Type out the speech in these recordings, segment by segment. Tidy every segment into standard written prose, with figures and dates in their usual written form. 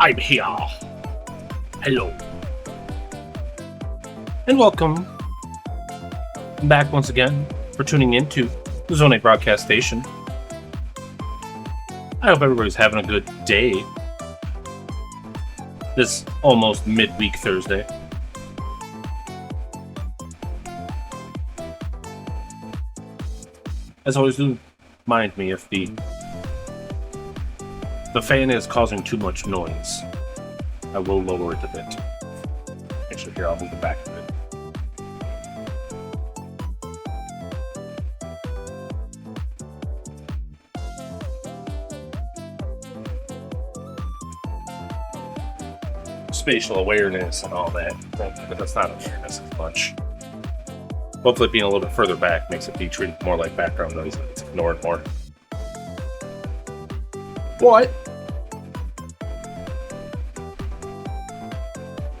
I'm here. Hello. And welcome back once again for tuning in to the Zone 8 Broadcast Station. I hope everybody's having a good day this almost midweek Thursday. As always, do mind me if the fan is causing too much noise. I will lower it a bit. Actually, here, I'll move it back a bit. Spatial awareness and all that, but that's not awareness as much. Hopefully being a little bit further back makes it be treated more like background noise and it's ignored more. What?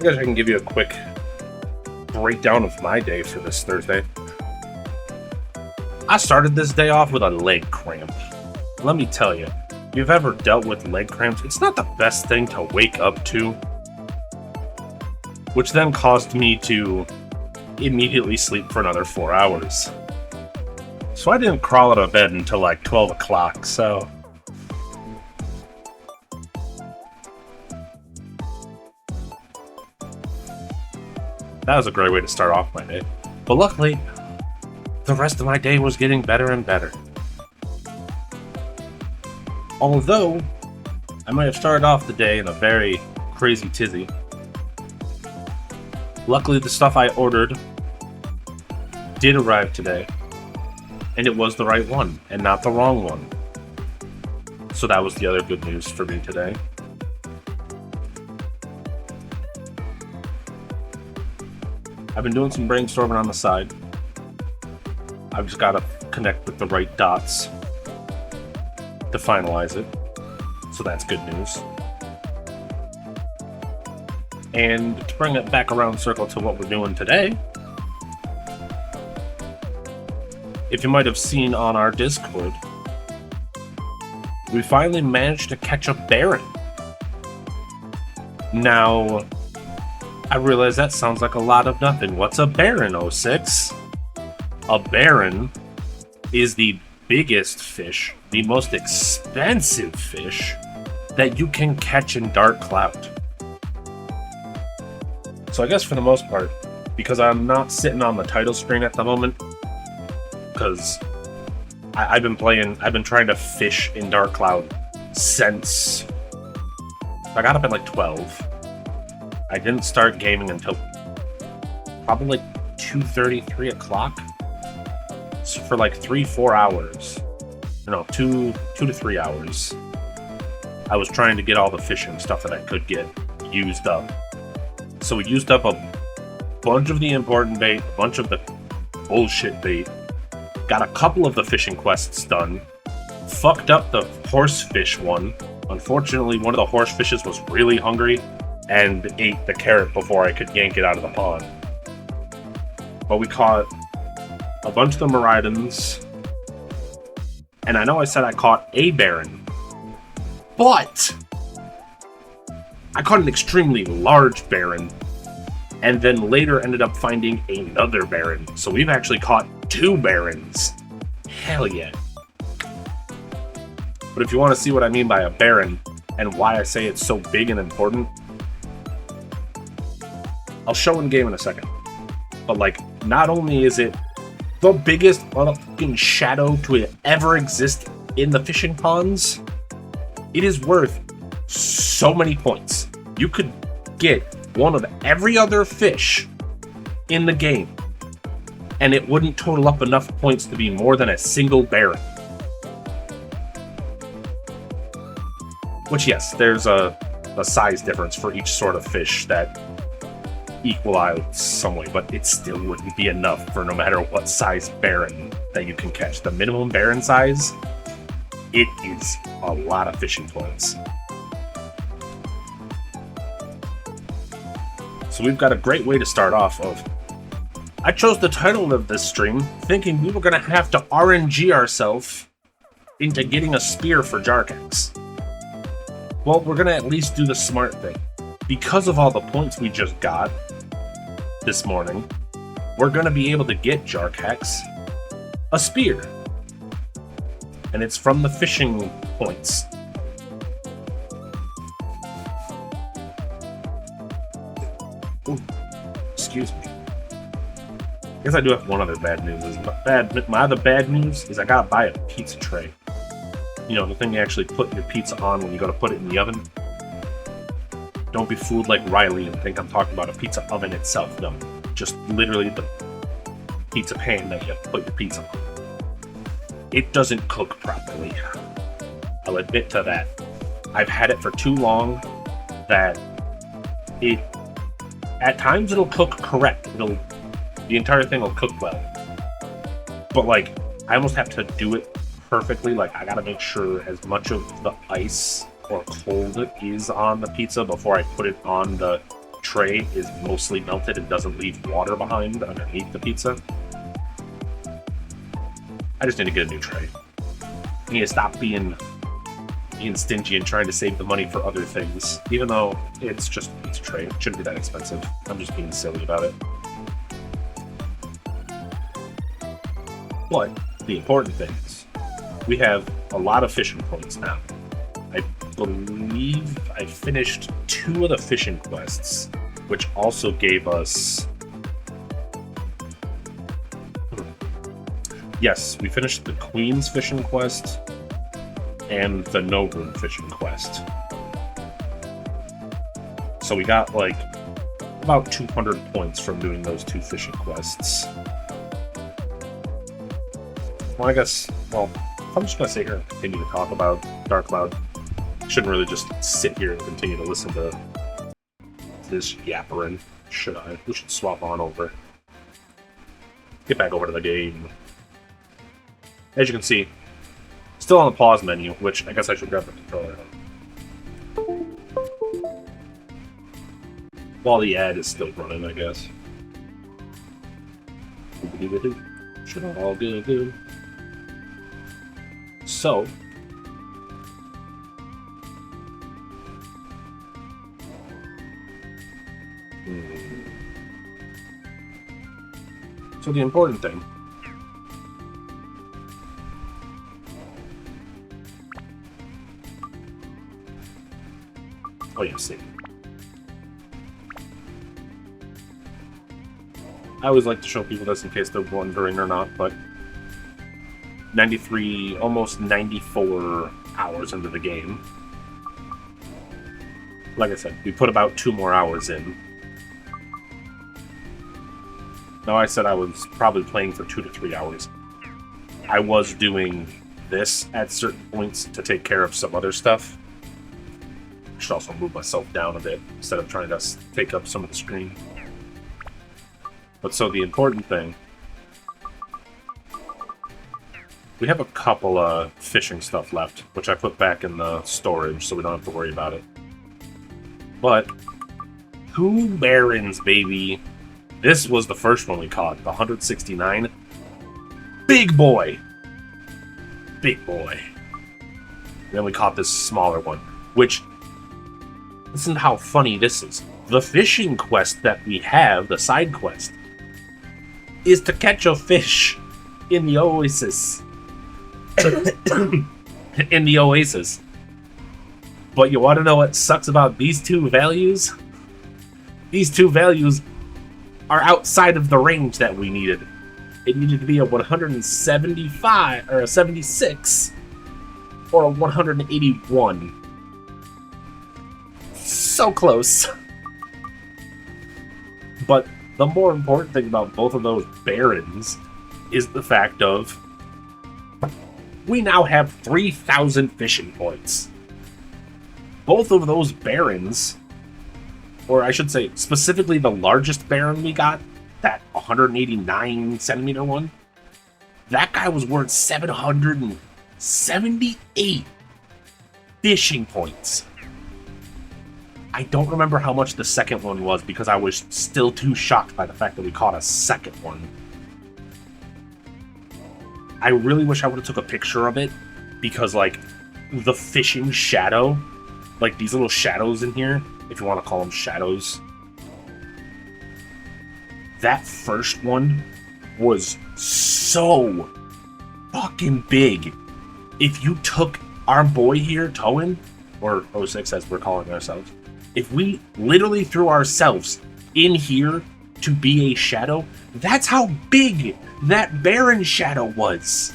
I guess I can give you a quick breakdown of my day for this Thursday. I started this day off with a leg cramp. Let me tell you, if you've ever dealt with leg cramps, it's not the best thing to wake up to, which then caused me to immediately sleep for another 4 hours. So I didn't crawl out of bed until like 12 o'clock, so... that was a great way to start off my day. But luckily, the rest of my day was getting better and better. Although, I might have started off the day in a very crazy tizzy. Luckily, the stuff I ordered did arrive today, and it was the right one, and not the wrong one. So that was the other good news for me today. I've been doing some brainstorming on the side. I've just got to connect with the right dots to finalize it. So that's good news. And to bring it back around circle to what we're doing today, if you might have seen on our Discord, we finally managed to catch a Baron. Now, I realize that sounds like a lot of nothing. What's a Baron, 06? A Baron is the biggest fish, the most expensive fish that you can catch in Dark Cloud. So I guess for the most part, because I'm not sitting on the title screen at the moment, because I've been trying to fish in Dark Cloud since I got up at like 12. I didn't start gaming until probably like 2:30, 3 o'clock. So for like 3-4 hours. No, 2 to 3 hours. I was trying to get all the fishing stuff that I could get used up. So we used up a bunch of the important bait, a bunch of the bullshit bait, got a couple of the fishing quests done, fucked up the horsefish one. Unfortunately, one of the horsefishes was really hungry and ate the carrot before I could yank it out of the pond. But we caught a bunch of the Miraidons, and I know I said I caught a Baron, but I caught an extremely large Baron, and then later ended up finding another Baron. So we've actually caught 2 Barons. Hell yeah. But if you want to see what I mean by a Baron, and why I say it's so big and important, I'll show in game in a second. But like, not only is it the biggest motherfucking shadow to ever exist in the fishing ponds, it is worth so many points. You could get one of every other fish in the game, and it wouldn't total up enough points to be more than a single Baron. Which, yes, there's a size difference for each sort of fish that equalize some way, but it still wouldn't be enough for no matter what size Baron that you can catch. The minimum Baron size, it is a lot of fishing points. So we've got a great way to start off of. I chose the title of this stream thinking we were going to have to RNG ourselves into getting a spear for Jarkas. Well, we're going to at least do the smart thing. Because of all the points we just got this morning, we're going to be able to get Jarkas a spear. And it's from the fishing points. Ooh, excuse me. I guess I do have one other bad news. My other bad news is I gotta buy a pizza tray. You know, the thing you actually put your pizza on when you go to put it in the oven. Don't be fooled like Riley and think I'm talking about a pizza oven itself. No, just literally the pizza pan that you have to put your pizza on. It doesn't cook properly. I'll admit to that. I've had it for too long that at times it'll cook correct. The entire thing will cook well. But like, I almost have to do it perfectly. Like, I gotta make sure as much of the ice or cold is on the pizza before I put it on the tray is mostly melted and doesn't leave water behind underneath the pizza. I just need to get a new tray. I need to stop being stingy and trying to save the money for other things. Even though it's just a pizza tray, it shouldn't be that expensive. I'm just being silly about it. But the important thing is, we have a lot of fishing points now. I believe I finished 2 of the fishing quests, which also gave us... Yes, we finished the Queen's fishing quest and the No Room fishing quest. So we got, like, about 200 points from doing those 2 fishing quests. Well, I guess, well, I'm just going to sit here and continue to talk about Dark Cloud. Shouldn't really just sit here and continue to listen to this yappering, should I? We should swap on over. Get back over to the game. As you can see, still on the pause menu, which I guess I should grab the controller. While the ad is still running, I guess. Should all good. So, the important thing oh yeah, see. I always like to show people this in case they're wondering or not, but 93, almost 94 hours into the game. Like I said, we put about 2 more hours in. Now, I said I was probably playing for 2 to 3 hours. I was doing this at certain points to take care of some other stuff. I should also move myself down a bit instead of trying to take up some of the screen. But so the important thing, we have a couple of fishing stuff left, which I put back in the storage so we don't have to worry about it. But 2 Barons, baby. This was the first one we caught, the 169. Big boy! Big boy. Then we caught this smaller one, which, listen to how funny this is. The fishing quest that we have, the side quest, is to catch a fish in the oasis. In the oasis. But you want to know what sucks about these 2 values? These 2 values are outside of the range that we needed. It needed to be a 175 or a 76 or a 181. So close. But the more important thing about both of those Barons is the fact of we now have 3,000 fishing points. Both of those Barons, or I should say specifically the largest Baron we got, that 189 centimeter one, that guy was worth 778 fishing points. I don't remember how much the second one was because I was still too shocked by the fact that we caught a second one. I really wish I would have took a picture of it because, like, the fishing shadow, like these little shadows in here, if you want to call them shadows, that first one was so fucking big. If you took our boy here, Towen, or 06 as we're calling ourselves, if we literally threw ourselves in here to be a shadow, that's how big that Baron shadow was.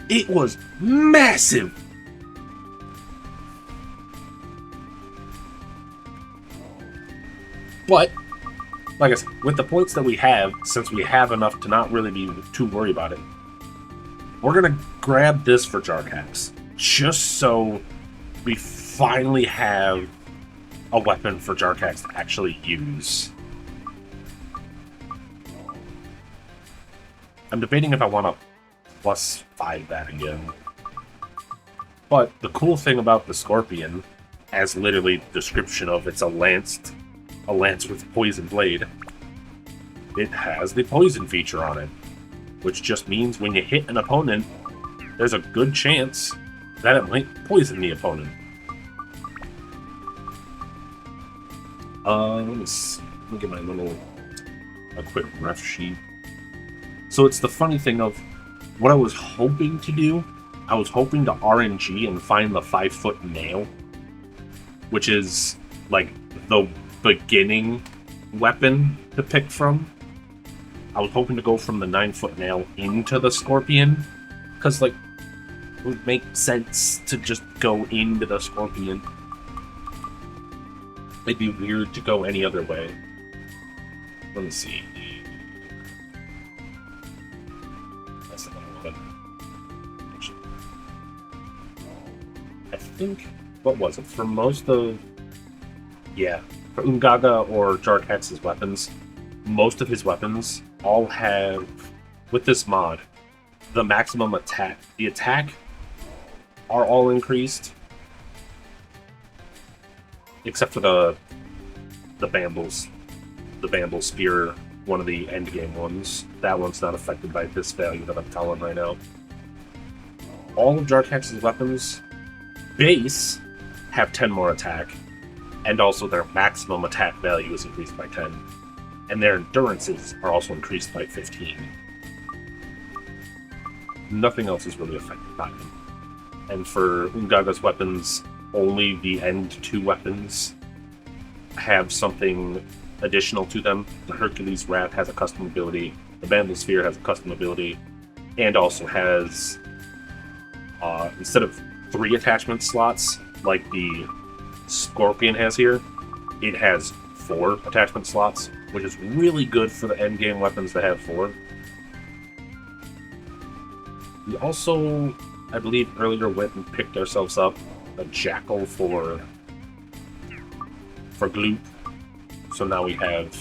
It was massive. But, like I said, with the points that we have, since we have enough to not really be too worried about it, we're going to grab this for Jarkas, just so we finally have a weapon for Jarkas to actually use. I'm debating if I want to +5 that again. But the cool thing about the Scorpion, as literally description of it's a lance with poison blade, it has the poison feature on it, which just means when you hit an opponent, there's a good chance that it might poison the opponent. Let me get my a quick ref sheet. So it's the funny thing of what I was hoping to do. I was hoping to RNG and find the 5-foot nail, which is like the beginning weapon to pick from. I was hoping to go from the 9-foot nail into the Scorpion, because like it would make sense to just go into the Scorpion. It'd be weird to go any other way. Let me see. That's the one. I think, what was it? For most of... Yeah, for Ungaga or Jarkas' weapons, most of his weapons all have, with this mod, the maximum attack. The attack are all increased, except for the Bambles. The Bamble Spear, one of the endgame ones. That one's not affected by this value that I'm telling right now. All of Jarkas' weapons, base, have 10 more attack, and also their maximum attack value is increased by 10. And their endurances are also increased by 15. Nothing else is really affected by them. And for Ungaga's weapons, only the end 2 weapons have something additional to them. The Hercules Wrath has a custom ability, the Bamble Sphere has a custom ability, and also has, instead of 3 attachment slots like the Scorpion has here, it has 4 attachment slots, which is really good for the endgame weapons that have 4. We also, I believe, earlier went and picked ourselves up a Jackal for Gloop. So now we have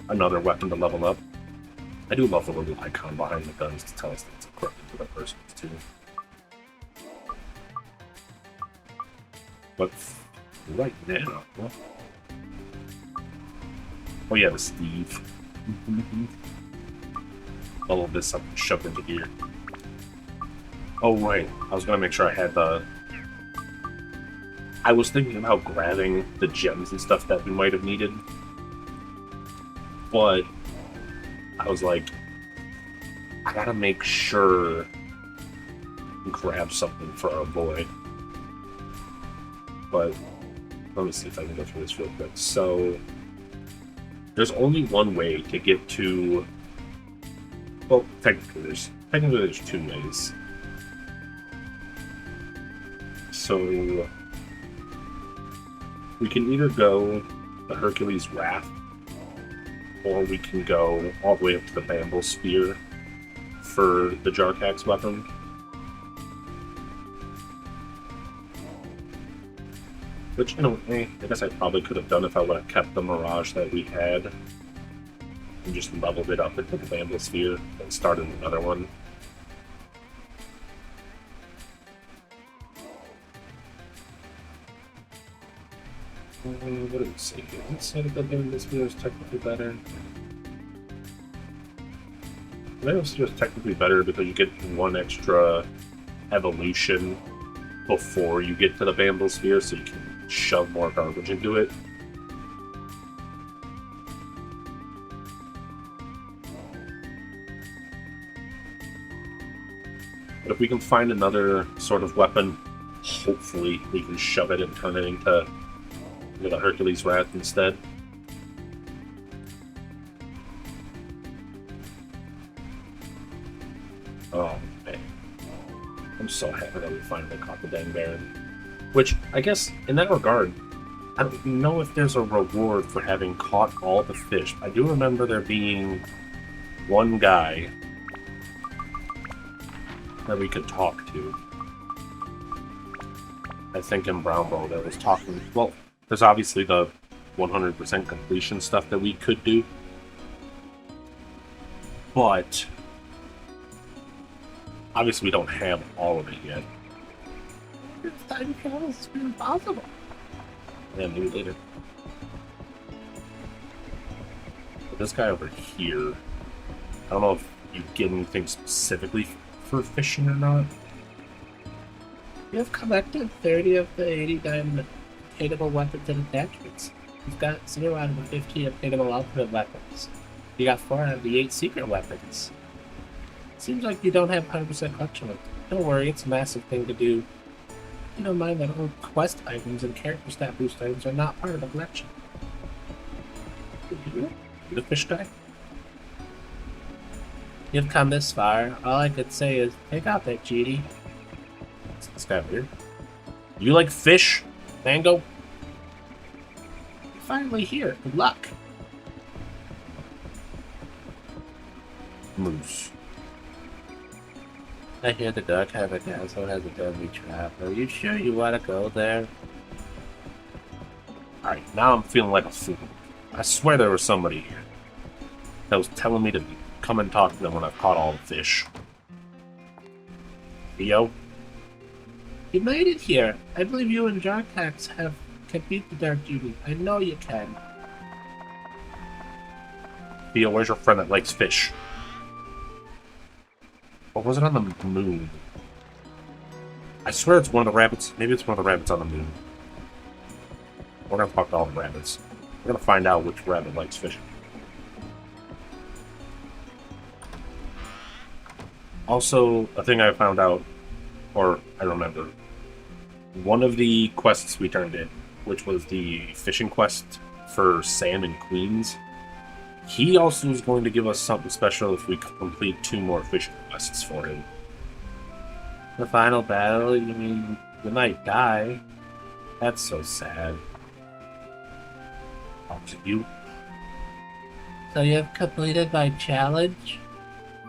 another weapon to level up. I do love the little icon behind the guns to tell us that it's equipped to the person too. But right now... Oh yeah, the Steve. All of this up shoved into here. Oh right, I was gonna make sure I had the... I was thinking about grabbing the gems and stuff that we might have needed. But I was like, I gotta make sure and grab something for our boy. But let me see if I can go through this real quick. So there's only one way to get to... Well, technically there's 2 ways. So we can either go the Hercules Wrath, or we can go all the way up to the Bamble Spear for the Jarkas weapon. Which, in a way, I guess I probably could have done if I would have kept the Mirage that we had and just leveled it up into the Bamble Sphere and started another one. What did it say here? It said that the Bamble Sphere is technically better. The Bamble Sphere is technically better because you get 1 extra evolution before you get to the Bamble Sphere, so you can shove more garbage into it. But if we can find another sort of weapon, hopefully we can shove it and turn it into the Hercules Wrath instead. Oh man. I'm so happy that we finally caught the dang Baron. Which, I guess, in that regard, I don't know if there's a reward for having caught all the fish. I do remember there being one guy that we could talk to. I think in Brownbow that was talking... Well, there's obviously the 100% completion stuff that we could do. But obviously we don't have all of it yet. if time travel is even possible. Yeah, maybe later. But this guy over here, I don't know if you get anything specifically for fishing or not. You have collected 30 of the 89 obtainable weapons and attachments. You've got 0 out of the 50 obtainable ultimate weapons. You got 4 out of the 8 secret weapons. Seems like you don't have 100% collection of them. Don't worry, it's a massive thing to do. You don't mind that old quest items and character stat boost items are not part of the collection. You the fish guy? You've come this far. All I could say is, take out that GD. What's this guy weird? You like fish, Mango? You're finally here. Good luck. Moose. I hear the duck castle has a deadly trap. Are you sure you want to go there? Alright, now I'm feeling like a fool. I swear there was somebody here that was telling me to come and talk to them when I've caught all the fish. Theo? You made it here. I believe you and Jarkas can beat the Dark Judy. I know you can. Theo, where's your friend that likes fish? Or was it on the moon? I swear it's one of the rabbits. Maybe it's one of the rabbits on the moon. We're gonna talk to all the rabbits. We're gonna find out which rabbit likes fishing. Also, a thing I found out, or I remember, one of the quests we turned in, which was the fishing quest for Salmon Queens, he also is going to give us something special if we complete 2 more fishing quests for him. The final battle? You mean we might die? That's so sad. To you. So you have completed my challenge?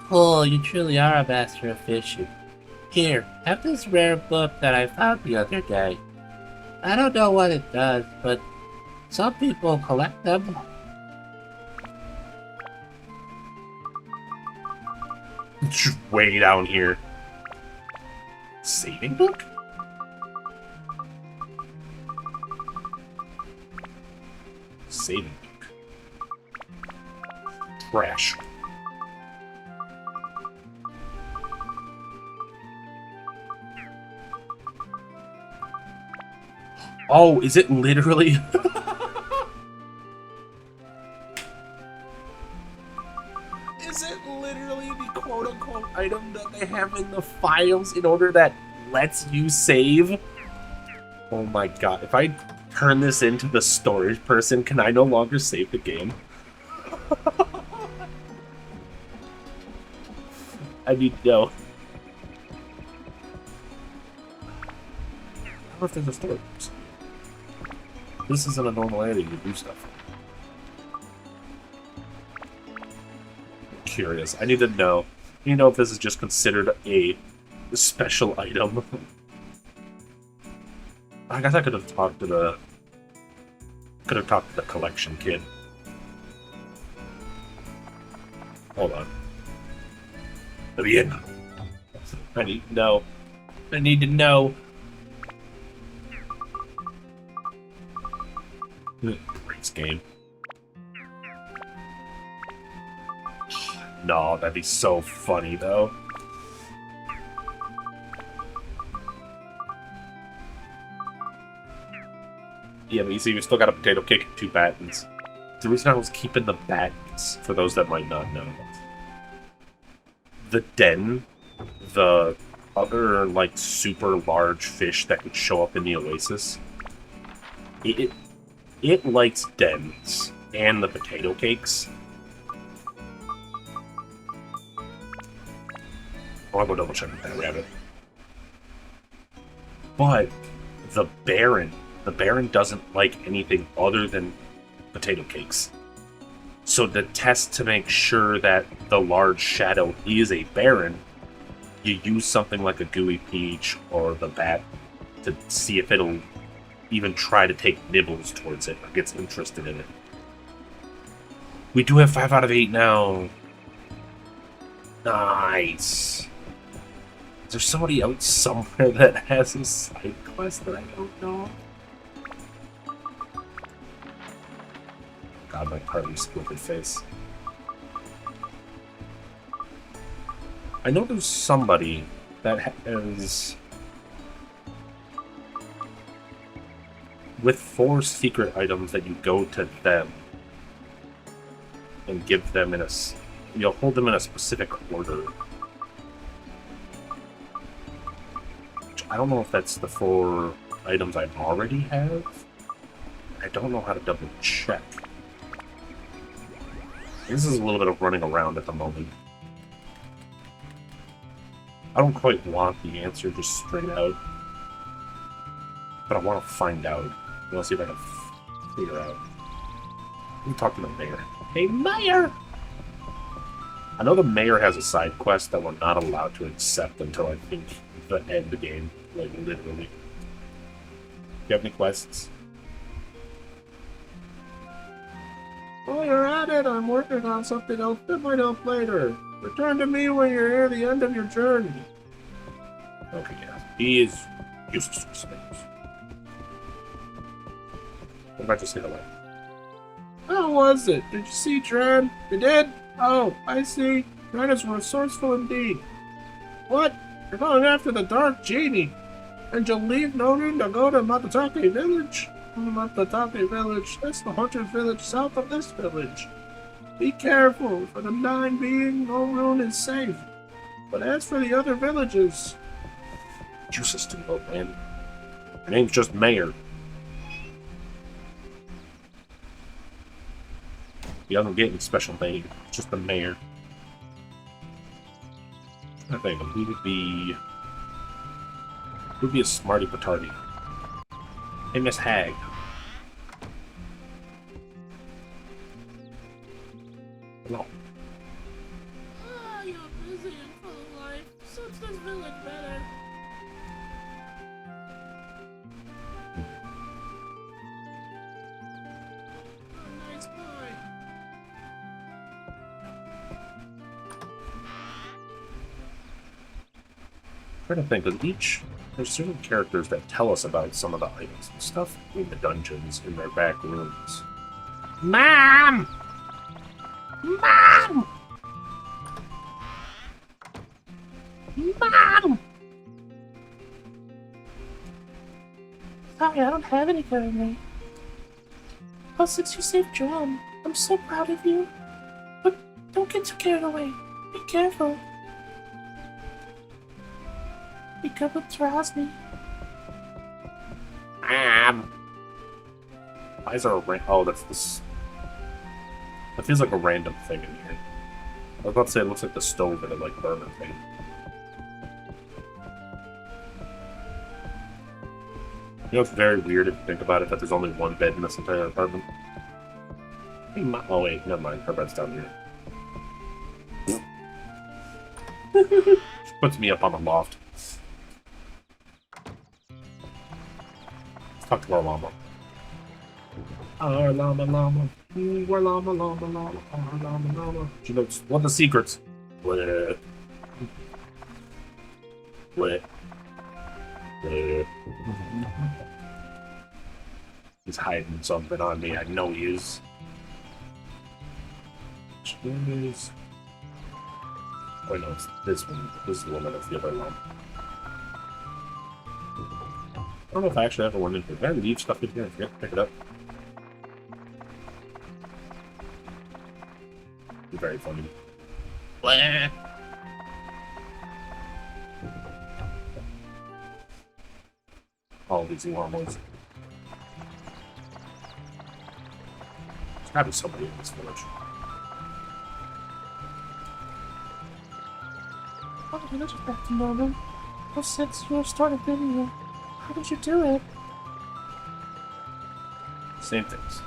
Cool, you truly are a master of fishing. Here, have this rare book that I found the other day. I don't know what it does, but some people collect them. It's way down here. Saving book? Saving book. Trash. Oh, is it literally? Is it literally the quote-unquote item that they have in the files in order that lets you save? Oh my god, if I turn this into the storage person, can I no longer save the game? I need to know. I don't know if there's a storage person. This isn't a normal area to do stuff. I'm curious. I need to know. You know if this is just considered a special item. I guess I could have talked to the collection kid. Hold on. Let me in. I need to know. I need to know. Great game. No, that'd be so funny though. Yeah, but you see, we still got a potato cake and 2 battens. The reason I was keeping the battens, for those that might not know, the den, the other like super large fish that could show up in the oasis, it likes dens and the potato cakes. I'll go double check with that rabbit. But the Baron doesn't like anything other than potato cakes. So to test to make sure that the large shadow is a Baron, you use something like a Gooey Peach or the Bat to see if it'll even try to take nibbles towards it or gets interested in it. We do have 5 out of 8 now. Nice. there somebody out somewhere that has a side quest that I don't know? God, my partly split face. I know there's somebody that has... with 4 secret items that you go to them and give them in a... You'll hold them in a specific order. I don't know if that's the 4 items I already have. I don't know how to double check. This is a little bit of running around at the moment. I don't quite want the answer just straight out. But I want to find out. I want to see if I can figure out. Let me talk to the mayor. Hey, mayor! I know the mayor has a side quest that we're not allowed to accept until I think the end game. Like, literally. Do you have any quests? While you're at it, I'm working on something else that might help later. Return to me when you're near the end of your journey. Okay, yeah. He is useless for space. What about just say hello? How was it? Did you see Dren? You did? Oh, I see. Dren is resourceful indeed. What? You're going after the Dark Genie. And you'll leave Norin to go to Matatake Village? Matatake Village. That's the Hunter's Village south of this village. Be careful. For the time being, no ruin is safe. But as for the other villages... Useless to know, man. Her name's just Mayor. He doesn't get any special name. It's just the Mayor. I think who would be... Who would be a smarty patardi? Hey, Miss Hag. Hello. Ah, you're busy and full of life. Suits this village better. Oh, nice boy. I'm trying to think of each. There's certain characters that tell us about some of the items and stuff in the dungeons, in their back rooms. Mom! Mom! Mom! Sorry, I don't have any currently. Well, since you saved Drum, I'm so proud of you. But don't get too carried away. Be careful. Be good with Drowsy. Why is there a oh, that's this. That feels like a random thing in here. I was about to say it looks like the stove in a like burner thing. You know, it's very weird if you think about it that there's only one bed in this entire apartment. Hey, oh wait, never mind. Her bed's down here. Puts me up on the loft. Let's talk to our llama. Our llama llama. We're llama llama llama. Our llama llama. She knows what the secrets. What? What? He's hiding something on me. I know he is. Jeez. Oh no, it's this one. This is the one that's the other one. I don't know if I actually ever went in here. Did I leave stuff in here? I forget to pick it up. It's very funny. Blah. All these llamas. There's gotta be somebody in this village. How did you get back to normal? Well, since you started video, how did you do it? Same things.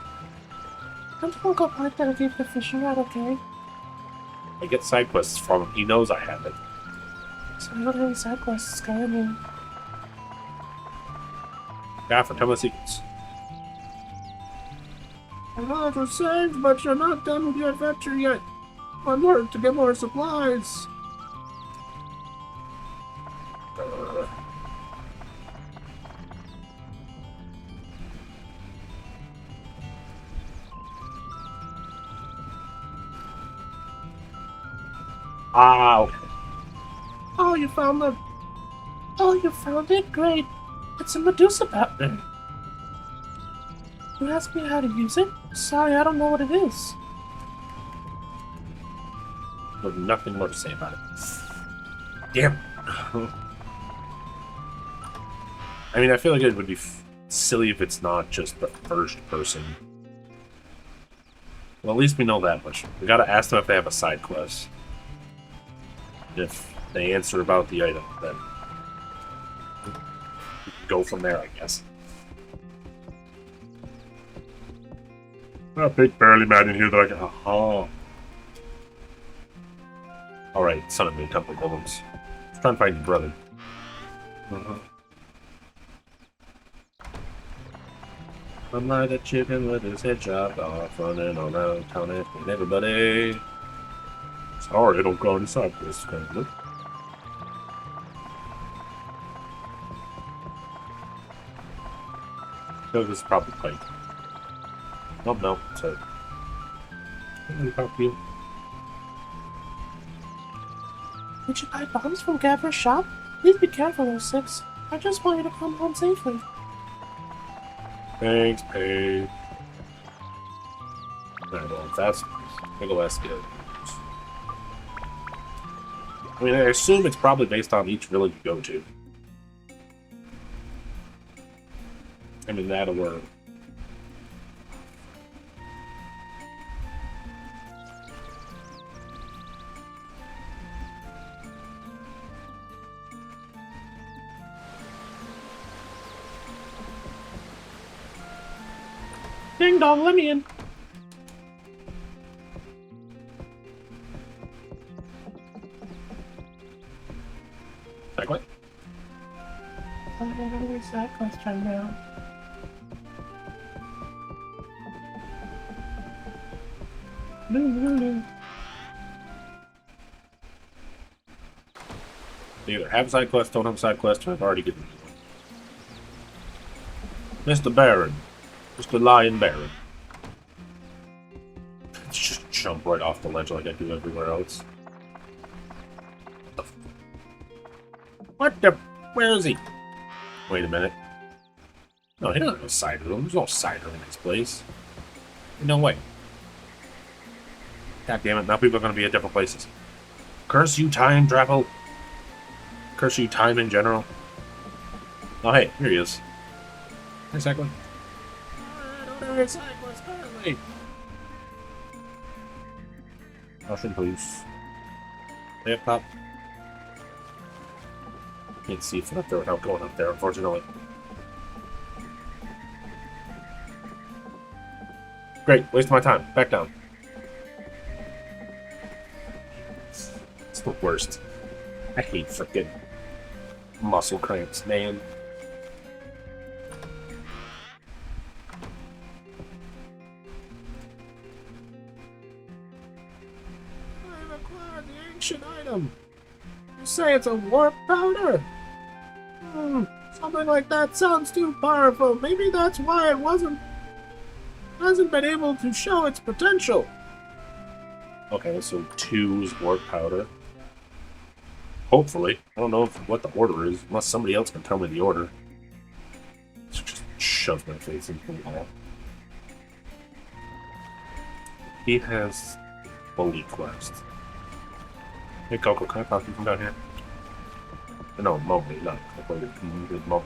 I'm gonna go back there and give the fishing rod, okay? I get side quests from him. He knows I have it. So I don't have any side quests going in. Yeah, for tell me the secrets. A lot was saved, but you're not done with your adventure yet. One more to get more supplies. Ah, okay. Oh, you found the... Oh, you found it? Great. It's a Medusa powder. You asked me how to use it? Sorry, I don't know what it is. There's nothing more to say about it. Damn. I mean, I feel like it would be silly if it's not just the first person. Well, at least we know that much. We gotta ask them if they have a side quest. If they answer about the item, then we can go from there, I guess. A big barely man in here that I can... Aha. Alright, son of me, temple golems. Let's try and find your brother. I'm like a chicken with his head chopped off, running around town and everybody. Sorry, I don't go inside this kind of look. So this is probably Pike. Oh no, sorry. You. Did you buy bombs from Gavra's shop? Please be careful, 06. I just want you to come home safely. Thanks, Paige. Alright, well, that's nice. Go ask it. I mean, I assume it's probably based on each village you go to. I mean, that or... Ding dong, let me in. Like what? I'm gonna do side quest right now. They either have side quests, don't have side quests, or I've already given you one. Mr. Baron. Mr. Lion Baron. Just jump right off the ledge like I do everywhere else. What the? Where is he? Wait a minute. No, he doesn't have a side room. There's no side room in this place. No way. God damn it, now people are going to be at different places. Curse you, time travel. Curse you, time in general. Oh, hey, here he is. Exactly. Caution, please. Yep, pop. Can't see from up there without going up there, unfortunately. Great, waste my time. Back down. It's the worst. I hate frickin' muscle cramps, man. I've acquired the ancient item. You say it's a warp powder? Something like that sounds too powerful. Maybe that's why it hasn't been able to show its potential. Okay, so 2 is warp powder. Hopefully. I don't know what the order is, unless somebody else can tell me the order. Just shove my face into the wall. He has Bully Quest. Hey Coco, can I talk to you from down here? No, Mowgli, not Coco. Mowgli.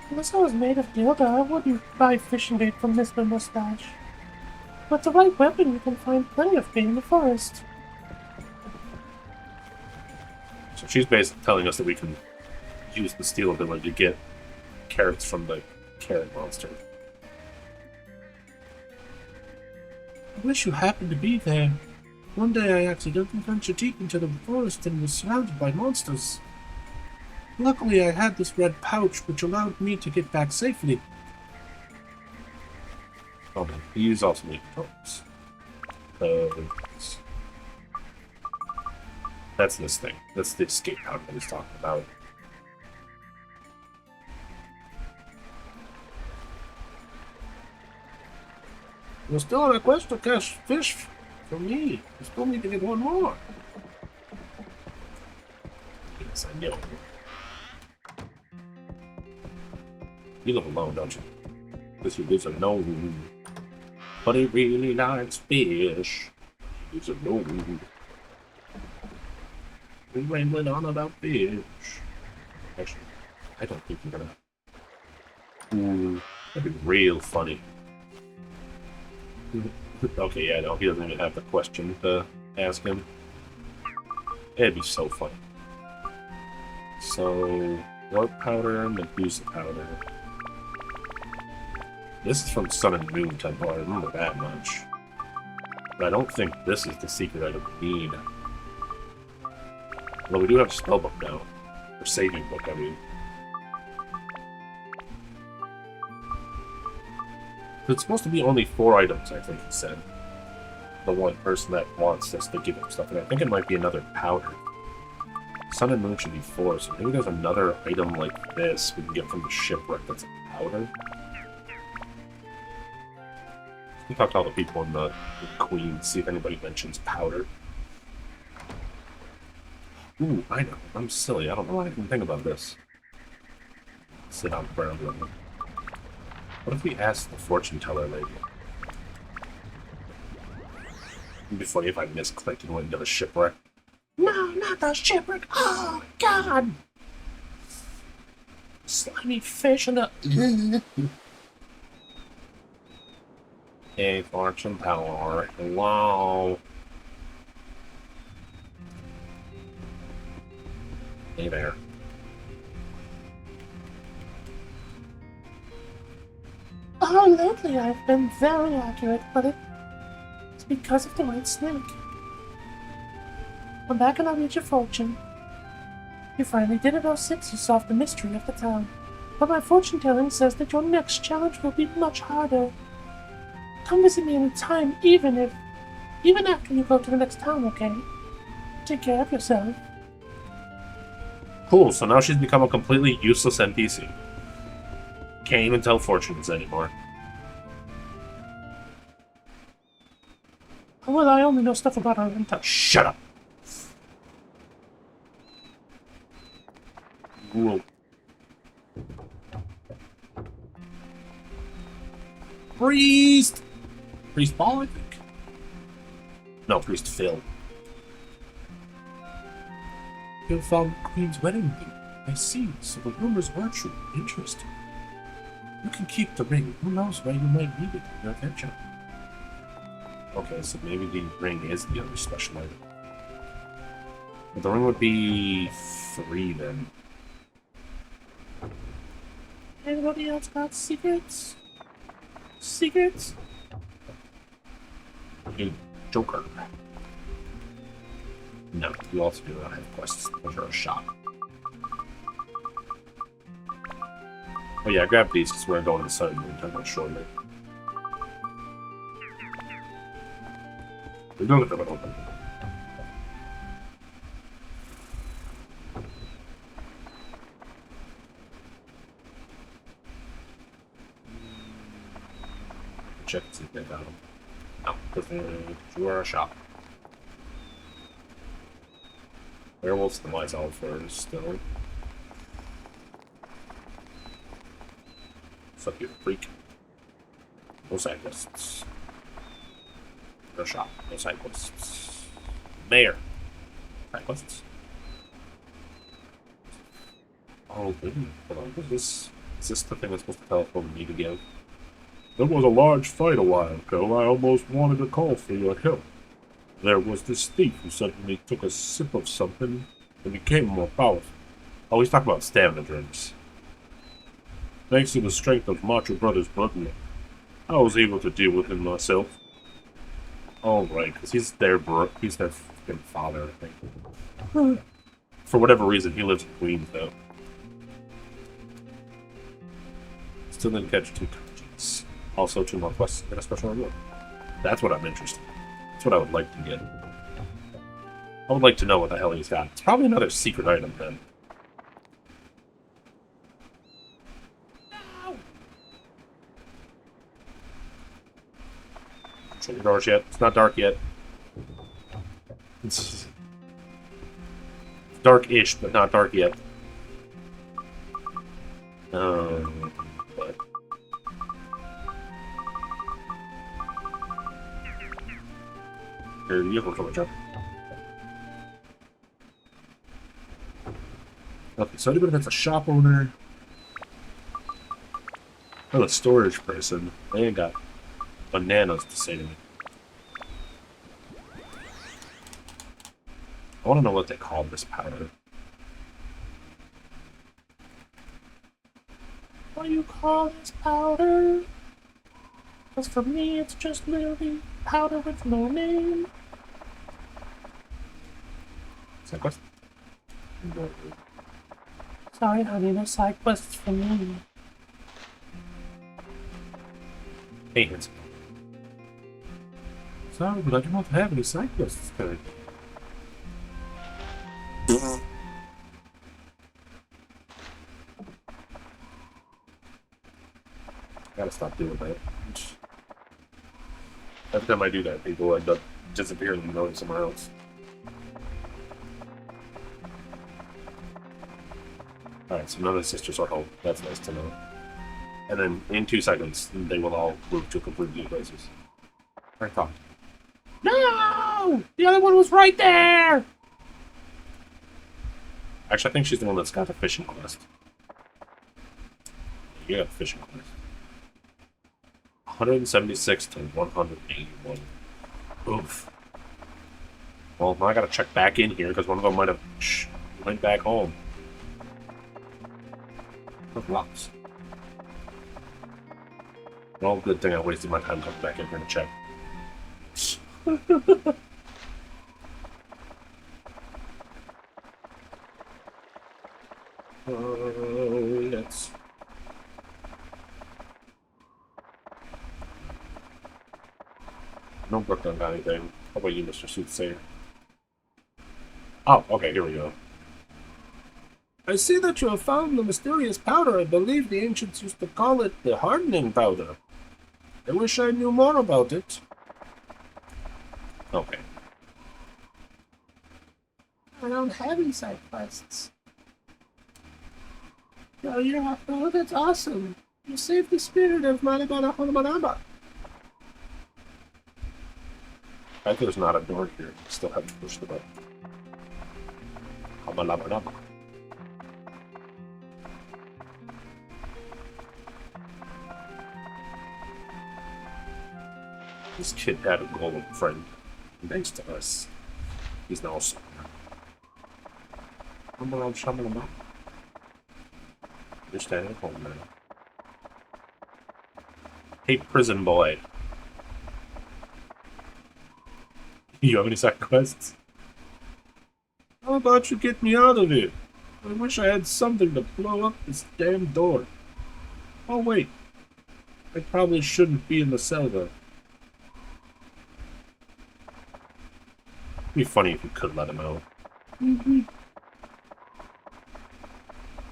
Unless I was made of dildo, I wouldn't buy fishing bait from Mr. Mustache. With the right weapon, you can find plenty of bait in the forest. So she's basically telling us that we can use the steel ability to get carrots from the carrot monster. I wish you happened to be there. One day I accidentally ventured deep into the forest and was surrounded by monsters. Luckily I had this red pouch which allowed me to get back safely. Oh no, these also need toes. That's this thing. That's the escape pouch I was talking about. We're still on a quest to catch fish for me. We still need to get one more. Yes, I know. You live alone, don't you? Because he lives alone. But he really likes fish. He lives alone. We're rambling on about fish. Actually, I don't think you're gonna. Ooh, that'd be real funny. Okay, yeah, no, he doesn't even have the question to ask him. It'd be so funny. So, warp powder, Medusa powder. This is from Sun and Moon Temple, I remember that much. But I don't think this is the secret item we need. Well, we do have a spellbook now. Or saving book, I mean. It's supposed to be only 4 items, I think he said. The one person that wants us to give him stuff, and I think it might be another powder. Sun and Moon should be 4, so maybe there's another item like this we can get from the shipwreck that's a powder. We talk to all the people in the Queen, see if anybody mentions powder. Ooh, I know. I'm silly. I don't know why I didn't think about this. Sit on the ground level. What if we ask the fortune teller lady? It'd be funny if I misclicked and went into the shipwreck. No, not the shipwreck. Oh, God. Slimy fish in the... Hey, fortune teller. Hello. Hey there. Oh, lately I've been very accurate, but it's because of the white snake. I'm back and I'll read your fortune. You finally did it, 06. You solved the mystery of the town. But my fortune telling says that your next challenge will be much harder. Come visit me anytime, even after you go to the next town, okay? Take care of yourself. Cool, so now she's become a completely useless NPC. Can't even tell fortunes anymore. Well, I only know stuff about our rental. Shut up! Whoa. Priest! Priest Paul, I think? No, Priest Phil. You found Queen's wedding ring. I see, so the rumors were true. Interesting. You can keep the ring. Who knows where you might need it in your adventure. Okay, so maybe the ring is the other special item. But the ring would be 3 then. Anybody else got secrets? Secrets? Dude, Joker. No, you also do not have quests. Those are a shop. Oh yeah, grab these because we're going to Sun and Moon Temple shortly. We're doing it open. Check to see if they got them. No, because we're a shop. Werewolves and Wise Alphas still. Fuck you, freak. No side quests. No shop. No side quests. Mayor. Side quests. Oh, hold on. Is this the thing that's supposed to tell us what we need to give? There was a large fight a while ago. I almost wanted to call for your help. There was this thief who suddenly took a sip of something and became more powerful. Oh, he's talking about stamina drinks. Thanks to the strength of Macho Brothers' bloodline, I was able to deal with him myself. Oh, right, because he's their fucking father, I think. For whatever reason, he lives in Queens, though. Still didn't catch 2 kanjis. Also, 2 more quests and a special reward. That's what I'm interested in. That's what I would like to get. I would like to know what the hell he's got. It's probably another secret item, then. your doors yet. It's not dark yet. It's dark-ish, but not dark yet. But... Here, you have a jump. Okay, so anybody that's a shop owner or a storage person, they ain't got bananas to say to me. I want to know what they call this powder. What do you call this powder? Because for me, it's just literally powder with no name. Side quest? Sorry, honey, no side quests for me. Maintenance. Sorry, but I do not have any side quests currently. Gotta stop doing that. Every time I do that, people end up disappearing and going somewhere else. Alright, so none of the sisters are home. That's nice to know. And then in 2 seconds, they will all move to completely new places. I thought. No! The other one was right there! Actually, I think she's the one that's got the fishing quest. You got the fishing quest. 176 to 181. Oof. Well, now I gotta check back in here because one of them might have went back home. Rocks. Well, good thing I wasted my time coming back in here to check. Let's... No book on anything. How about you, Mr. Soothsayer? Oh, okay, here we go. I see that you have found the mysterious powder. I believe the ancients used to call it the hardening powder. I wish I knew more about it. Okay. I don't have any side quests. Oh, that's awesome. You saved the spirit of Malabana Holomanaba. I think there's not a door here. Still have to push the button. Holomanaba. This kid had a golem friend. And thanks to us, he's now so. You're staying at home now. Hey, prison boy. You have any side quests? How about you get me out of here? I wish I had something to blow up this damn door. Oh, wait. I probably shouldn't be in the cell, though. It'd be funny if you could let him out. Mm-hmm.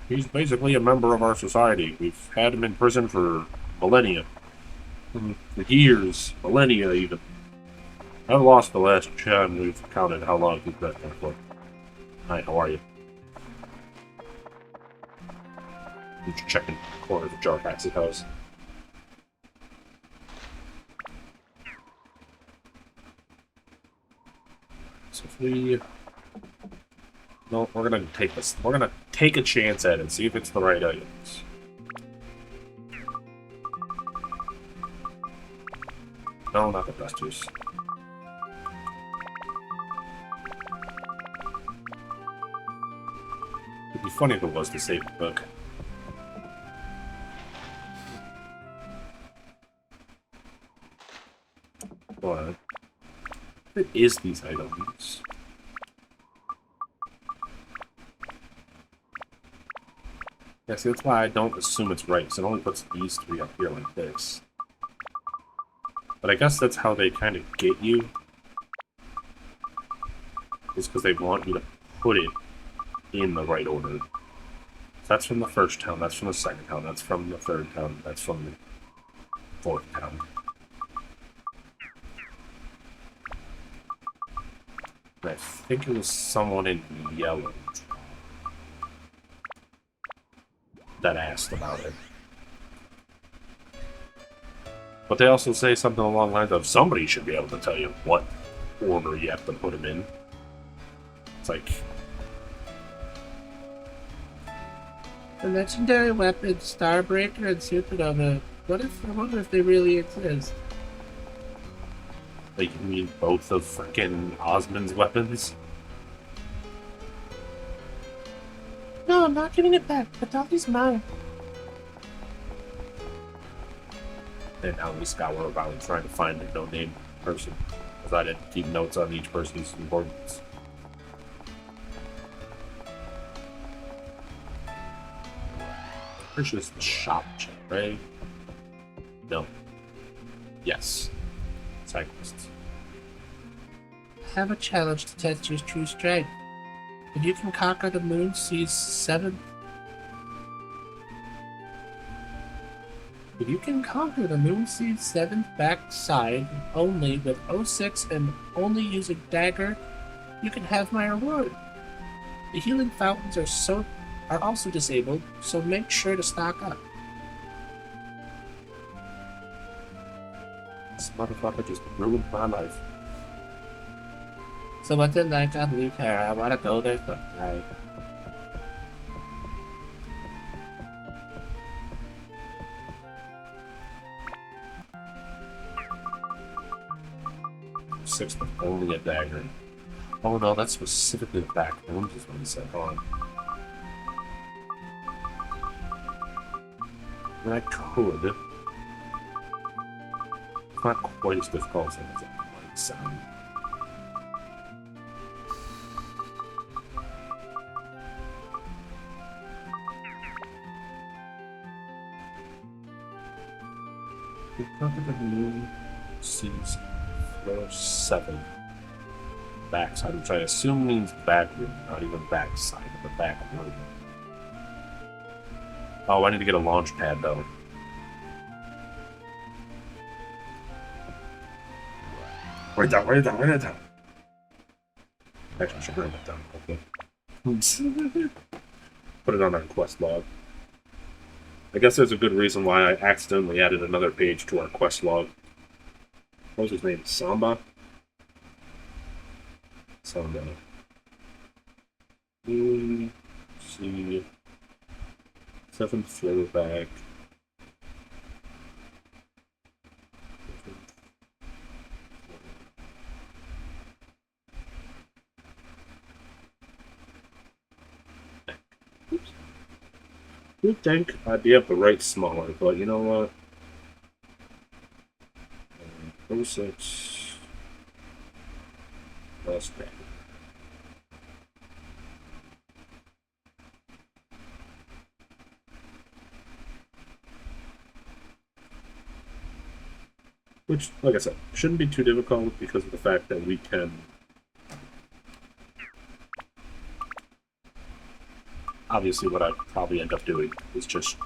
He's basically a member of our society. We've had him in prison for millennia. For years. Millennia, even. I've lost the last time we've counted how long he's been there for. Hi, how are you? I'm just checking corners of Jarkas' house. So if we... No, we're gonna take this. We're gonna take a chance at it and see if it's the right items. No, not the best use. It'd be funny if it was the save book. But if it is these items. Yeah, see, that's why I don't assume it's right, because it only puts these 3 up here like this. But I guess that's how they kind of get you. Is because they want you to put it in the right order. So that's from the first town, that's from the second town, that's from the third town, that's from the fourth town. I think it was someone in yellow that asked about it. But they also say something along the lines of somebody should be able to tell you what order you have to put them in. It's like... The legendary weapons Starbreaker and Supernova. I wonder if they really exist. Like, you mean both of frickin' Osmond's weapons? No, I'm not giving it back. Patali's mine. And now we got worried about trying to find a no-name person. Because I didn't keep notes on each person's importance. Pretty sure it's the shop check, right? No. Yes. Cyclists. I have a challenge to test your true strength. If you can conquer the Moon Sea's 7th... If you can conquer the Moon Sea's 7th backside only with 06 and only use a dagger, you can have my reward. The healing fountains are also disabled, so make sure to stock up. This motherfucker just ruined my life. So what's it like on Luke? I want to go there someday. Six with only a dagger. Oh no, that's specifically the back rooms is what he said. Hold on. I could. It's not quite as difficult as it might sound. We conquered the Moon Sea's floor 7. Backside, which I assume means back room, not even backside, but back room. Oh, I need to get a launch pad though. Write it down. Actually, I should write it down. Okay. Put it on our quest log. I guess there's a good reason why I accidentally added another page to our quest log. What was his name? Samba? Samba. See. 7th floor back. Oops. You'd think I'd be able to write smaller, but you know what? 06. That's bad. Which, like I said, shouldn't be too difficult because of the fact that we can... Obviously, what I'd probably end up doing is just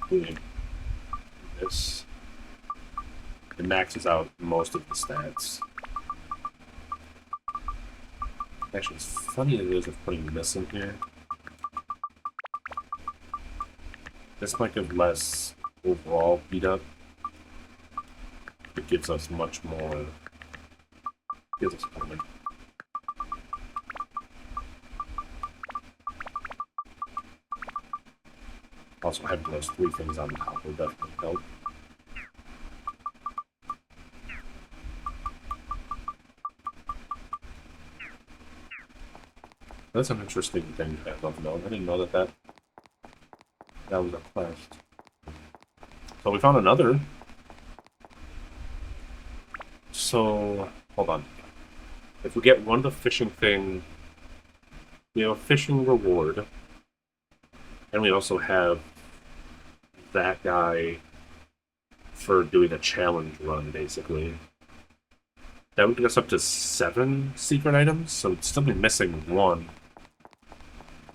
doing this. It maxes out most of the stats. Actually, as funny as it is of putting this in here, this might give less overall beat up. It gives us much more. Gives us a moment. Also, having those 3 things on top will definitely help. That's an interesting thing to have known. I didn't know that was a quest. So we found another. So, hold on. If we get one of the fishing thing, we have a fishing reward. And we also have that guy for doing a challenge run, basically. That would get us up to 7 secret items, so we'd still be missing 1.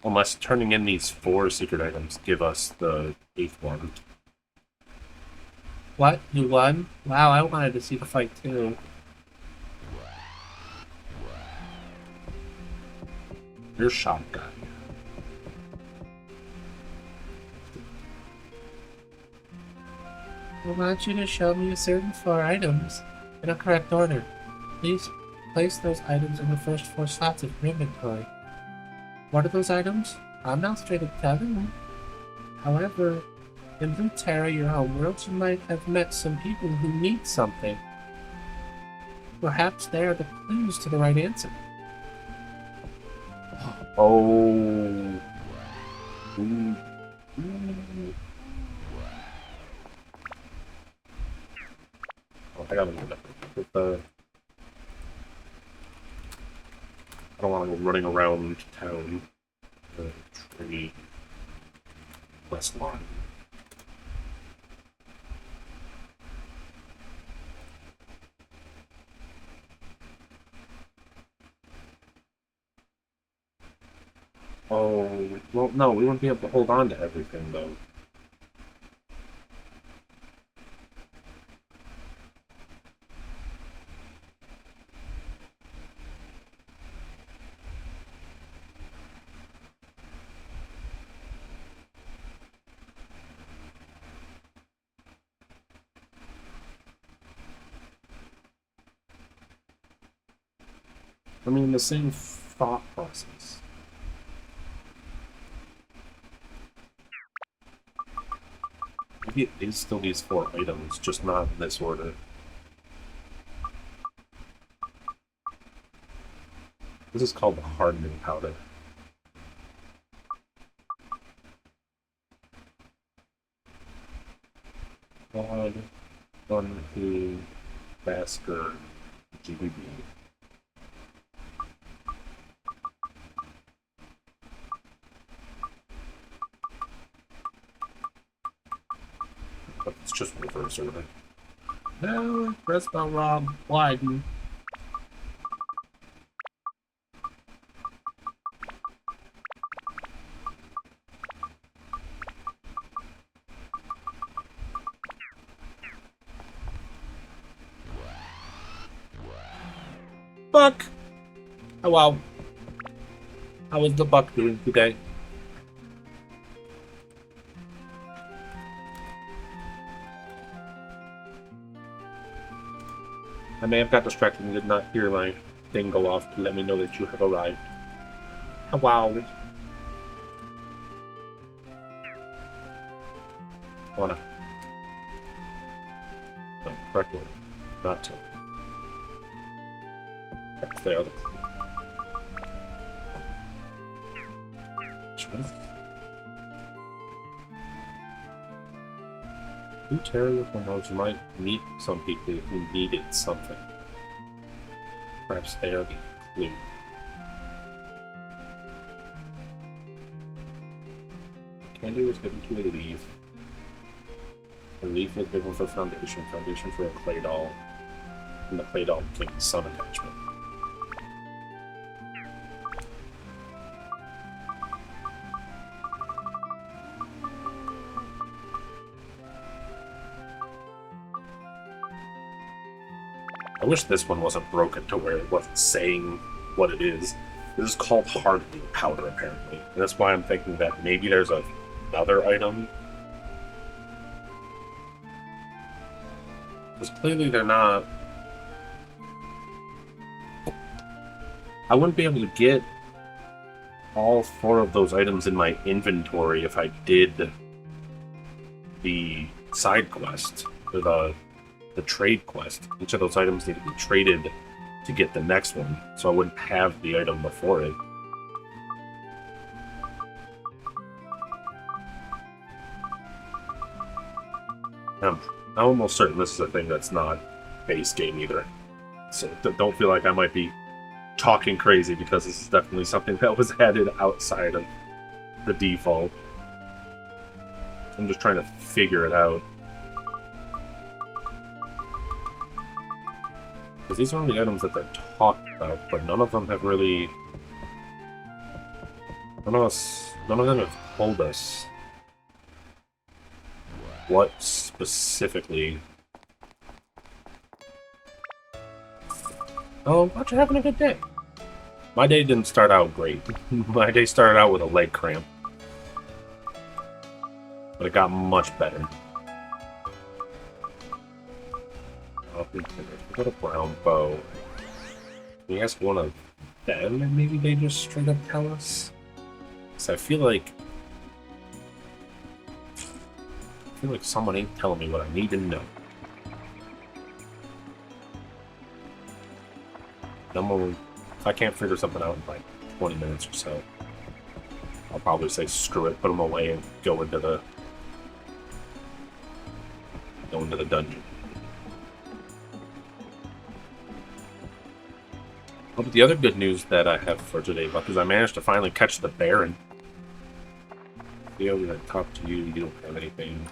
Unless turning in these 4 secret items give us the 8th one. What? You won? Wow, I wanted to see the fight too. You're shot guy. I want you to show me a certain 4 items in a correct order. Please place those items in the first 4 slots of your inventory. What are those items? I'm not straight at telling them. However, in Luterra, your home world, you might have met some people who need something. Perhaps they are the clues to the right answer. Oh. Oh, I gotta get the. I don't want to go running around town. The tree. West line. Oh, well, no, we wouldn't be able to hold on to everything, though. I mean, the same thought process. Maybe it is still these 4 items, just not in this order. This is called the hardening powder. Quad, 1, 2, Basker, GBB. But it's just reverse order. No, press the wrong button. Buck! Oh wow. How is the buck doing today? I may have got distracted and did not hear my thing go off to let me know that you have arrived. Oh wow. Wanna. No, correct one. Not to. There. Who terrible knows you might meet some people who needed something. Perhaps they are the clue. Candy was given to a leaf. A leaf was given for foundation for a clay doll, and the clay doll became the sun attachment. I wish this one wasn't broken to where it wasn't saying what it is. This is called hardening powder, apparently. And that's why I'm thinking that maybe there's another item. Because clearly they're not. I wouldn't be able to get all 4 of those items in my inventory if I did the side quest, or the trade quest. Each of those items need to be traded to get the next one, so I wouldn't have the item before it. I'm almost certain this is a thing that's not base game either. So don't feel like I might be talking crazy, because this is definitely something that was added outside of the default. I'm just trying to figure it out. Because these are the items that they're talking about, but none of them have really... None of them have told us what specifically... Oh, thought you're having a good day. My day didn't start out great. My day started out with a leg cramp. But it got much better. We got a brown bow. Can you ask one of them and maybe they just straight up tell us? Because I feel like someone ain't telling me what I need to know. Then if I can't figure something out in like 20 minutes or so, I'll probably say screw it, put them away, and go into the dungeon. Oh, but the other good news that I have for today, Buck, is I managed to finally catch the Baron. Theo, I'm gonna talk to you. You don't have anything.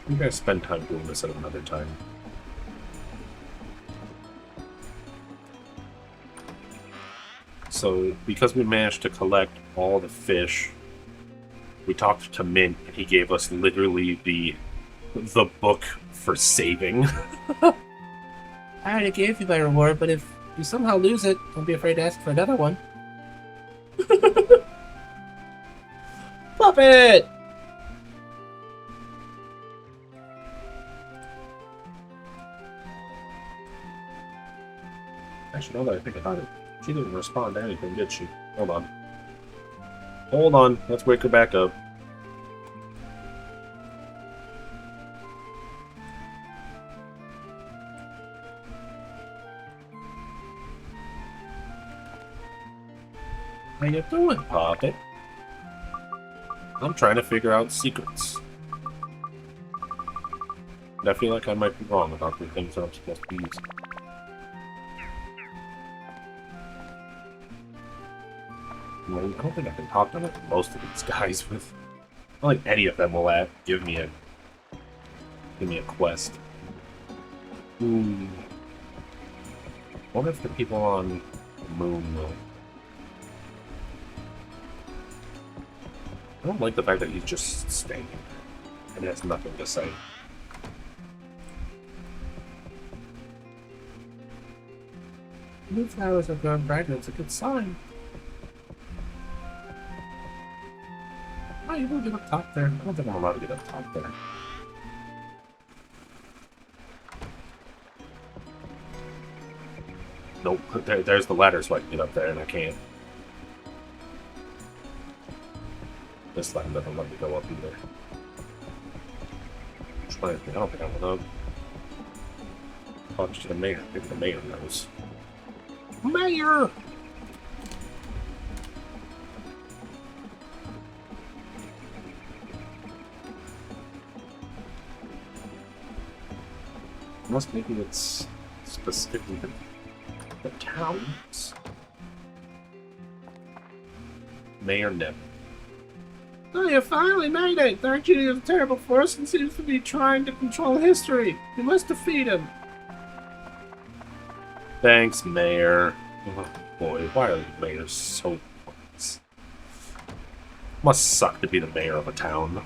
You guys spend time doing this at another time. So, because we managed to collect all the fish, we talked to Mint, and he gave us literally the book for saving. I already gave you my reward, but if you somehow lose it, don't be afraid to ask for another one. Puppet! Actually, now that I think about it, she didn't respond to anything, did she? Hold on. Hold on, let's wake her back up. How you doing, Poppet? I'm trying to figure out secrets. And I feel like I might be wrong about the things that I'm supposed to be using. I don't think I can talk to most of these guys with. I don't think any of them will give me a quest. I wonder if the people on the moon will. I don't like the fact that he's just standing there and has nothing to say. Blue flowers have gone brighter. It's a good sign. Oh, you will get up top there. I don't think I'm allowed to get up top there. Nope, there's the ladder so I can get up there and I can't. This ladder doesn't let me go up either. I don't think I'm gonna talk to the mayor. Maybe the mayor knows. Mayor! Unless maybe it's specifically the towns. Mayor Nip. Oh, you finally made it! Aren't you a terrible force and seems to be trying to control history? You must defeat him. Thanks, Mayor. Oh, boy, why are the mayors so pointless? Must suck to be the mayor of a town.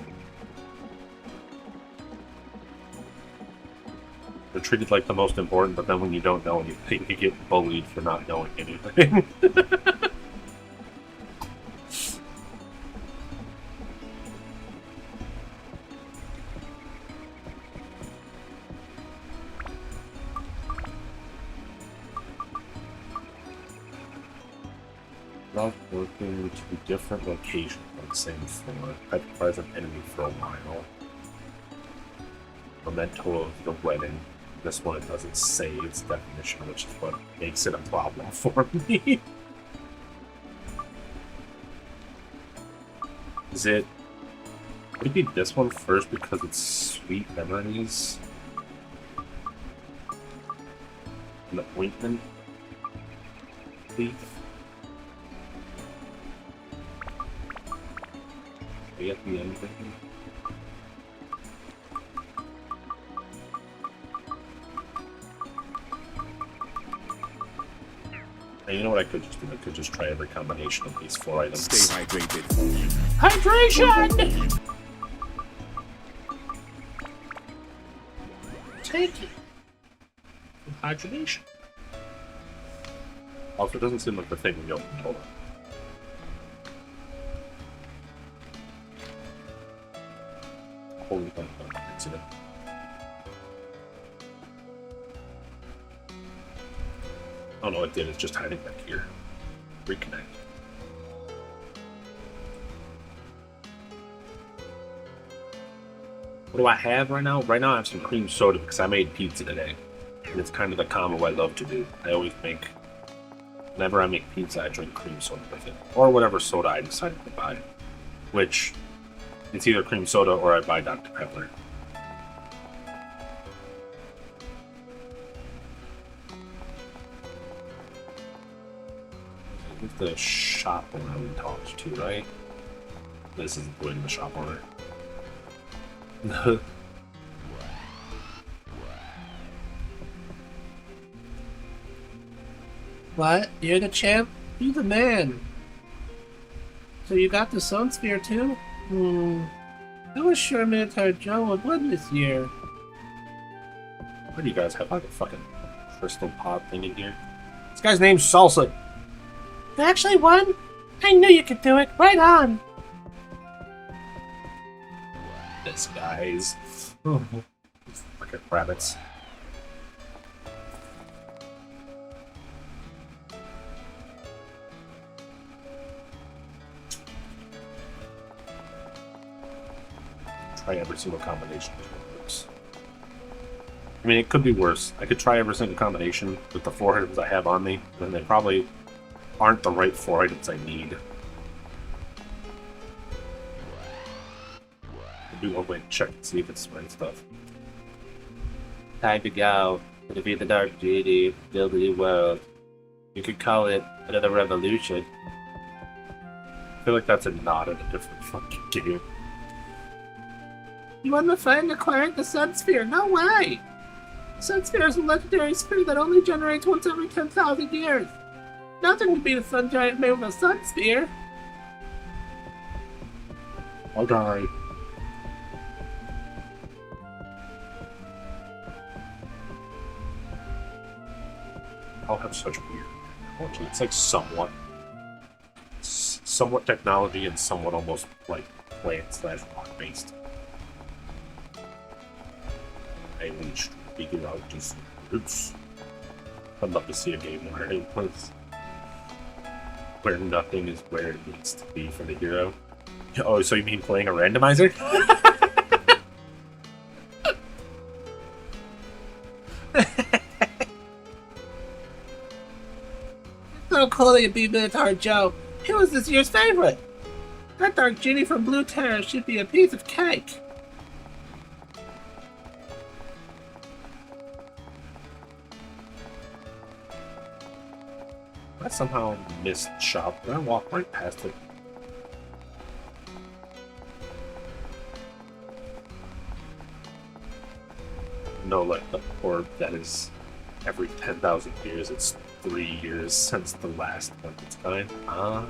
They're treated like the most important, but then when you don't know anything, you get bullied for not knowing anything. Love working to different locations on the same floor. Petrifies an enemy for a while. Memento of the wedding. This one, it doesn't say its definition, which is what makes it a problem for me. Is it... Would it be this one first because it's sweet memories? An ointment leaf? Are you at the end of it? And you know what I could just do? I could just try every combination of these 4 items. Stay hydrated. Hydration! take it. Hydration. Also, it doesn't seem like the thing we opened. Hold on. Holy fuck, incident. Oh no, it did. It's just hiding back here. Reconnect. What do I have right now? Right now I have some cream soda because I made pizza today. And it's kind of the combo I love to do. I always make... Whenever I make pizza, I drink cream soda with it. Or whatever soda I decided to buy. Which, it's either cream soda or I buy Dr. Pepper. With the shop owner we talked to, right? This isn't the way to the shop owner. What? You're the champ? You're the man. So you got the Sun Sphere too? I was sure Minotaur Joe would win this year. Why do you guys have like a fucking crystal pod thing in here? This guy's name's Salsa. You actually won? I knew you could do it. Right on. This guy's fucking rabbits. Try every single combination that works. I mean, it could be worse. I could try every single combination with the 4 items I have on me, and they probably aren't the right 4 items I need. I'll do one way to check and see if it's the right stuff. Time to go. To defeat the Dark Deity, build a new world. You could call it another revolution. I feel like that's a nod in a different fucking game. You won the fight and acquired the Sun Sphere. No way! Sun Sphere is a legendary sphere that only generates once every 10,000 years. Nothing would beat a sun giant made with a Sun Sphere. I'll die. I'll have such weird technology. It's like somewhat technology and somewhat almost like plant/rock based. I reached figure out just roots. I'd love to see a game where it was where nothing is where it needs to be for the hero. Oh, so you mean playing a randomizer? So cool that you beat Minotaur Joe. He was this year's favorite. That Dark Genie from Blue Terror should be a piece of cake. I somehow missed shop, and I walked right past it. No, like the orb that is every 10,000 years. It's 3 years since the last of its kind. I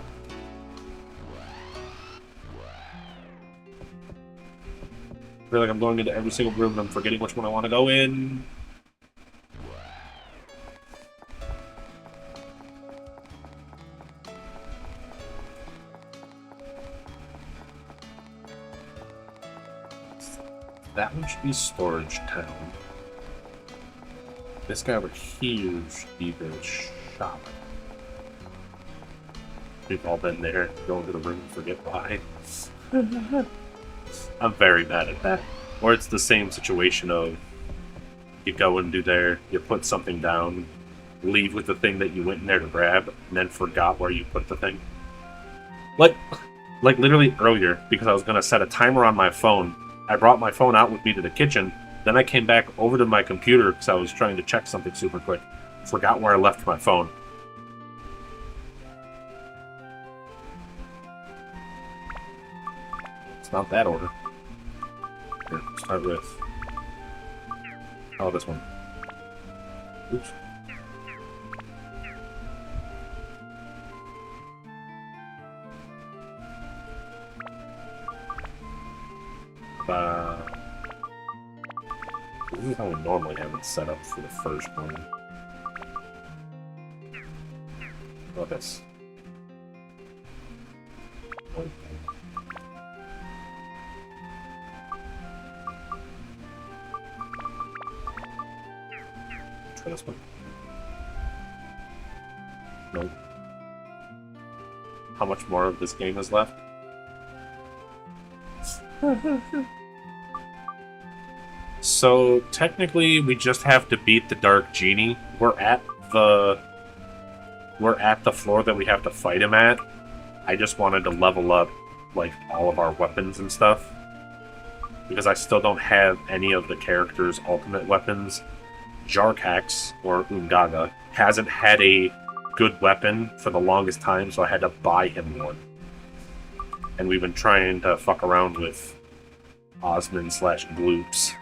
feel like I'm going into every single room and I'm forgetting which one I want to go in. That one should be Storage Town. This guy over here should be the shop. We've all been there, go into the room and forget why. I'm very mad at that. Or it's the same situation of you go and do there, you put something down, leave with the thing that you went in there to grab, and then forgot where you put the thing. Like literally earlier, because I was going to set a timer on my phone, I brought my phone out with me to the kitchen, then I came back over to my computer because I was trying to check something super quick. Forgot where I left my phone. It's not that order. Here, start with... Oh, this one. Oops. This is how we normally have it set up for the first one. Oh, this. Okay. Try this one. Nope. How much more of this game is left? So technically, we just have to beat the Dark Genie. We're at the floor that we have to fight him at. I just wanted to level up like all of our weapons and stuff because I still don't have any of the characters' ultimate weapons. Jarkas, or Ungaga, hasn't had a good weapon for the longest time, so I had to buy him one. And we've been trying to fuck around with Osmond/Gloops.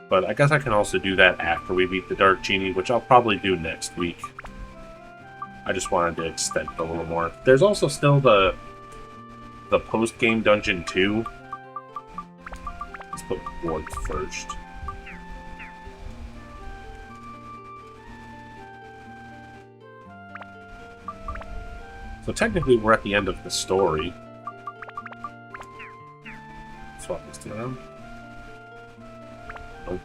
But I guess I can also do that after we beat the Dark Genie, which I'll probably do next week. I just wanted to extend it a little more. There's also still the post-game dungeon 2. Let's put Ward first. So technically we're at the end of the story. Swap this around. Nope.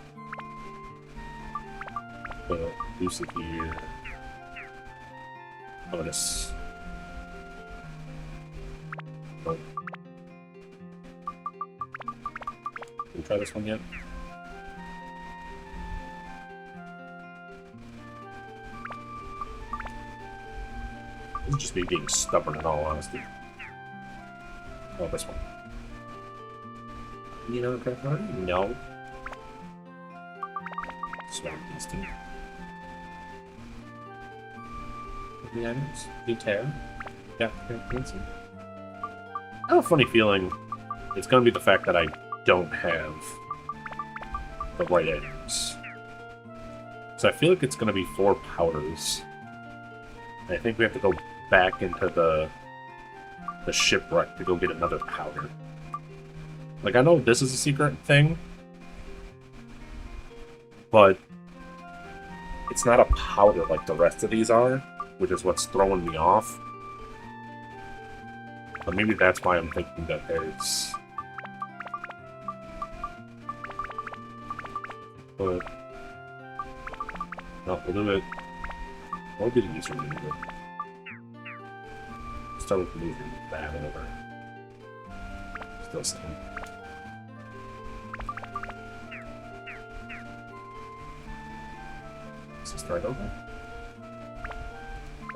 Put Lucy here. Bonus. Nope. Can we try this one yet? This is just me being stubborn in all honesty. Oh, this one. You know the one? No. Swap these two. The items. Detail. Yeah, fancy. I have a funny feeling it's gonna be the fact that I don't have the right items. So I feel like it's gonna be 4 powders. I think we have to go back into the shipwreck to go get another powder. Like, I know this is a secret thing, but it's not a powder like the rest of these are, which is what's throwing me off. But maybe that's why I'm thinking that there's... But... No, we'll do it. What did he use for maneuver? Start with moving that over. Still same. So start over.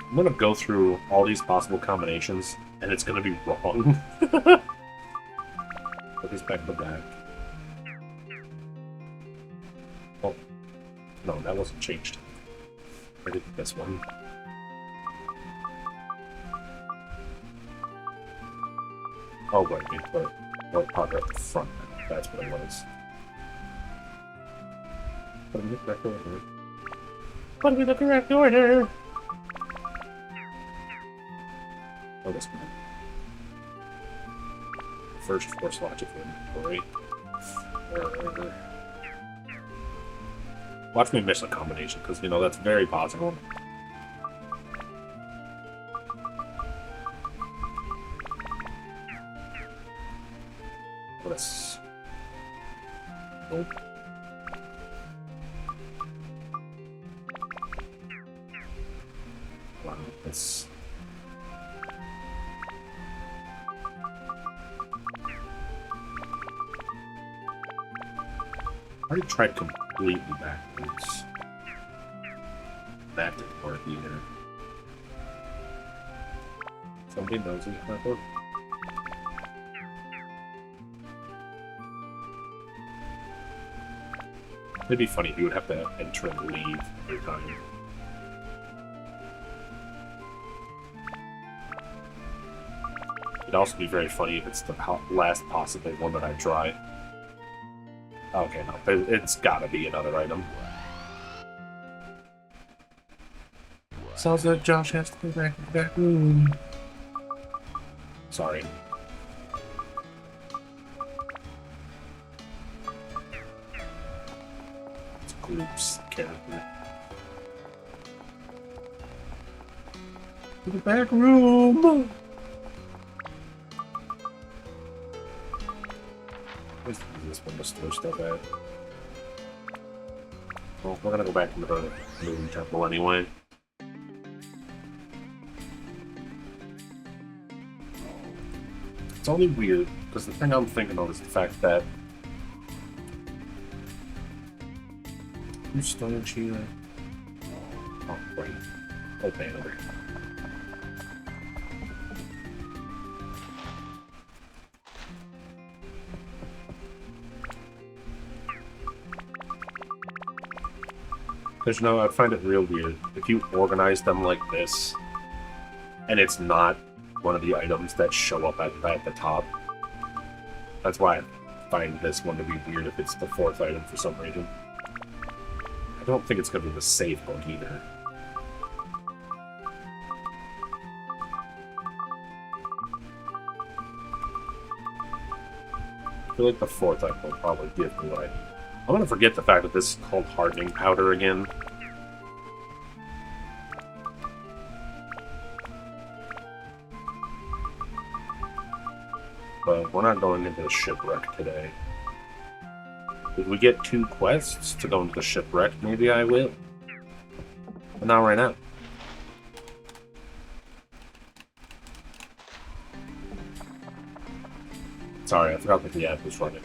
I'm gonna go through all these possible combinations, and it's gonna be wrong. Put this back to the back. Oh. No, that wasn't changed. I did this one. Oh, wait, we put one powder at the front. That's what it was. Put them in the correct order. Put them in the correct order! Oh, this one. First force logic inventory. Watch me miss a combination, because, you know, that's very possible. Let's... Nope. Wow, that's... I already tried completely backwards. That didn't work either. Somebody knows it might work. It'd be funny if you would have to enter and leave every time. It'd also be very funny if it's the last possible one that I try. Okay, no, it's gotta be another item. Sounds like Josh has to go back to the back room. Sorry. group's character. To the back room! Where's this one to store stuff at? Well, we're gonna go back into the Moon Temple anyway. It's only weird, because the thing I'm thinking of is the fact that who's storage here? Oh, great. Okay, over here. Because, you know, I find it real weird. If you organize them like this, and it's not one of the items that show up at the top, that's why I find this one to be weird if it's the fourth item for some reason. I don't think it's going to be the safe one either. I feel like the fourth item will probably give me what I need. I'm going to forget the fact that this is called hardening powder again. But we're not going into the shipwreck today. If we get 2 quests to go into the shipwreck, maybe I will. But not right now. Sorry, I forgot that the app was running.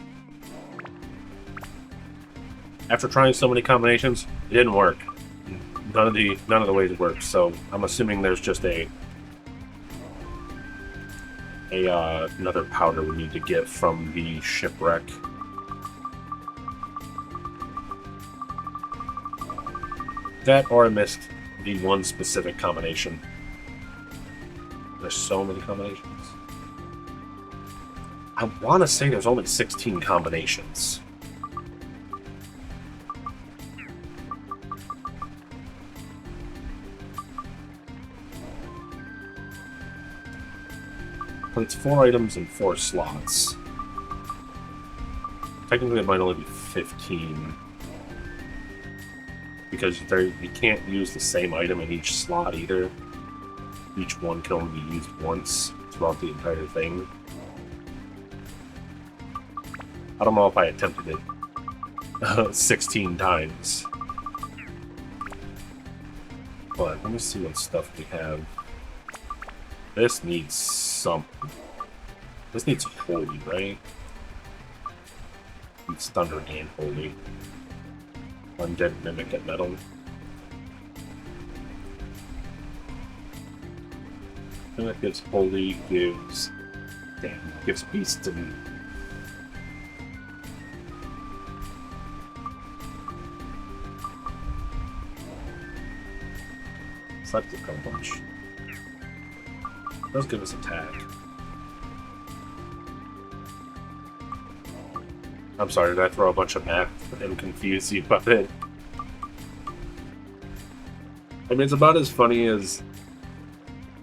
After trying so many combinations, it didn't work. None of the ways it worked. So I'm assuming there's just another powder we need to get from the shipwreck. That or I missed the one specific combination. There's so many combinations. I want to say there's only 16 combinations. But it's 4 items and 4 slots. Technically it might only be 15. Because you can't use the same item in each slot either. Each one can only be used once throughout the entire thing. I don't know if I attempted it 16 times. But let me see what stuff we have. This needs something. This needs holy, right? Needs thunder and holy. Undead mimic and metal. And that gives holy, gives beast and selective a bunch. Does give us attack. I'm sorry, did I throw a bunch of math and confuse you about it? I mean, it's about as funny as...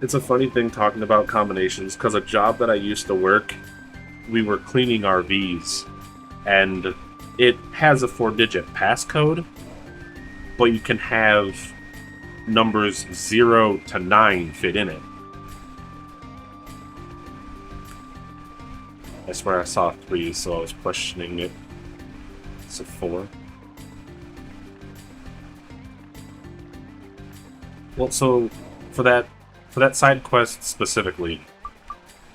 It's a funny thing talking about combinations, because a job that I used to work, we were cleaning RVs, and it has a 4-digit passcode, but you can have numbers 0 to 9 fit in it. I swear I saw 3, so I was questioning it. It's a 4. Well, so for that side quest specifically,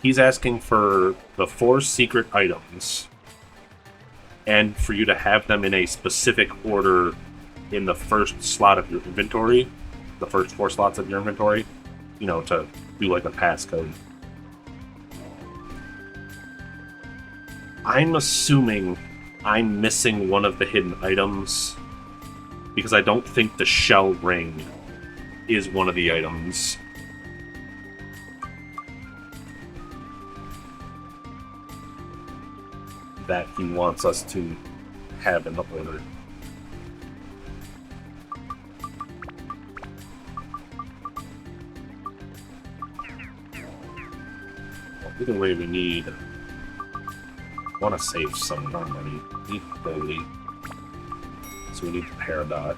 he's asking for the 4 secret items, and for you to have them in a specific order in the first slot of your inventory, the first 4 slots of your inventory, you know, to do like a passcode. I'm assuming I'm missing one of the hidden items, because I don't think the shell ring is one of the items. That he wants us to have in the order. Well, either way, we need... I want to save some of our money. Need holy. So we need the Peridot.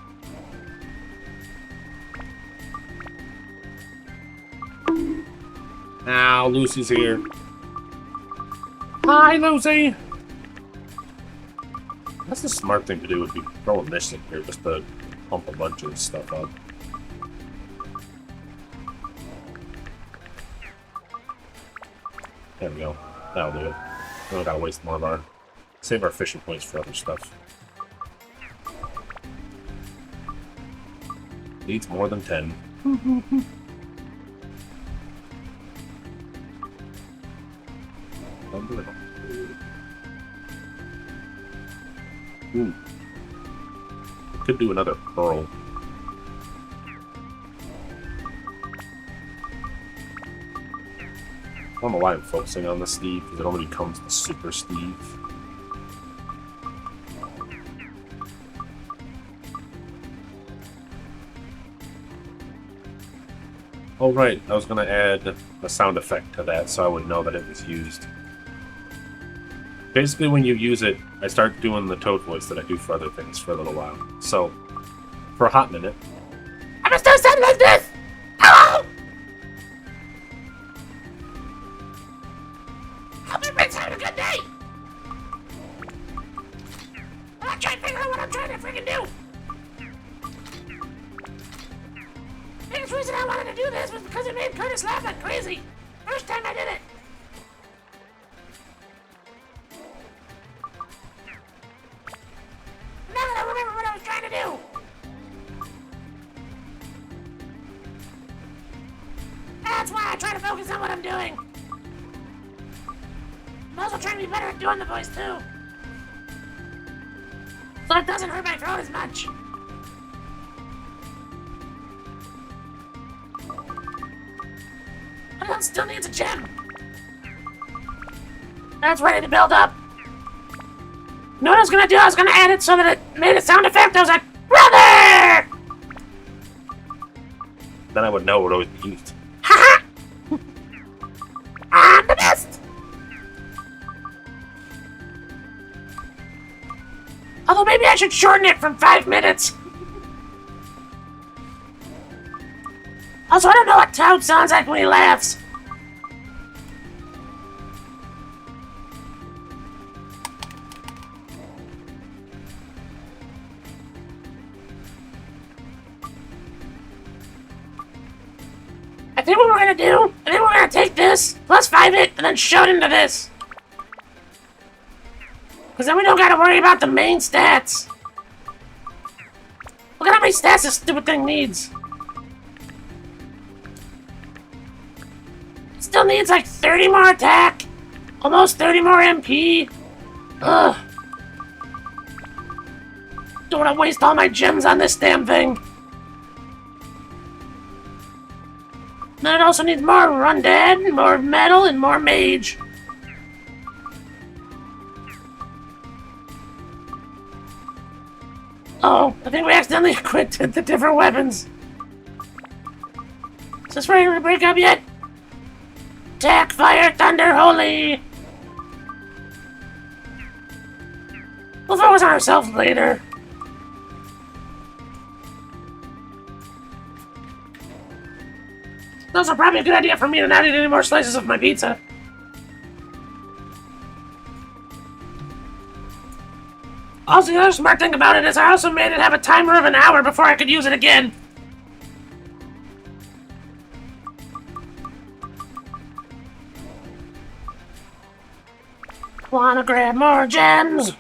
Now Lucy's here. Hi, Lucy! That's the smart thing to do would be throwing this in here just to pump a bunch of stuff up. There we go. That'll do it. We don't gotta waste more of our... Save our fishing points for other stuff. Needs more than 10. Ooh. Could do another pearl. I don't know why I'm focusing on the Steve, because it only becomes the Super Steve. Oh right, I was going to add a sound effect to that so I would know that it was used. Basically when you use it, I start doing the toad voice that I do for other things for a little while. So, for a hot minute... I'm gonna start sounding like this! Hello! Hope everybody's having a good day! I'm trying to figure out what I'm trying to freaking do! The biggest reason I wanted to do this was because it made Curtis laugh like crazy. First time I did it. Now that I remember what I was trying to do. That's why I try to focus on what I'm doing. I'm also trying to be better at doing the voice too. So it doesn't hurt my throat as much. But it still needs a gem. That's ready to build up. You know what I was gonna do? I was gonna add it so that it made a sound effect. I was like, brother! Then I would know what it was used. Haha! I'm the best! Although maybe I should shorten it from 5 minutes. Also, I don't know what Toad sounds like when he laughs. I think what we're gonna do, I think we're gonna take this, plus 5 it, and then shove it into this. Because then we don't gotta worry about the main stats. Look at how many stats this stupid thing needs. It still needs like 30 more attack, almost 30 more MP. Ugh. Don't want to waste all my gems on this damn thing. Then it also needs more Undead, more Metal, and more Mage. Oh, I think we accidentally equipped the different weapons. Is this ready to break up yet? Attack, fire, thunder, holy! We'll focus on ourselves later. Those are probably a good idea for me to not eat any more slices of my pizza. Also, the other smart thing about it is I also made it have a timer of an hour before I could use it again. Wanna grab more gems?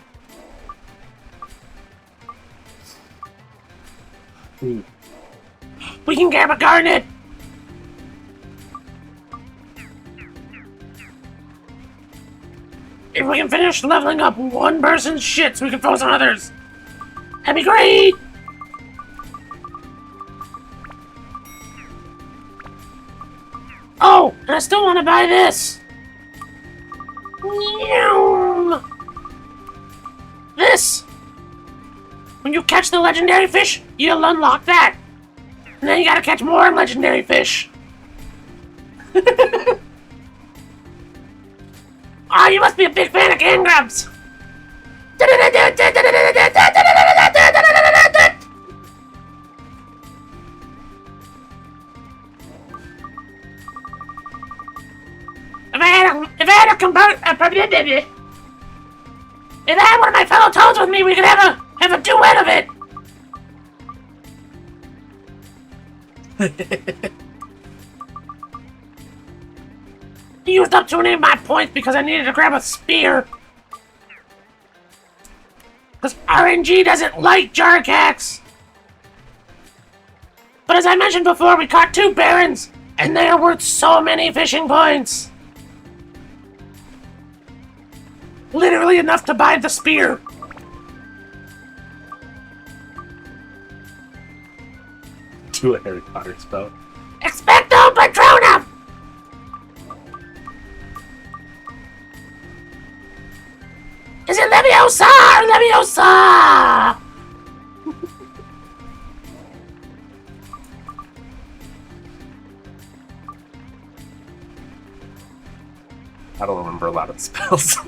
We can grab a garnet! If we can finish leveling up one person's shit so we can focus on others, that'd be great! Oh, and I still want to buy this! This! When you catch the legendary fish, you'll unlock that! And then you gotta catch more legendary fish! Oh, you must be a big fan of Game Grumps! If I had one of my fellow toads with me, we could have a duet of it. I used up too many of my points because I needed to grab a spear. Because RNG doesn't like Jarkas. But as I mentioned before, we caught 2 barons, and they are worth so many fishing points. Literally enough to buy the spear. Do a Harry Potter spell. Expecto Patronum! Is it Leviosa or Leviosa? I don't remember a lot of spells.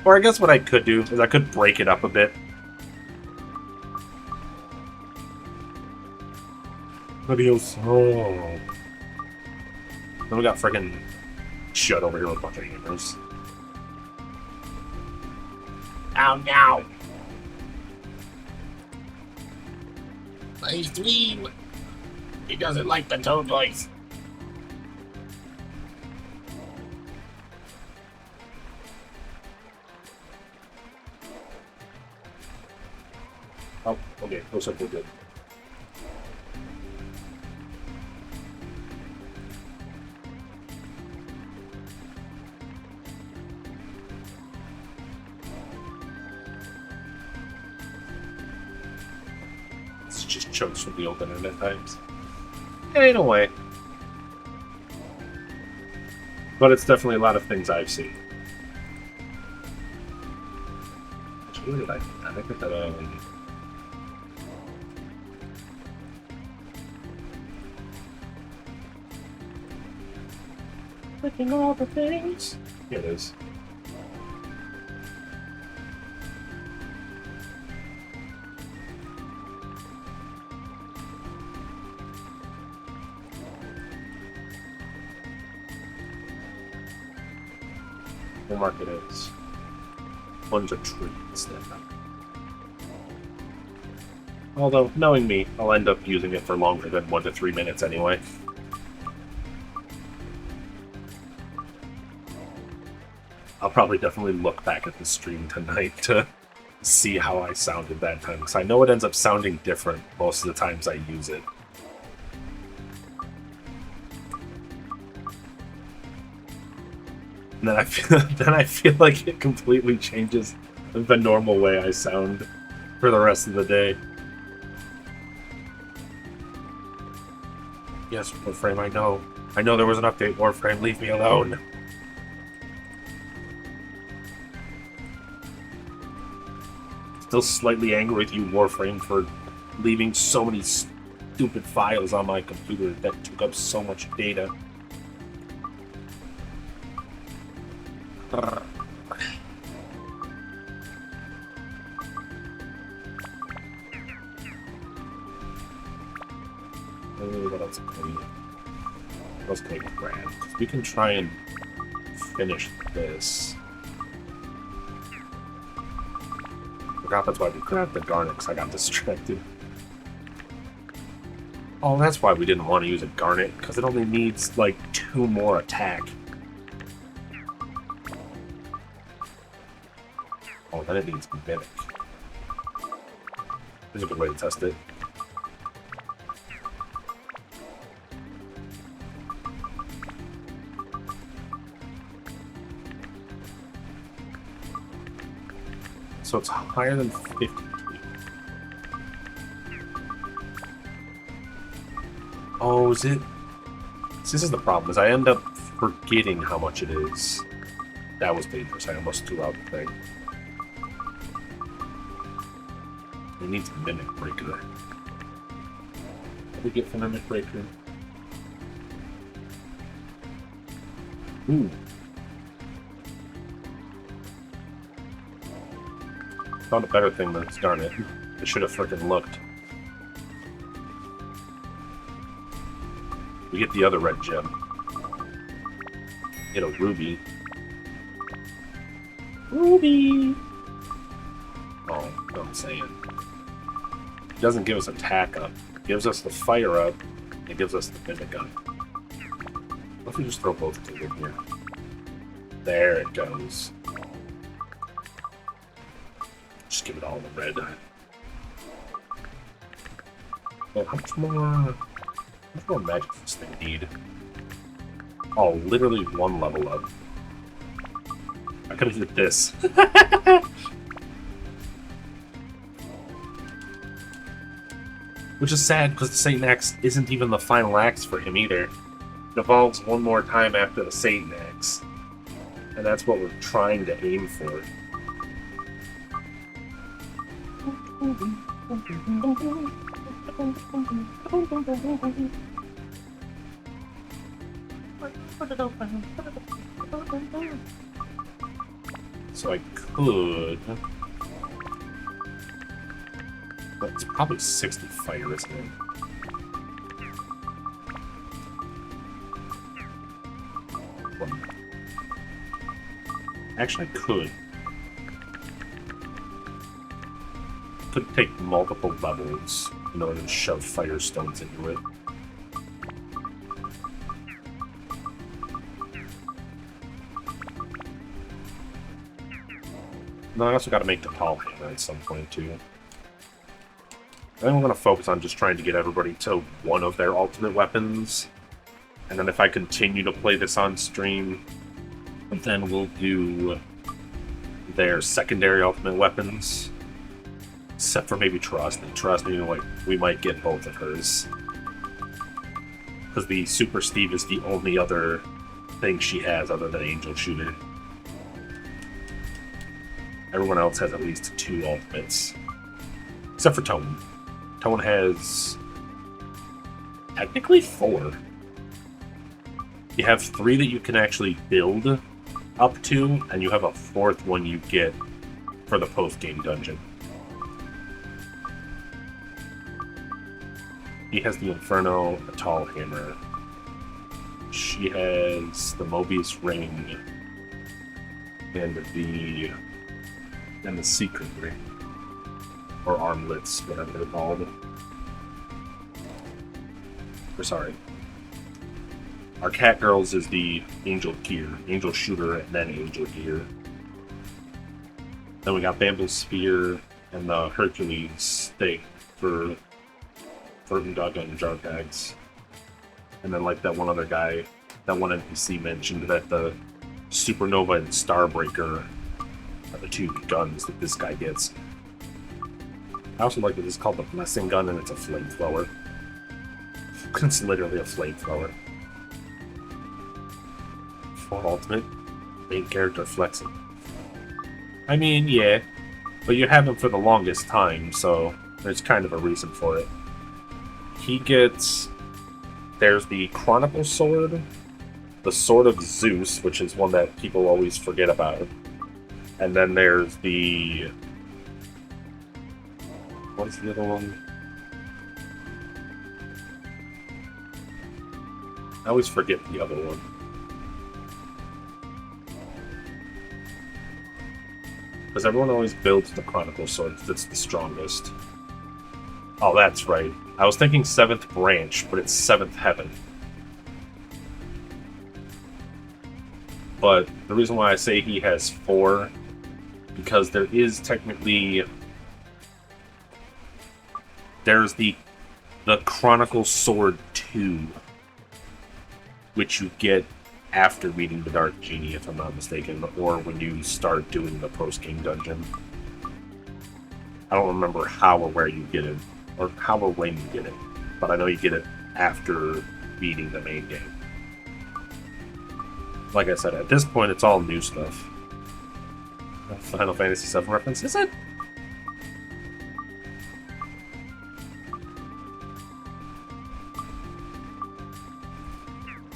Or I guess what I could do is I could break it up a bit. Leviosa. Then we got friggin' shut over here with a bunch of hammers. Oh no. He's dream. He doesn't like the toad voice. Oh, okay, looks like we're good. It's just chunks from the old internet times. In a way. But it's definitely a lot of things I've seen. Which really like I think that Clicking all the things. here it is. The market is. Bunch of trees then. Although, knowing me, I'll end up using it for longer than 1 to 3 minutes anyway. I'll probably definitely look back at the stream tonight to see how I sounded that time, because I know it ends up sounding different most of the times I use it. And then I feel like it completely changes the normal way I sound for the rest of the day. Yes, Warframe, I know. I know there was an update, Warframe, leave me alone. Still slightly angry with you, Warframe, for leaving so many stupid files on my computer that took up so much data. What else can we? What else can we grab? Because we can try and finish this. Forgot that's why we grabbed the garnet, because I got distracted. Oh, that's why we didn't want to use a garnet, because it only needs like 2 more attack. Oh, then it needs mimic. There's a good way to test it. So it's higher than 50. Oh, is it? So this is the problem, is I end up forgetting how much it is. That was dangerous. I almost threw out the thing. It needs Mimic Breaker. What do we get for Mimic Breaker? Ooh. Found a better thing than Garnet. I should have frickin' looked. We get the other red gem. Get a ruby. Ruby! Oh, don't say it. It doesn't give us attack up. It gives us the fire up. It gives us the mimic up. What if we just throw both of them in here? There it goes. Just give it all the red. Oh, how much more magic does this thing need? Oh, literally one level up. I could have did this. Which is sad, because the Satan Axe isn't even the final axe for him either. It evolves one more time after the Satan Axe. And that's what we're trying to aim for. So I could... But it's probably 60 fire, isn't it? Actually, I could. Could take multiple levels in order to shove firestones into it. No, I also got to make the tall hammer at some point, too. I think I'm going to focus on just trying to get everybody to one of their ultimate weapons. And then if I continue to play this on stream, then we'll do their secondary ultimate weapons. Except for maybe Trosny. Trosny, like, we might get both of hers. Because the Super Steve is the only other thing she has other than Angel Shooter. Everyone else has at least 2 ultimates. Except for Tone. Tone has... technically 4. You have 3 that you can actually build up to, and you have a 4th one you get for the post-game dungeon. He has the Inferno, the Tall Hammer. She has the Mobius Ring, and the Secret Ring. Or Armlets, whatever they're called. Or sorry. Our Cat Girls is the Angel Gear, Angel Shooter, and then Angel Gear. Then we got Bamboo Spear and the Hercules thing for Daga and Jarkas. And then like that one other guy, that one NPC mentioned that the Supernova and Starbreaker are the 2 guns that this guy gets. I also like that this is called the Blessing Gun and it's a flamethrower. It's literally a flamethrower. For ultimate, main character flexing. I mean, yeah, but you have him for the longest time, so there's kind of a reason for it. He gets... There's the Chronicle Sword, the Sword of Zeus, which is one that people always forget about, and then there's the... What is the other one? I always forget the other one. Because everyone always builds the Chronicle Sword because it's the strongest. Oh, that's right. I was thinking 7th Branch, but it's 7th Heaven. But the reason why I say he has 4, because there is technically... There's the Chronicle Sword 2, which you get after meeting the Dark Genie, if I'm not mistaken, or when you start doing the post-game dungeon. I don't remember how or where you get it, or how or when you get it, but I know you get it after beating the main game. Like I said, at this point, it's all new stuff. Final Fantasy VII reference, is it?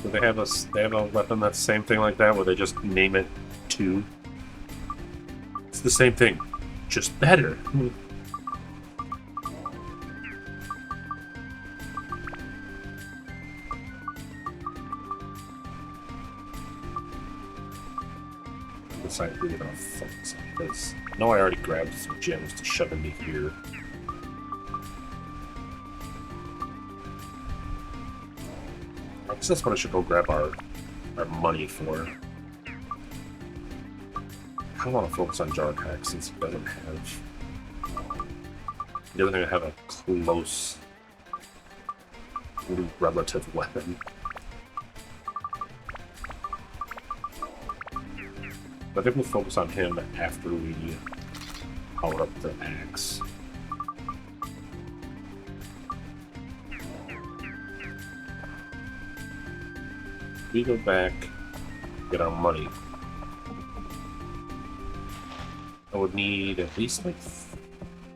Do they have a weapon that's the same thing like that, where they just name it 2? It's the same thing, just better. decide who we're gonna focus on, because I know I already grabbed some gems to shove into here. I guess that's what I should go grab our money for. I want to focus on Jarkas since he doesn't have a close relative weapon. I think we'll focus on him after we power up the axe. We go back, get our money. I would need at least like,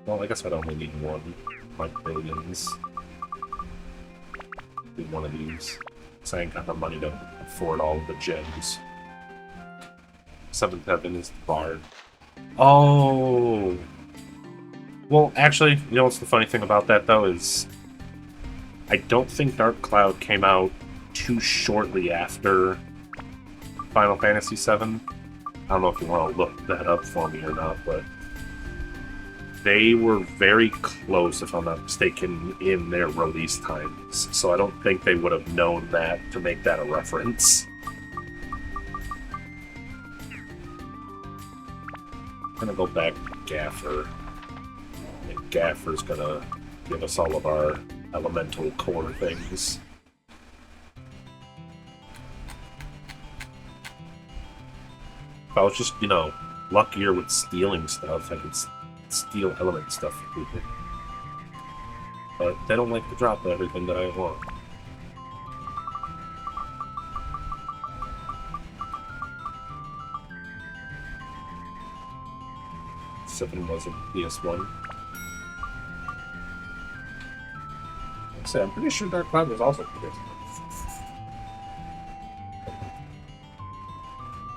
well, I guess I'd only need one, like billions. Do one of these, so I ain't got the money to afford all of the gems. 7th Heaven is the bard. Oh! Well, actually, you know what's the funny thing about that, though, is I don't think Dark Cloud came out too shortly after Final Fantasy VII. I don't know if you want to look that up for me or not, but they were very close, if I'm not mistaken, in their release times. So I don't think they would have known that to make that a reference. I'm gonna go back to Gaffer. And Gaffer's gonna give us all of our elemental core things. If I was just, you know, luckier with stealing stuff, I could steal element stuff from people. But they don't like to drop everything that I want. Seven was a PS1. Like I said, I'm pretty sure Dark Cloud was also PS1.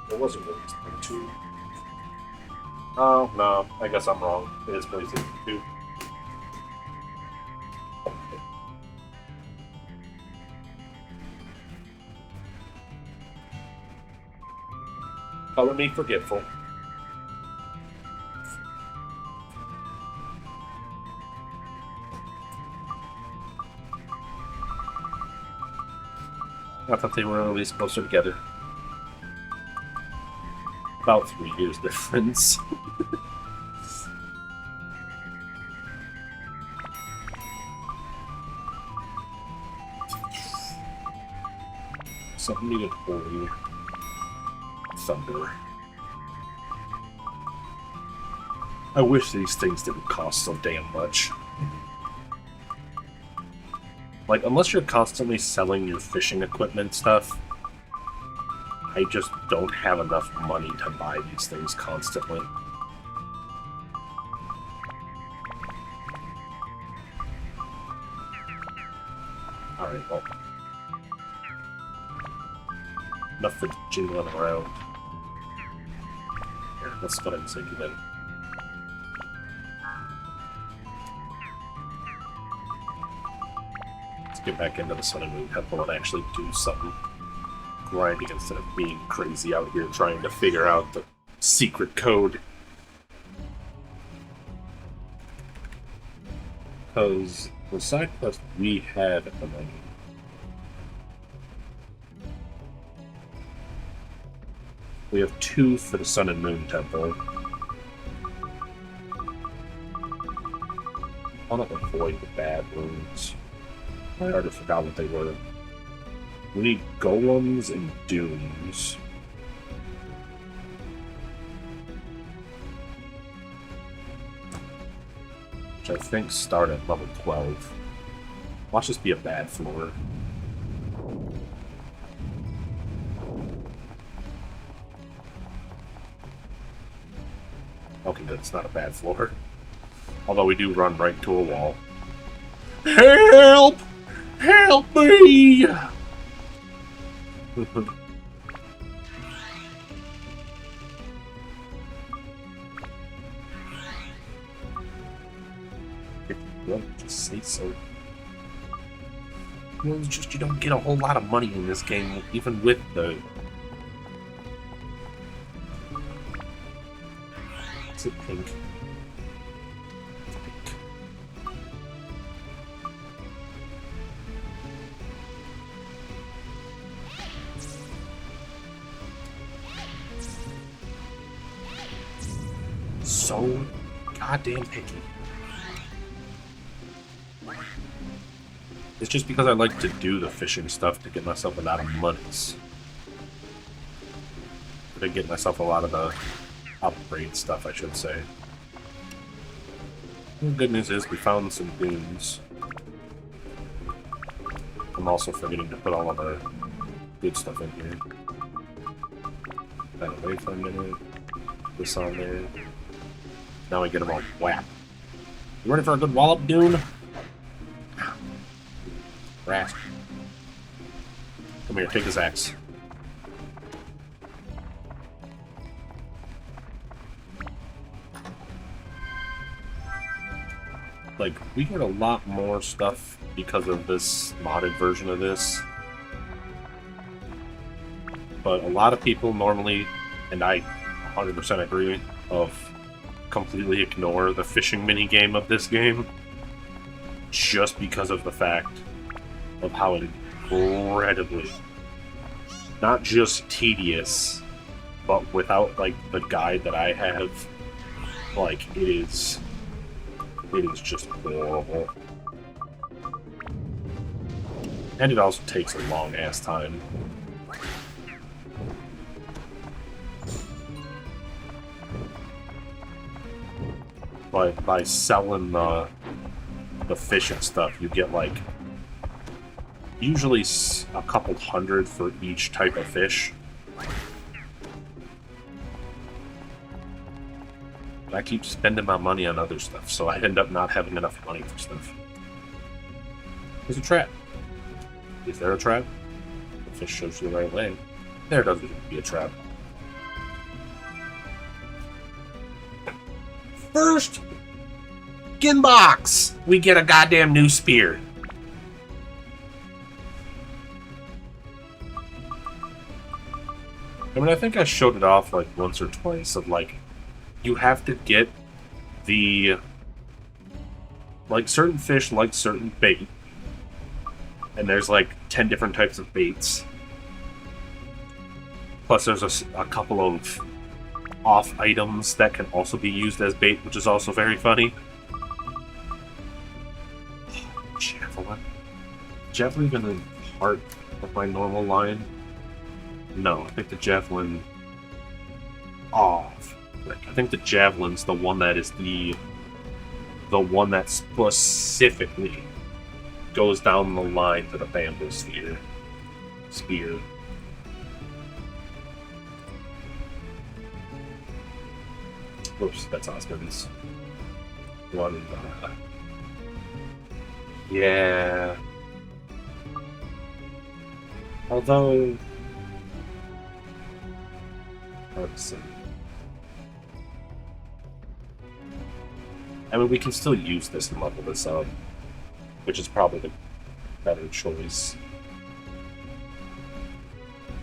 It wasn't released on 2. Oh, no, I guess I'm wrong. It is PlayStation 2. Color me forgetful. I thought they were released closer together. About 3 years difference. Something needed holy thunder. I wish these things didn't cost so damn much. Like, unless you're constantly selling your fishing equipment stuff, I just don't have enough money to buy these things constantly. Alright, well. Enough for jingling around. Here, let's go ahead and sink it in. Get back into the Sun and Moon Temple and actually do something grinding instead of being crazy out here trying to figure out the secret code. Because the side quest we had at the moment. We have 2 for the Sun and Moon Temple. I want to avoid the bad rooms. I already forgot what they were. We need golems and dunes. Which I think start at level 12. Watch this be a bad floor. Okay, good, it's not a bad floor. Although we do run right to a wall. Help! Help me! Well, just say so. Well, it's just you don't get a whole lot of money in this game, even with the Is it pink? So goddamn picky. It's just because I like to do the fishing stuff to get myself a lot of monies. To get myself a lot of the upgrade stuff, I should say. The good news is we found some dunes. I'm also forgetting to put all of the good stuff in here. That away for a minute. This on there. Now we get them all whacked. You ready for a good wallop, dune? Rat. Come here, take his axe. Like, we get a lot more stuff because of this modded version of this. But a lot of people normally, and I 100% agree, completely ignore the fishing minigame of this game. Just because of the fact of how incredibly, not just tedious, but without, like, the guide that I have, like, it is just horrible. And it also takes a long-ass time. But by selling the fish and stuff, you get, like, usually a couple hundred for each type of fish. I keep spending my money on other stuff, so I end up not having enough money for stuff. There's a trap. Is there a trap? The fish shows you the right way. There doesn't be a trap. First box, we get a goddamn new spear. I mean, I think I showed it off like once or twice of like, you have to get the, like, certain fish like certain bait, and there's like 10 different types of baits. Plus there's a couple of off items that can also be used as bait, which is also very funny. Javelin. Javelin even in part of my normal line? No, I think the javelin off. I think the javelin's the one that is the one that specifically goes down the line to the bamboo spear. Oops, that's Osmond's one. Yeah. Although, let's see. I mean, we can still use this and level this up, which is probably the better choice.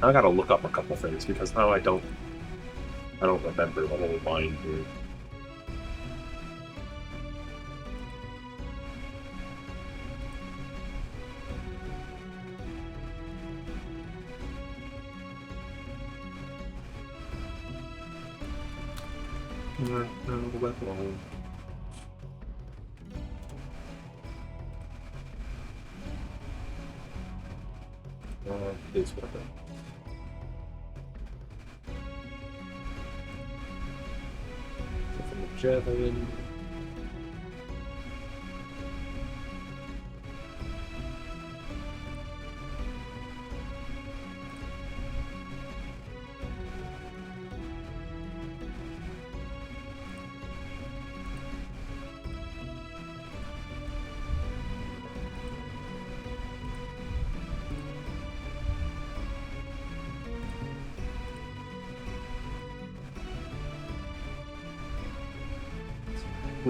I gotta look up a couple things because now I don't remember the whole line here. Weapon. His weapon. So from the javelin.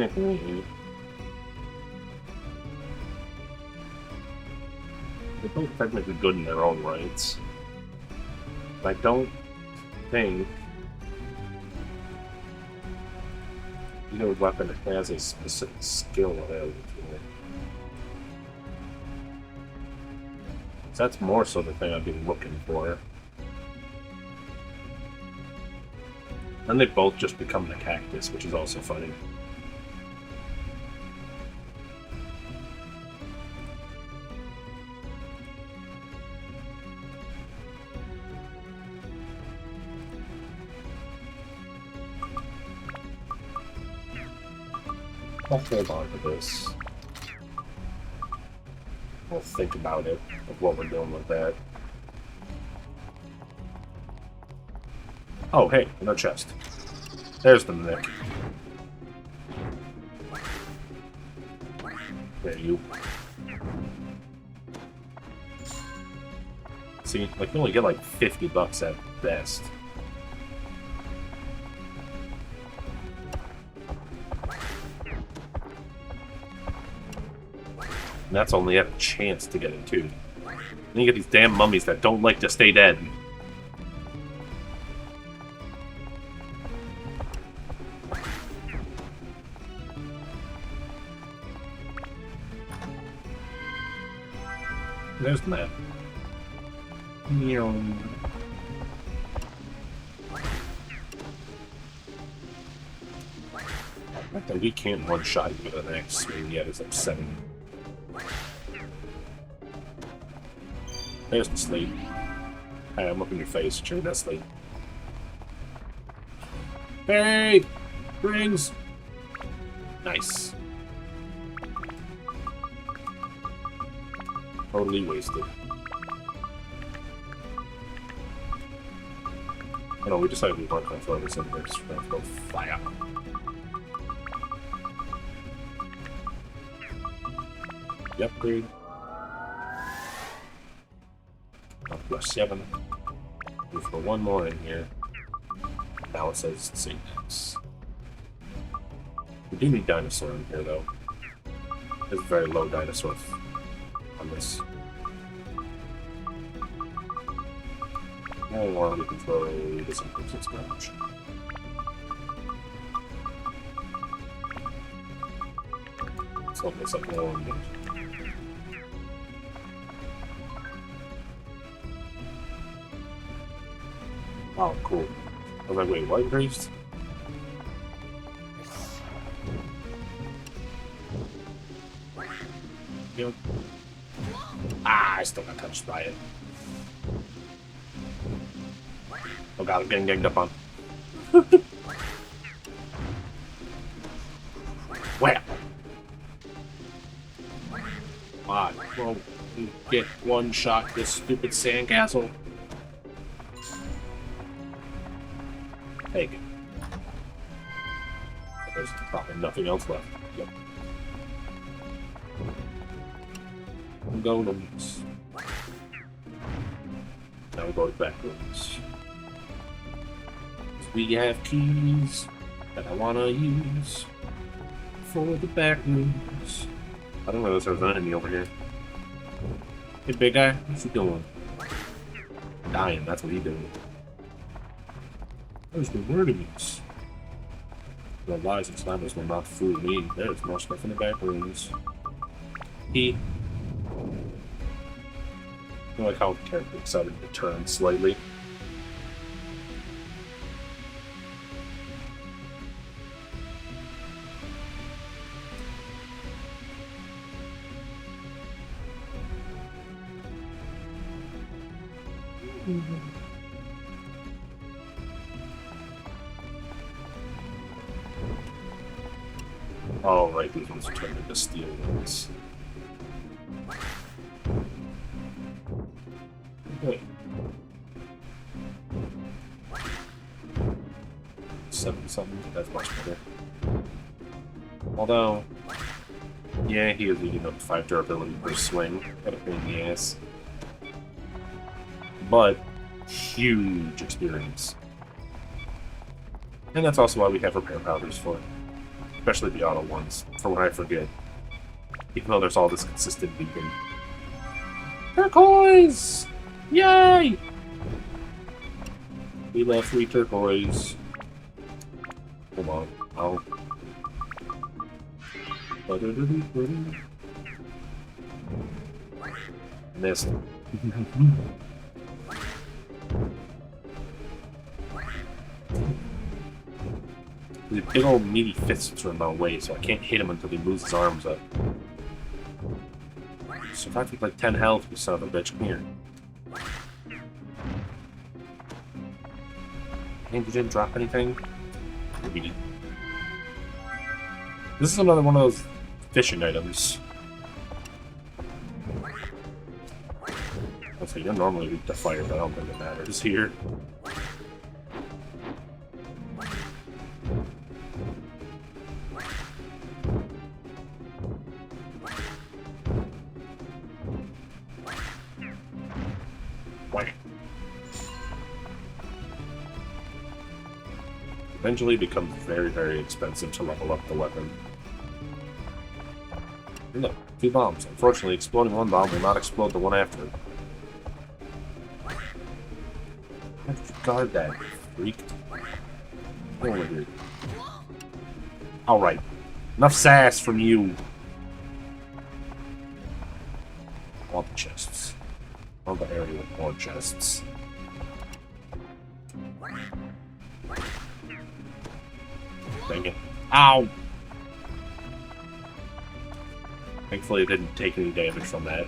They're both technically good in their own rights. But I don't think Either weapon has a specific skill available to it. So that's more so the thing I've been looking for. And they both just become the cactus, which is also funny. I'll hold on to this. I'll think about it, of what we're doing with that. Oh, hey, no chest. There's the Nick. There you. See, like, you only get like $50 at best. And that's only at a chance to get it too. Then you get these damn mummies that don't like to stay dead. There's the map. I think we can't one-shot you with an axe swing yet. It's upsetting. There's the sleep. Hey, I'm up in your face. Check that sleep. Hey! Rings! Nice. Totally wasted. Oh no, we decided we weren't going to throw this in there, just going to go fire. The upgrade. +7. We throw one more in here. Now it says St. X. We do need dinosaur in here though. There's very low dinosaur on this. Or we can throw this in Crimson Scourge. Let's open this up more. Oh, cool. I was like, wait, what priest? Yep. Ah, I still got touched by it. Oh god, I'm getting ganged up on. Where? Come on, well, get one shot this stupid sandcastle. Take it. There's probably nothing else left. Yep. Golems. Now we go to back rooms. We have keys that I wanna use for the back rooms. I don't know if there's an enemy over here. Hey, big guy, what's he doing? Dying, that's what he's doing. There's the enemies. The lies and slammers will not fool me. There's more stuff in the back rooms. I like how character excited to turn slightly. Oh, right, these ones are turned into steel ones. Wait. 7-something, that's much better. Although, yeah, he is eating up 5 durability per swing. Got a pain in the ass. But, huge experience. And that's also why we have repair powders for it. Especially the auto ones, for when I forget. Even though there's all this consistent beacon. Turquoise! Yay! We love free turquoise. Hold on, I'll Missed. These big old meaty fists are in my way, so I can't hit him until he moves his arms up. So if I take like 10 health, you son of a bitch, come here. And you didn't drop anything? Maybe. This is another one of those fishing items. Okay, you're normally weak to fire, but I don't think it matters here. Eventually it becomes very, very expensive to level up the weapon. Look, 2 bombs. Unfortunately, exploding one bomb will not explode the one after it. How did you guard that, freak? Get over here. Alright. Enough sass from you. All the chests. All the area with more chests. Dang it. Ow! Thankfully, it didn't take any damage from that.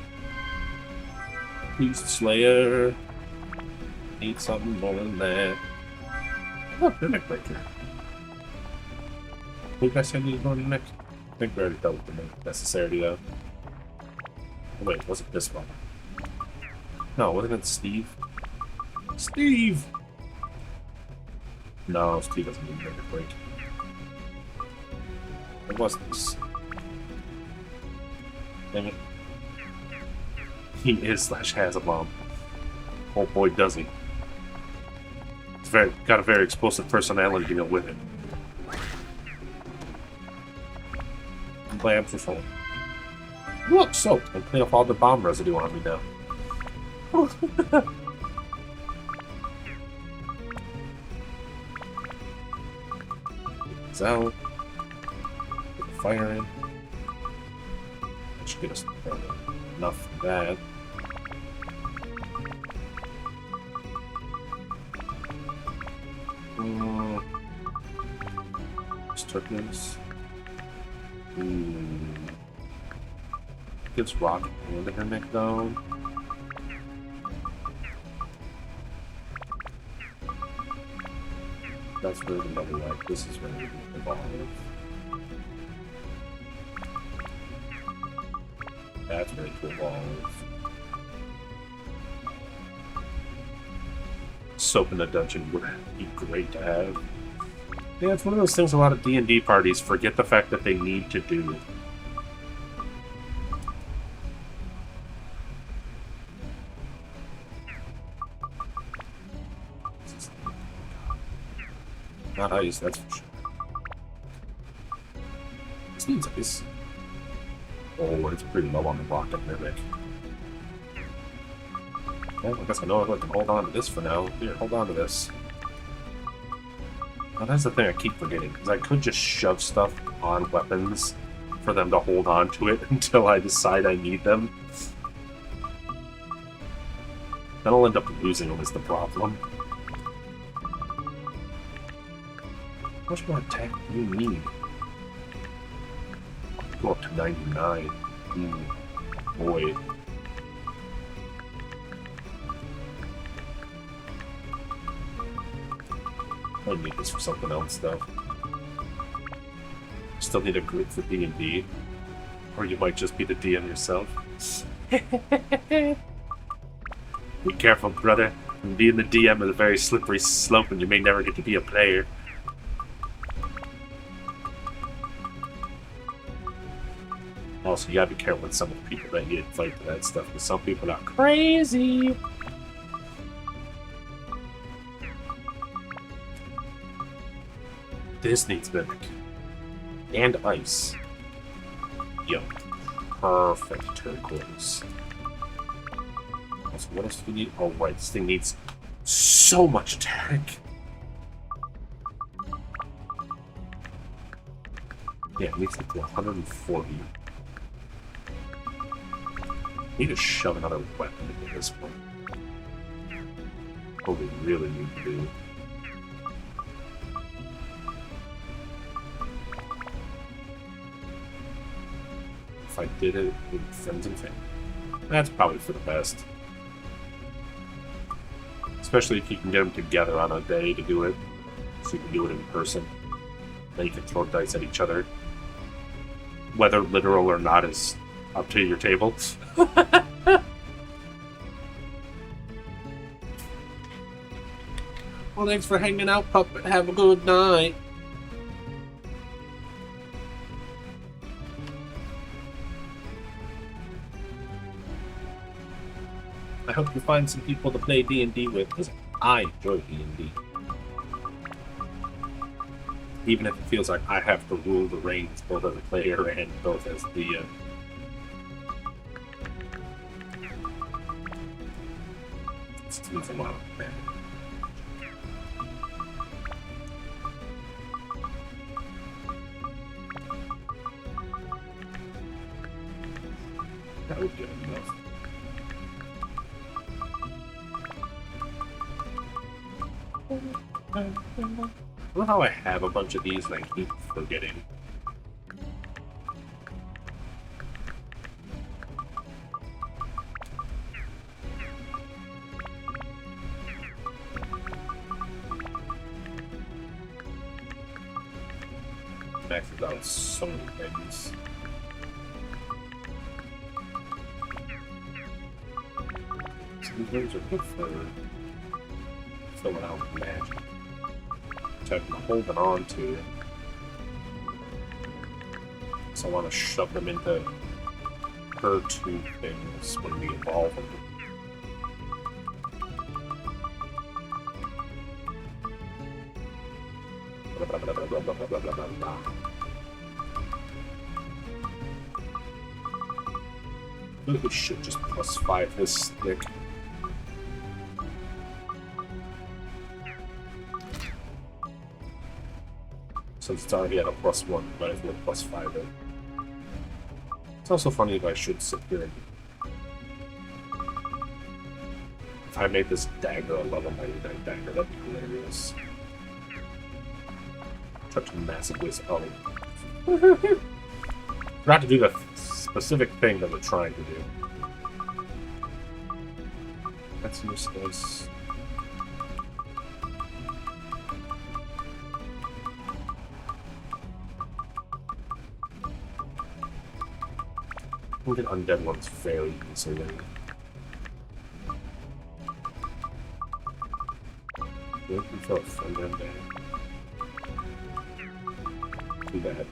Beast Slayer. Need something more than that. Oh, Mimic Breaker. Who guys said need more than Mimic? I think we already dealt with the Mimic necessity, though. Oh, wait, was it this one? No, wasn't it Steve? Steve! No, Steve doesn't need Mimic Break. What was this? Dang it. He is / has a bomb. Oh boy, does he. He's got a very explosive personality to go with it. Blam for fun. Look, so I'm clean up all the bomb residue on me now. It's out. Put the fire in. That should get us enough of that. Turkeys. Gives rock and her neck though. That's really another like this is ready to evolve. That's ready to evolve. Soap in the dungeon would be great to have. Yeah, it's one of those things a lot of D&D parties forget the fact that they need to do. Not ice, that's for sure. This needs ice. Oh, it's pretty low on the rocket mimic. Well, I guess I know I can hold on to this for now. Here, hold on to this. Now, that's the thing I keep forgetting, because I could just shove stuff on weapons for them to hold on to it until I decide I need them. Then I'll end up losing them is the problem. How much more attack do you need? Go up to 99. Boy. I need this for something else, though. Still need a group for D&D. Or you might just be the DM yourself. Be careful, brother. Being the DM is a very slippery slope and you may never get to be a player. Also, you gotta be careful with some of the people that you invite to that stuff, because some people are crazy. This needs Mimic. And Ice. Yo. Perfect turquoise. Also, what else do we need? Oh, right. This thing needs so much attack. Yeah, it needs to get to 140. Need to shove another weapon into this point. What we really need to do. If I did it with friends and family, that's probably for the best. Especially if you can get them together on a day to do it, so you can do it in person. Then you can throw dice at each other. Whether literal or not is up to your table. Well, thanks for hanging out, puppet. Have a good night. I hope you find some people to play D&D with, because I enjoy D&D. Even if it feels like I have to rule the reins both as a player and both as the it's a lot of man. That would be enough. I love how I have a bunch of these and I keep forgetting. Maxes out so many things. So these rooms are good for filling out magic. Which I've been holding on to. So I want to shove them into her two things when we evolve them. Blah, blah, blah, blah, blah, blah, blah, blah, blah. Maybe we should just +5 this stick. Since it's already at a +1, might as well +5 it. It's also funny if I should sit here and... If I made this dagger a level 99 dagger, that'd be hilarious. Such a massive waste of money. Forgot to do the specific thing that we're trying to do. That's useless. We can get undead ones very easily. We can throw a friend in there. Too bad.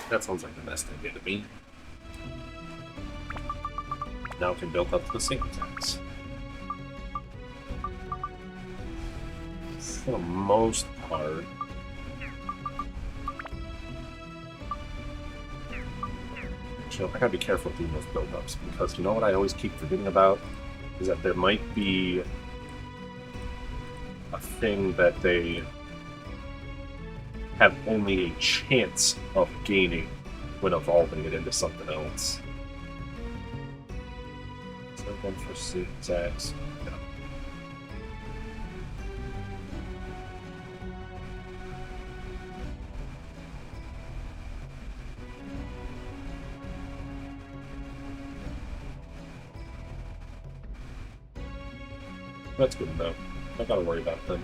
That sounds like the best idea to me. Now we can build up the same attacks. For the most part. Actually, I gotta be careful doing those build-ups, because you know what I always keep forgetting about? Is that there might be a thing that they have only a chance of gaining when evolving it into something else. So one for suit attacks. No. That's good enough. Don't gotta worry about them.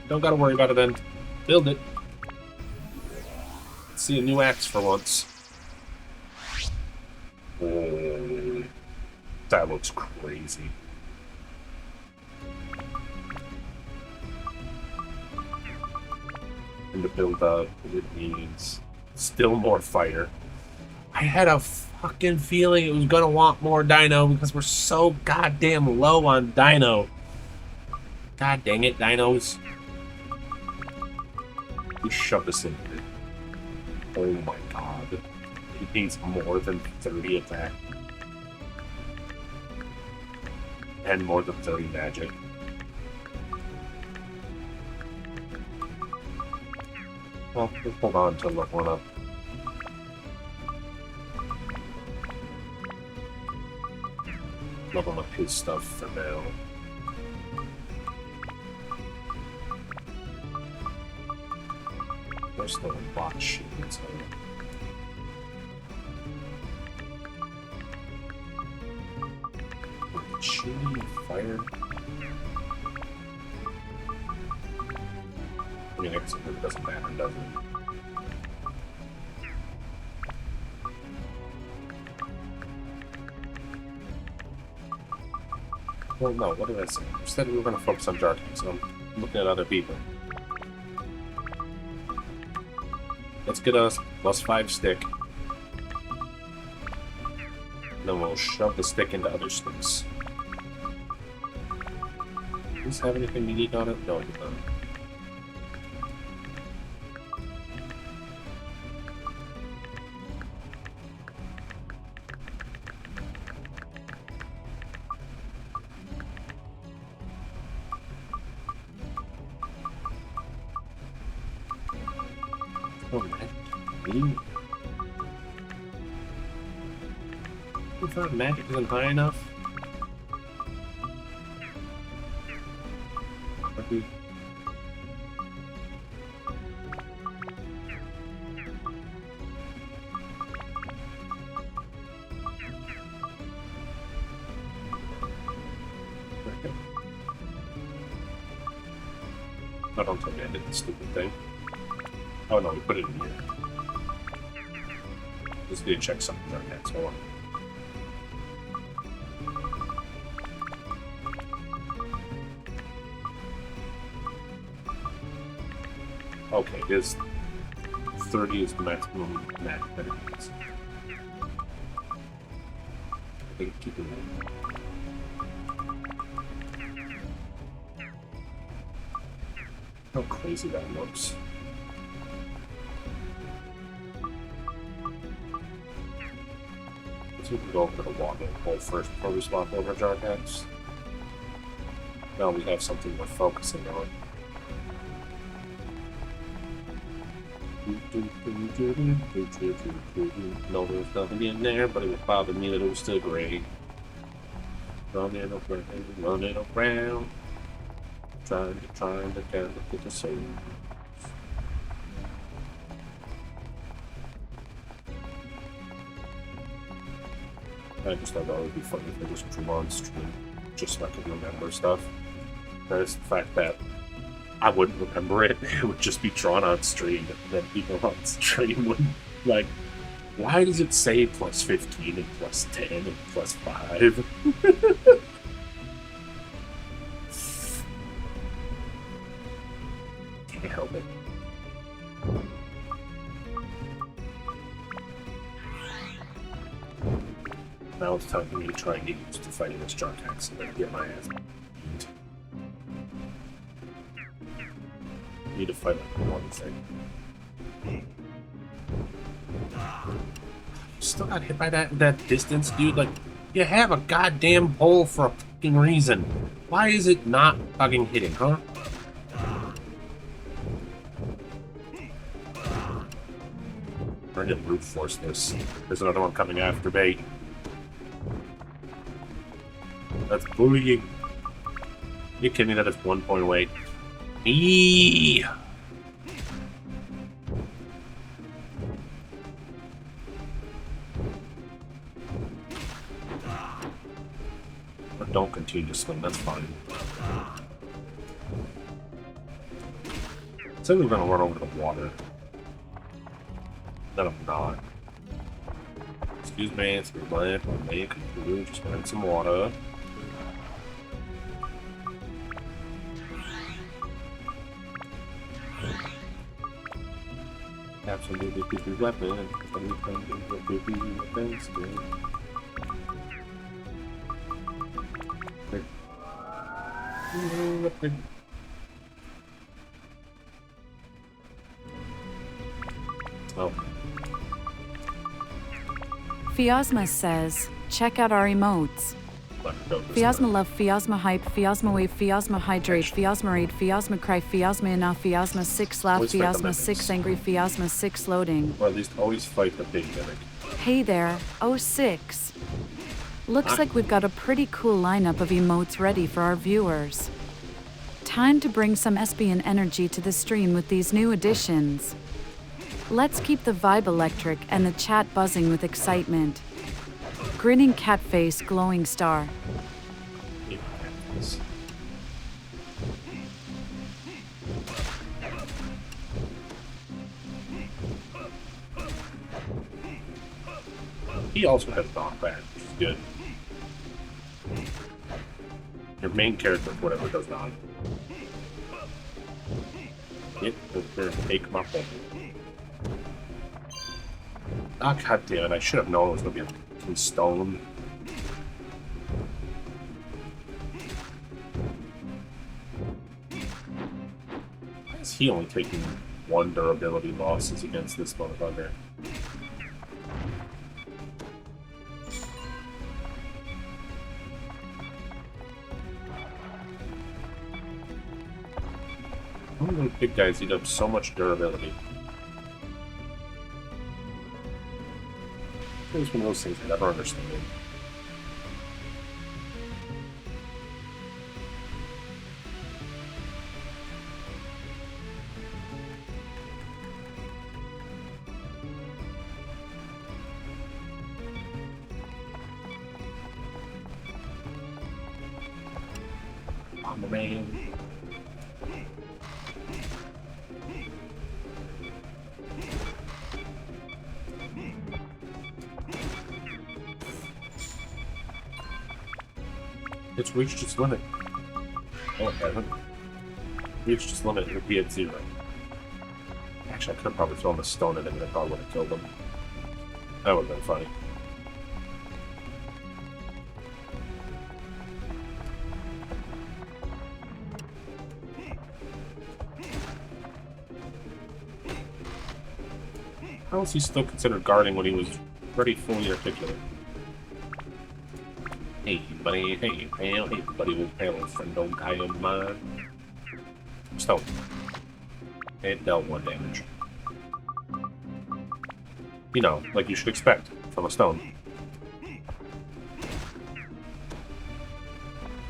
Don't gotta worry about it then. Build it. Let's see a new axe for once. Oh, that looks crazy. And to build up, it needs still more fire. I had a fucking feeling it was gonna want more dino because we're so goddamn low on dino. God dang it, dinos. We shove this in here. Oh my god. It needs more than 30 attack. And more than 30 magic. Well, we'll hold on to look one up. Level up his stuff for now. Where's the watch? Shooting fire. I mean, I guess it doesn't matter, does it? Well, no, what did I say? Instead, we were going to focus on Jarkas, so I'm looking at other people. Let's get us +5 stick. Then we'll shove the stick into other sticks. Does this have anything unique on it? No, it does not. Oh, man. I thought magic isn't high enough. Okay. Oh, don't tell me I did the stupid thing. Oh no, we put it in here. Just need to check something on that, so okay, it is 30 is the maximum mag that it is. I think keep it in. How crazy that looks. We can go over to the water hole first before we swap over Jarkas. Now we have something we're focusing on. No, there's nothing in there, but it would bother me that it was still gray. Running around, trying to get the souls. I just thought that would be funny if I just drew on stream, just so I could remember stuff. There's the fact that I wouldn't remember it, it would just be drawn on stream, and then people on stream would, like, why does it say plus 15 and plus 10 and plus 5? Can't help it. Now it's time for me to try and get used to fighting this Jarkas and then get my ass beat. I need to fight like one thing. Still got hit by that distance, dude. Like, you have a goddamn pole for a fucking reason. Why is it not fucking hitting, huh? We're gonna brute force this. There's another one coming after bait. That's bullying. You kidding me? That is 1 point away. Eee! But don't continue to swing, that's fine. I said we were gonna run over the water. Then I'm not. Excuse me, it's my computer, just wanted some water. Absolutely creepy weapon. Creepy weapons. Oh. Fiosma says, check out our emotes. Phiosma love, Phiosma hype, Phiosma wave, Phiosma hydrate, Phiosma raid, Phiosma cry, Phiosma enough, Phiosma 6 laugh, Always fight the Phiosma 6 angry, Phiosma 6 loading. Or at least always fight the big mimic. Hey there, 06. Looks like we've got a pretty cool lineup of emotes ready for our viewers. Time to bring some Espion energy to the stream with these new additions. Let's keep the vibe electric and the chat buzzing with excitement. Grinning cat face, glowing star. He also has knockback, which is good. Your main character, whatever, does not. Get there, take my phone. Ah, god damn it, I should have known it was going to be a fucking stone. Why is he only taking 1 durability losses against this motherfucker? Some of those big guys eat up so much durability. It's one of those things I never understand. I'm man. It's reached its limit. Oh, it hasn't. Reached its limit, it would be at 0. Actually, I could have probably thrown a stone at him and it probably would have killed him. That would have been funny. How is he still considered guarding when he was pretty fully articulate? Hey buddy, hey pal, hey buddy, with pal, friend, don't die on mine. Stone. It dealt 1 damage. You know, like you should expect from a stone.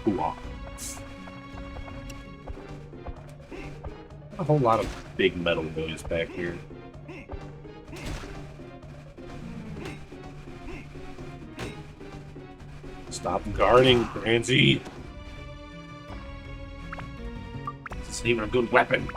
Hoo-ah. A whole lot of big metal boys back here. Stop guarding, Ranzy. This isn't even a good weapon.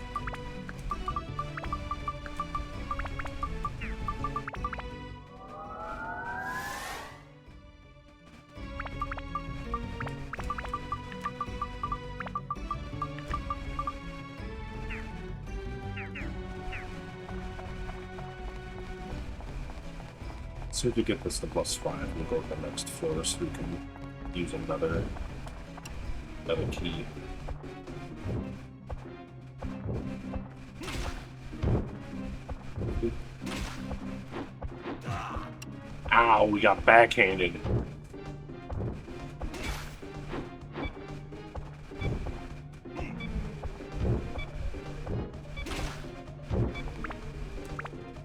So if we get this to +5, we'll go to the next floor so we can use another key. Ow, we got backhanded.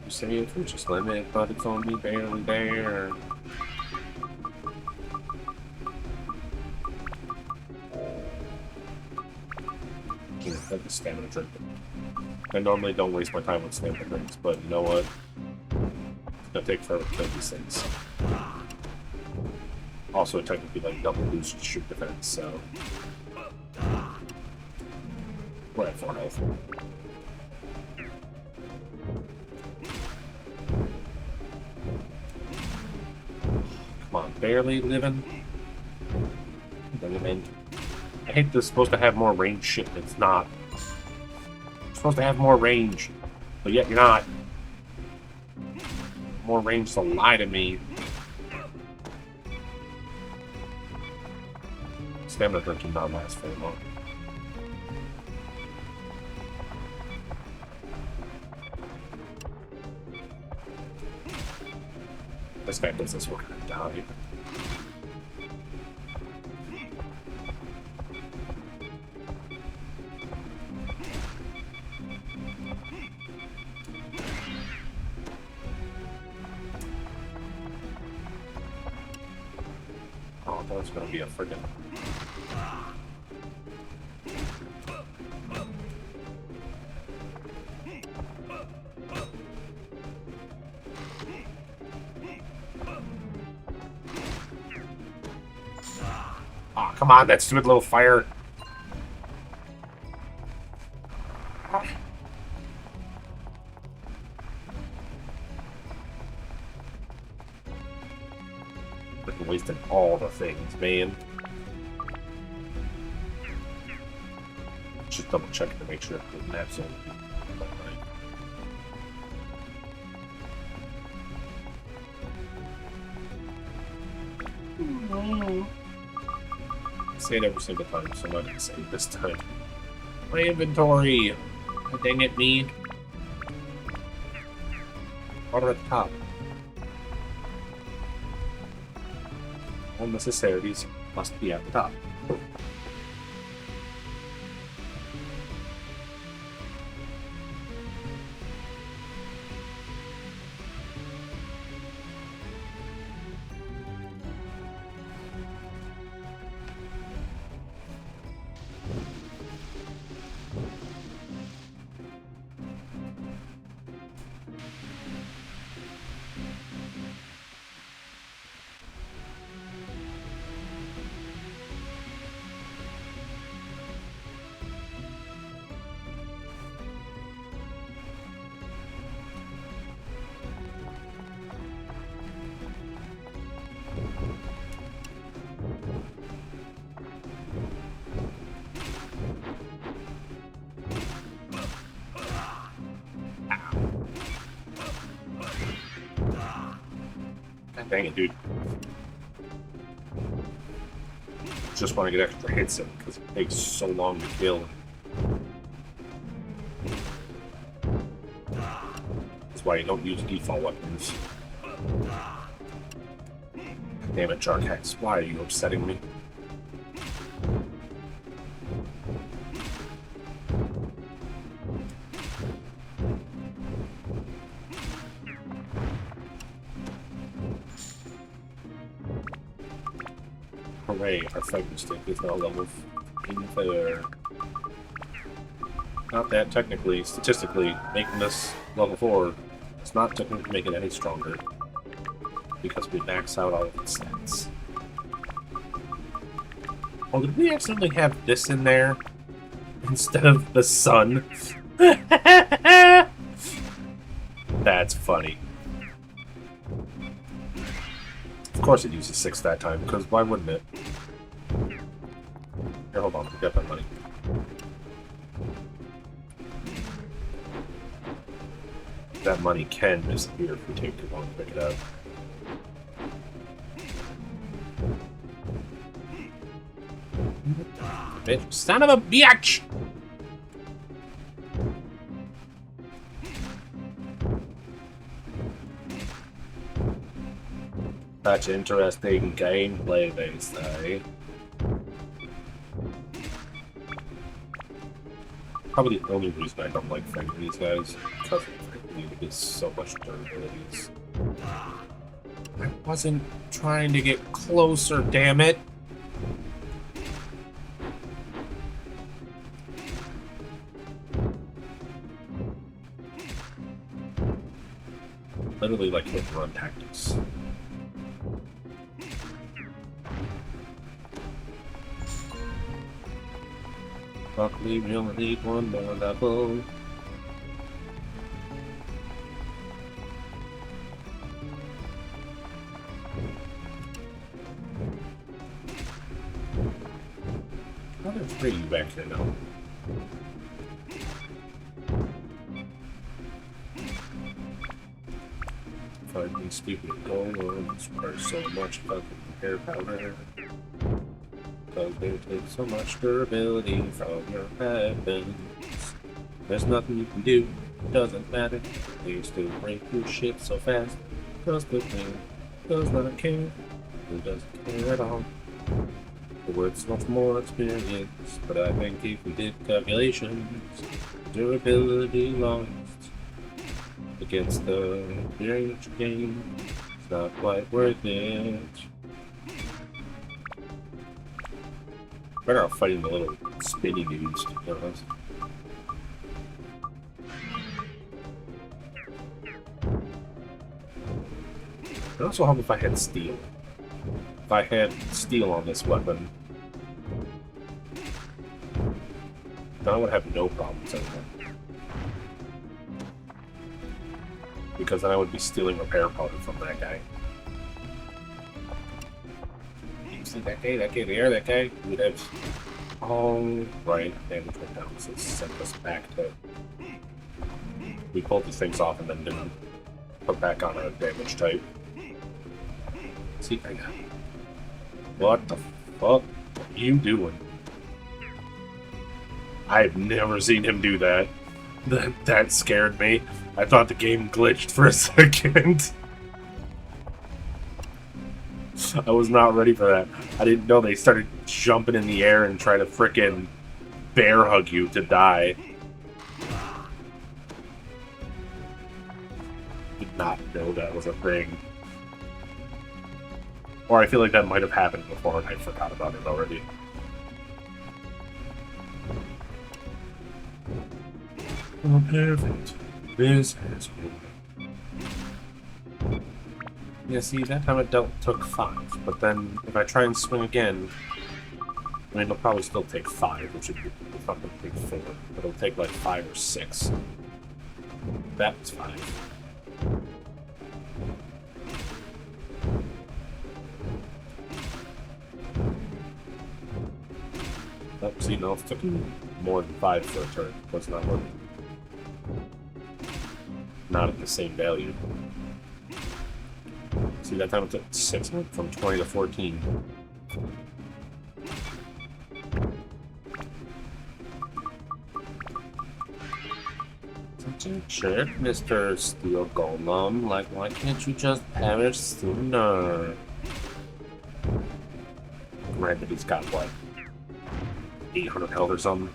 You say it's reached its limit, but it's only barely there. Like the stamina drink. I normally don't waste my time with stamina drinks, but you know what? It's gonna take forever to kill these things. Also, it technically like double boosts shoot defense, so we're at 4 health. Come on, barely living. I hate this. Supposed to have more range shit. It's not. It's supposed to have more range, but yet you're not. More range to lie to me. Stamina drink can not last very long. This guy does this, we're gonna die. Oh, it's gonna be a friggin'. Oh, come on, that stupid little fire. Freaking wasting all the things, man. Just double check to make sure it didn't absolutely. Say it every single time, so I'm not gonna say it this time. My inventory! God dang it, me. Water at the top. All necessities must be at the top. Dang it, dude. Just want to get extra hits in because it takes so long to kill. That's why you don't use default weapons. Damn it, Jarkas. Why are you upsetting me? Hooray, our fighting stick is now level 15. Not that technically, statistically, making this level 4 is not technically making it any stronger. Because we max out all of its stats. Oh, did we accidentally have this in there? Instead of the sun? That's funny. Of course it uses 6 that time, because why wouldn't it? Here, hold on, we got that money. That money can disappear if we take too long to pick it up. Bitch, son of a bitch! Such interesting gameplay, they say. Probably the only reason I don't like fighting these guys, because it gives so much durabilities. I wasn't trying to get closer, damn it! Literally like hit and run tactics. Luckily, we only need one more level. Oh, there's 3 of you back here now. Finding stupid goals are so much fucking hair powder. Because they take so much durability from your weapons. There's nothing you can do, doesn't matter. They still break your shit so fast. Cause the thing does not care. It doesn't care at all. The word's much more experience, but I think if we did calculations, durability lost against the experience gain, it's not quite worth it. Better off fighting the little spinny dudes, to be honest. It would also help if I had steel. If I had steel on this weapon, then I would have no problems anymore. Because then I would be stealing repair powder from that guy. You see that guy there, that guy? We would have... Oh, right. Damage went down, so it sent us back to... We pulled these things off and then didn't put back on a damage type. See, I got... What the fuck are you doing? I've never seen him do that. That scared me. I thought the game glitched for a second. I was not ready for that. I didn't know they started jumping in the air and try to frickin' bear hug you to die. Did not know that was a thing. Or I feel like that might have happened before and I forgot about it already. Oh, perfect. This has been... Yeah, see, that time it took 5, but then if I try and swing again, I mean, it'll probably still take 5, which would be fucking take 4, but it'll take like 5 or 6. That's 5. Oh, see, no, it took more than 5 for a turn, but it's not working. Not at the same value. See, that time it took 6, from 20 to 14. Such a jerk, Mr. Steel Golem. Like, why can't you just perish sooner? Granted, he's got, what, 800 health or something?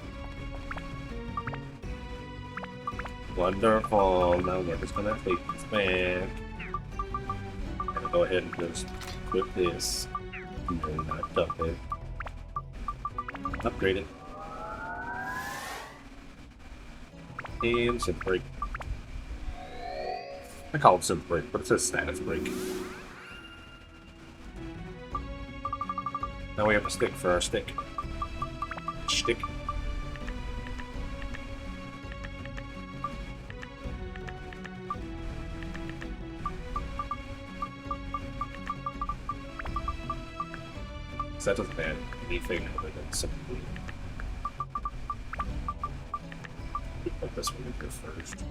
Wonderful. Now we're just gonna take this back. Go ahead and just equip this. And then not dump it. Upgrade it. And synth break. I call it synth break, but it says status break. Now we have a stick for our stick. Stick. That doesn't add anything other than simply put this one in here first.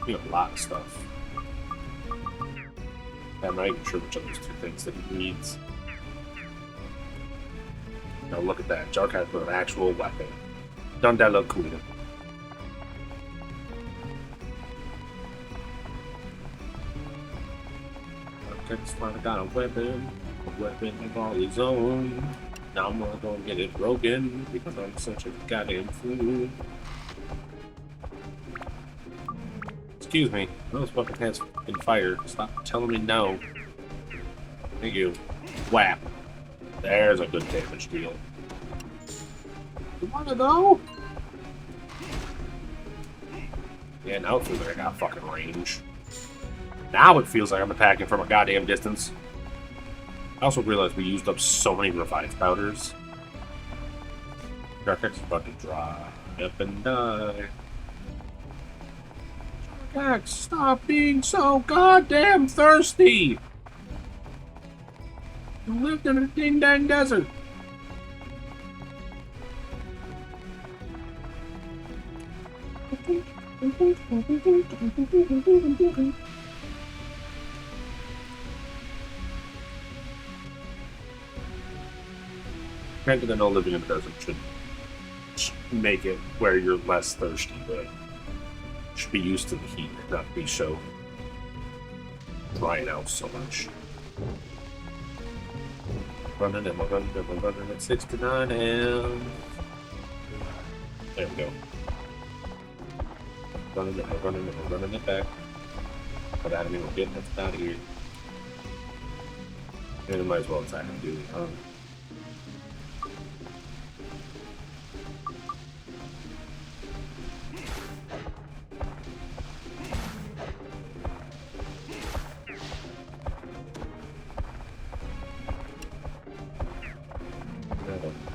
We have a lot of stuff. I'm not even sure which of those 2 things that he needs. Now look at that. Jarkas with an actual weapon. Doesn't that look cool? Jarkas finally got a weapon of all his own. Now I'm gonna go get it broken because I'm such a goddamn fool. Excuse me, those weapon has been fired. Stop telling me no. Thank you. Whap. There's a good damage deal. You wanna go? Yeah, now it feels like I got fucking range. Now it feels like I'm attacking from a goddamn distance. I also realized we used up so many revive powders. Jarkas is about to dry up and die. Jarkas, stop being so goddamn thirsty! You lived in a ding-dang desert. Granted, I know living in the desert should make it where you're less thirsty, but should be used to the heat, not be so drying out so much. Running and we're running at 69 and there we go. Running and we're running it back. But that means we're getting it out of here. And it might as well attack him, dude.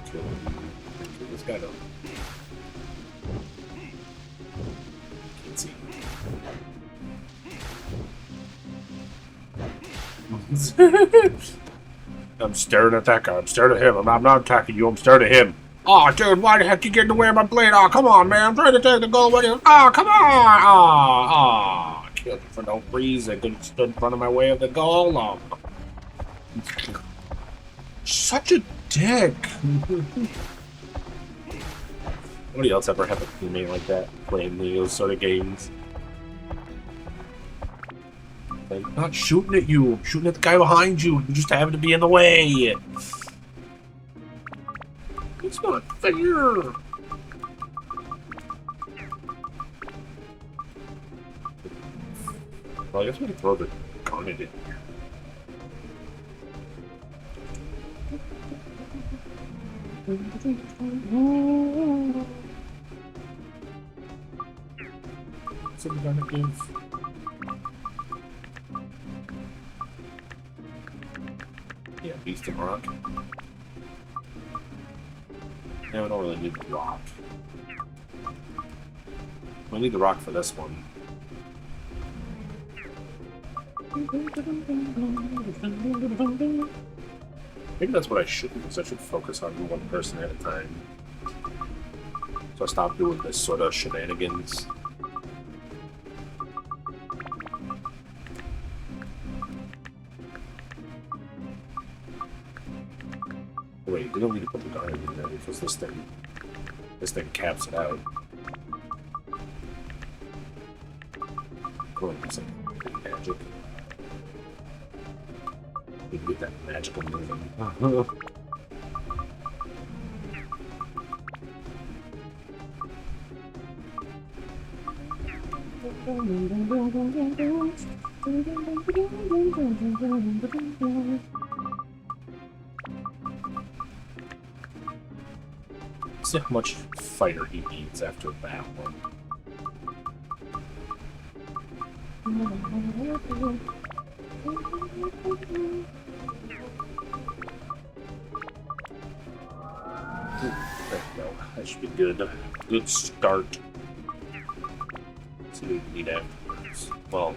Kill this guy though. Can't see. I'm staring at that guy. I'm staring at him. I'm not attacking you. I'm staring at him. Oh, dude, why the heck you get in the way of my blade? Oh, come on, man. I'm trying to take the goal with you. Oh, come on. Oh. I killed you for no reason. Could have stood in front of my way of the goal. Oh. Such a dick. Nobody else ever have a teammate like that playing those sort of games. I'm not shooting at you. I'm shooting at the guy behind you. You just happen to be in the way. It's not fair. Well, I guess we can throw the gun in here. So we're gonna give. Yeah, beast and rock. Yeah, we don't really need the rock. We need the rock for this one. Maybe that's what I should do, because I should focus on one person at a time. So I stop doing this sort of shenanigans. Wait, we don't need to put the guard in there because this thing caps it out. Go and some magic. We can get that magical moving. See how much fire he needs after that one. There we go. That should be good. Good start. Let's see what we need afterwards. Well,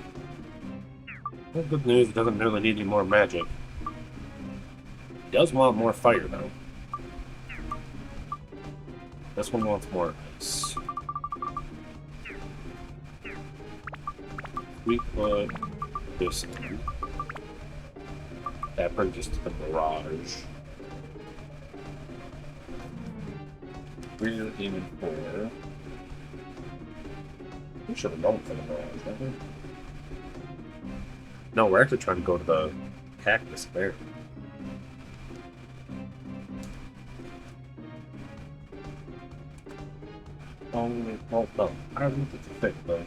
good news, it doesn't really need any more magic. It does want more fire, though. This one wants more ice. We put this in. That brings us to the barrage. We're aiming for. We should have known for the barrage, haven't we? No, we're actually trying to go to the cactus there. Well, no. I don't think it's a thing, but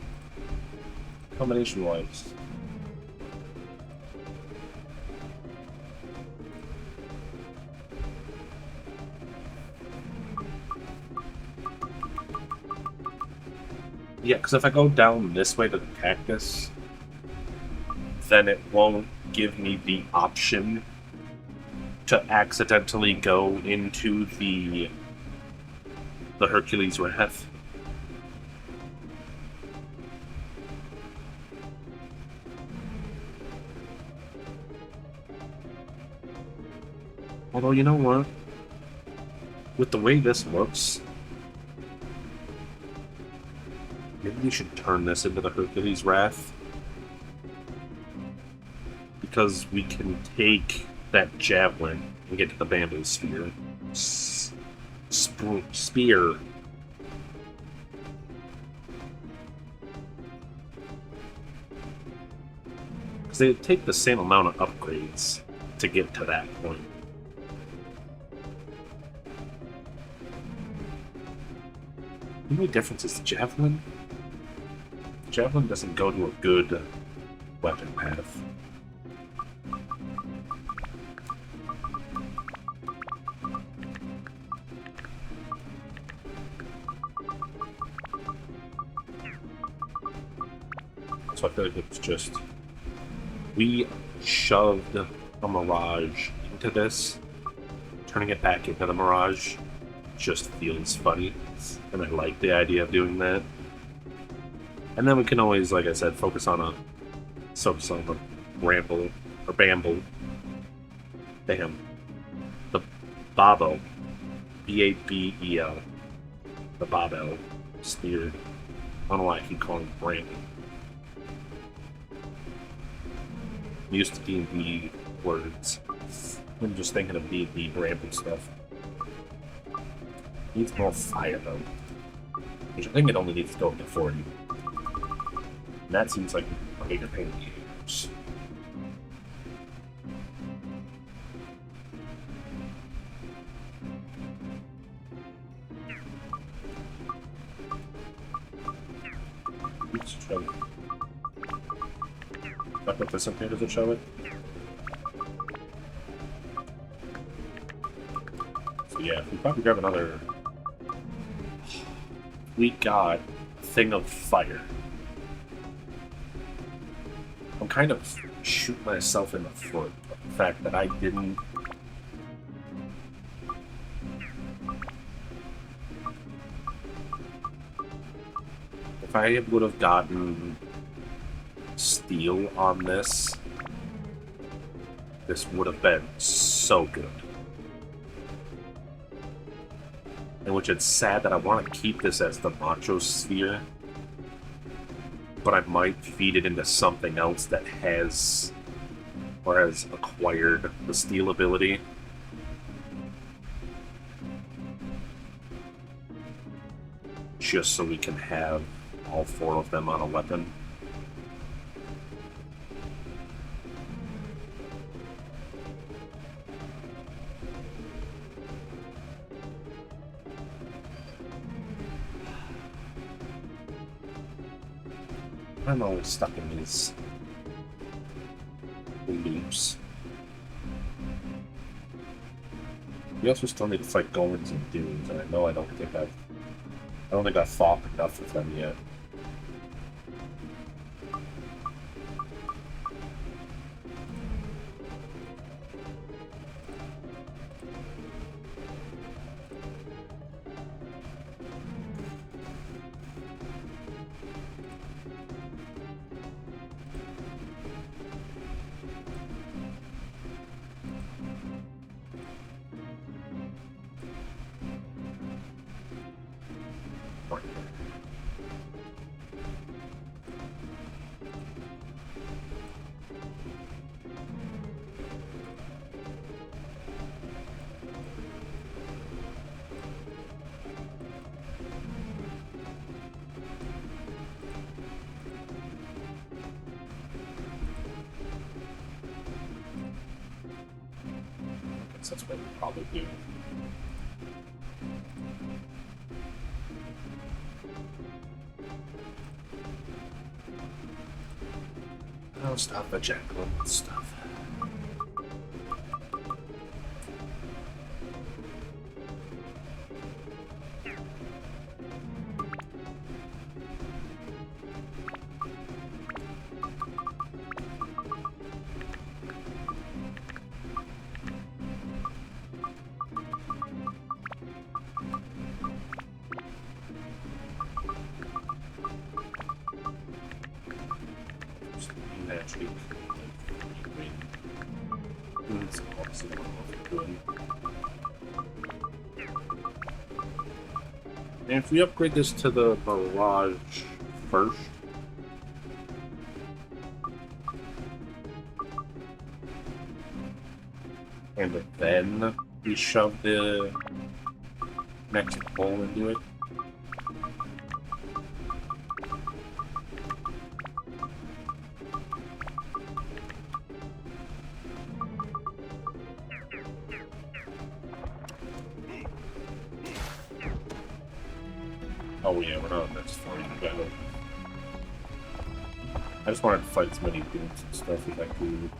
combination-wise. Yeah, because if I go down this way to the cactus, then it won't give me the option to accidentally go into the Hercules Wrath. Although, you know what? With the way this looks, maybe we should turn this into the Hercules Wrath. Because we can take that javelin and get to the bamboo sphere. spear. Because they take the same amount of upgrades to get to that point. The only difference is the javelin. Javelin doesn't go to a good weapon path. So I feel like it's just... We shoved a Mirage into this. Turning it back into the Mirage just feels funny. And I like the idea of doing that. And then we can always, like I said, focus on the ramble or bamble. Damn. The Babo. B-A-B-E-L. The Babel. Spear. I don't know why I keep calling it Bramble. I'm used to D&D words. I'm just thinking of D&D Bramble stuff. Needs more fire though. Which I think it only needs to go up to 40. And that seems like a bigger pain in the ears. Let's show it. If I put this up here, does it show it? So yeah, we probably grab another. We got Thing of Fire. I'm kind of shooting myself in the foot. The fact that I didn't... If I would have gotten steel on this, this would have been so good. In which it's sad that I want to keep this as the Macho Sphere, but I might feed it into something else that has, or has acquired the steel ability. Just so we can have all 4 of them on a weapon. I'm always stuck in these loops. We also still need to fight golems and dunes, and I know I don't think I've fought enough with them yet. That's what we probably do. I'll stop the jackal and stuff. And if we upgrade this to the Mirage first, and then We shove the next bowl into it. Oh yeah, we're not on this floor. I just wanted to fight as many dudes and stuff as I could.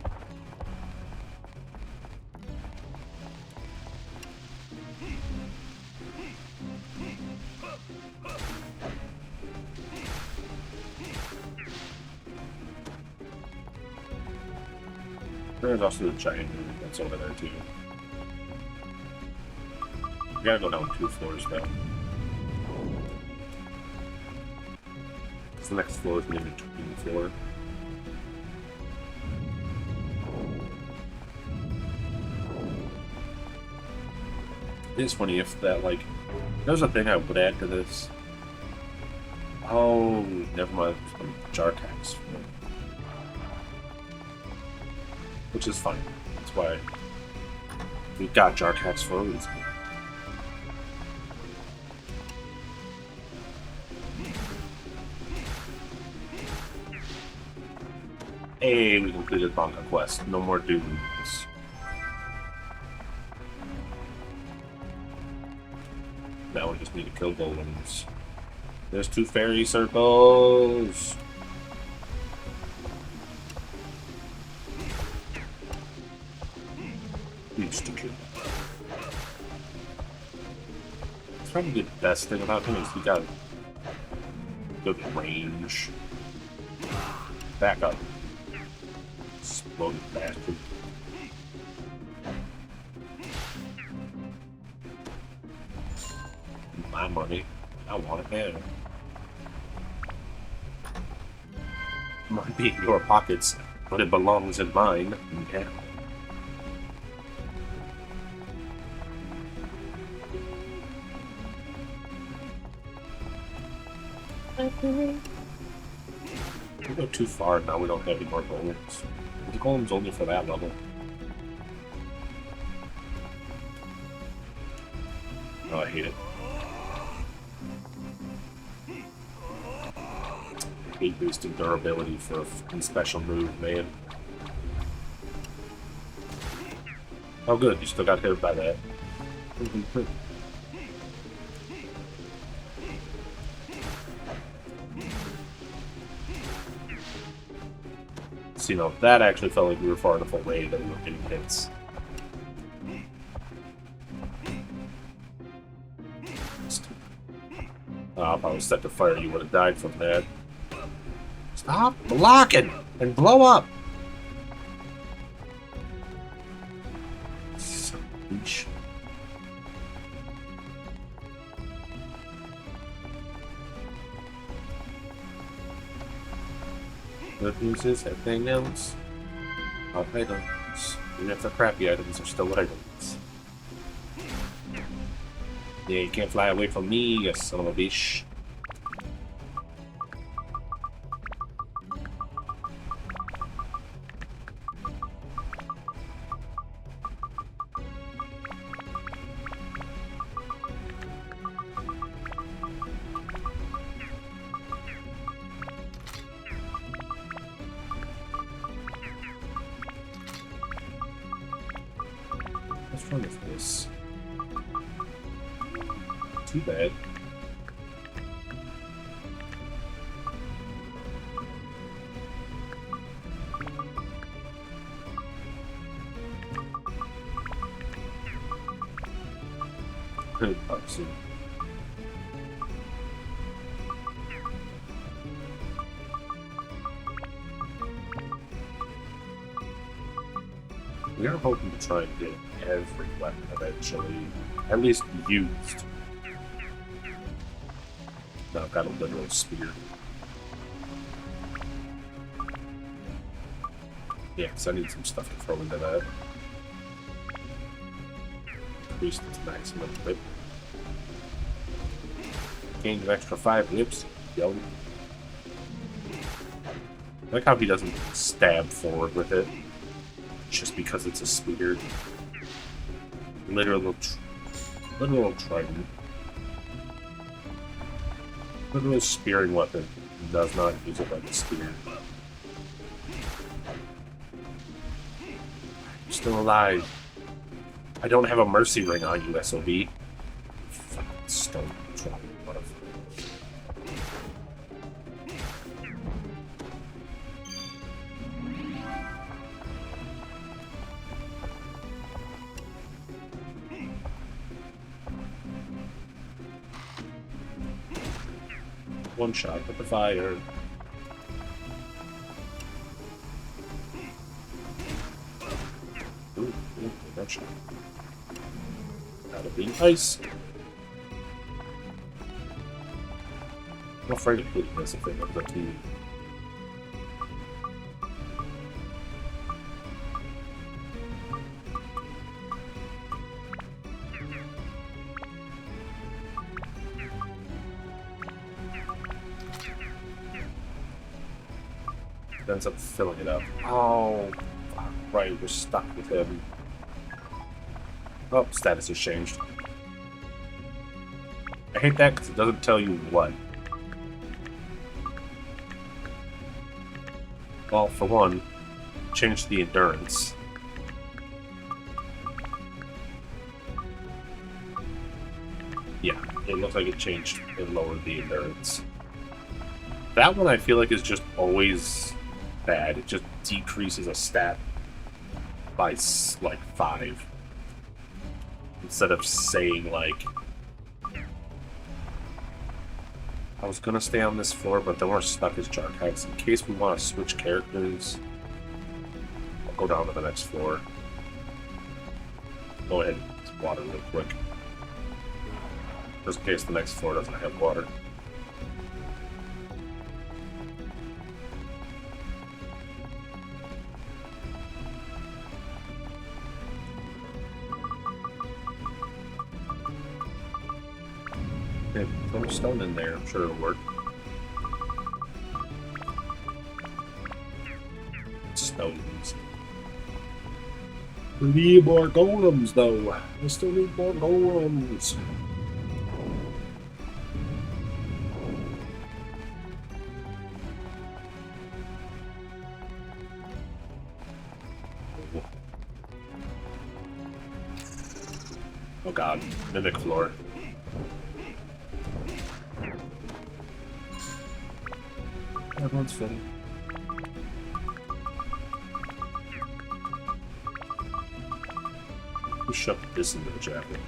There's also the giant room that's over there too. We gotta go down 2 floors now. The next floor is an in-between floor. It's funny if that, like, there's a thing I would add to this. Oh, never mind. Jarkas. Which is fine. That's why we've got Jarkas for a reason. Hey, we completed Banca Quest. No more dudes. Now we just need to kill golems. There's 2 fairy circles. Needs to kill. It's probably the best thing about him is he got good range. Back up. Exploded bastard. My money. I want it now. Might be in your pockets, but it belongs in mine now. We go too far now, we don't have any more golems. The golem's only for that level. Oh, I hate it. I hate boosting durability for a fucking special move, man. Oh good, you still got hit by that. So, you know, that actually felt like we were far enough away that we were getting hits. If I was set to fire, you would have died from that. Stop blocking and blow up! Son of a bitch. Good news is everything else are items. Even if they're crappy items, they're still items. Yeah, you can't fly away from me, you son of a bitch. What's wrong with this? Too bad. Up soon. We are hoping to try and get every weapon eventually, at least used. Now I've got a literal spear. Yeah, because I need some stuff to throw into that. Increase its maximum whip. Gained an extra 5 whips. Yo. I like how he doesn't stab forward with it. Just because it's a spear. Literal trident. Literal spearing weapon. Does not use it like a spear. I'm still alive. I don't have a mercy ring on you, SOB. Fucking stone trap. What a one shot with the fire. Ooh, one shot. That'll be nice. I'm afraid of hitting this if it comes up to you. Ends up filling it up. Oh, fuck, right, we're stuck with him. Oh, status has changed. I hate that because it doesn't tell you what. Well, for one, change the endurance. Yeah, it looks like it changed. It lowered the endurance. That one I feel like is just always bad. It just decreases a stat by like 5 instead of saying like I was gonna stay on this floor, but then we're stuck as Jarkas. In case we want to switch characters, I'll go down to the next floor. Go ahead and water real quick, just in case the next floor doesn't have water. Throw stone in there, I'm sure it'll work. Stones. We need more golems, though. I still need more golems. Oh god, mimic floor. Everyone's fitting. Who shoved this into the jacket?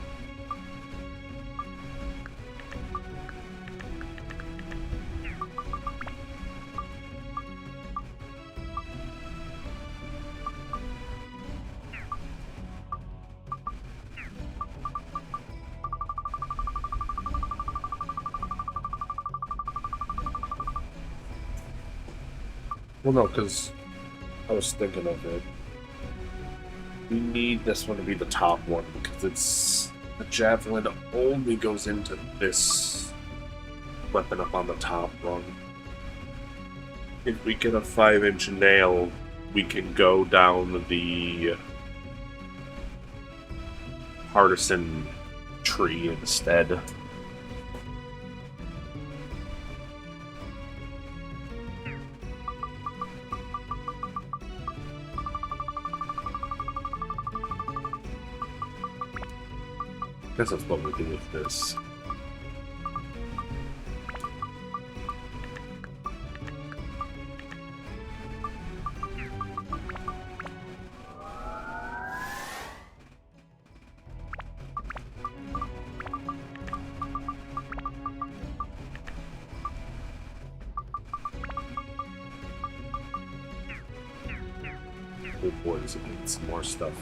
Well, no, because I was thinking of it. We need this one to be the top one because it's the javelin only goes into this weapon up on the top rung. If we get a 5-inch nail, we can go down the partisan tree instead. I guess that's what we'll do with this. Good boys, we need some more stuff.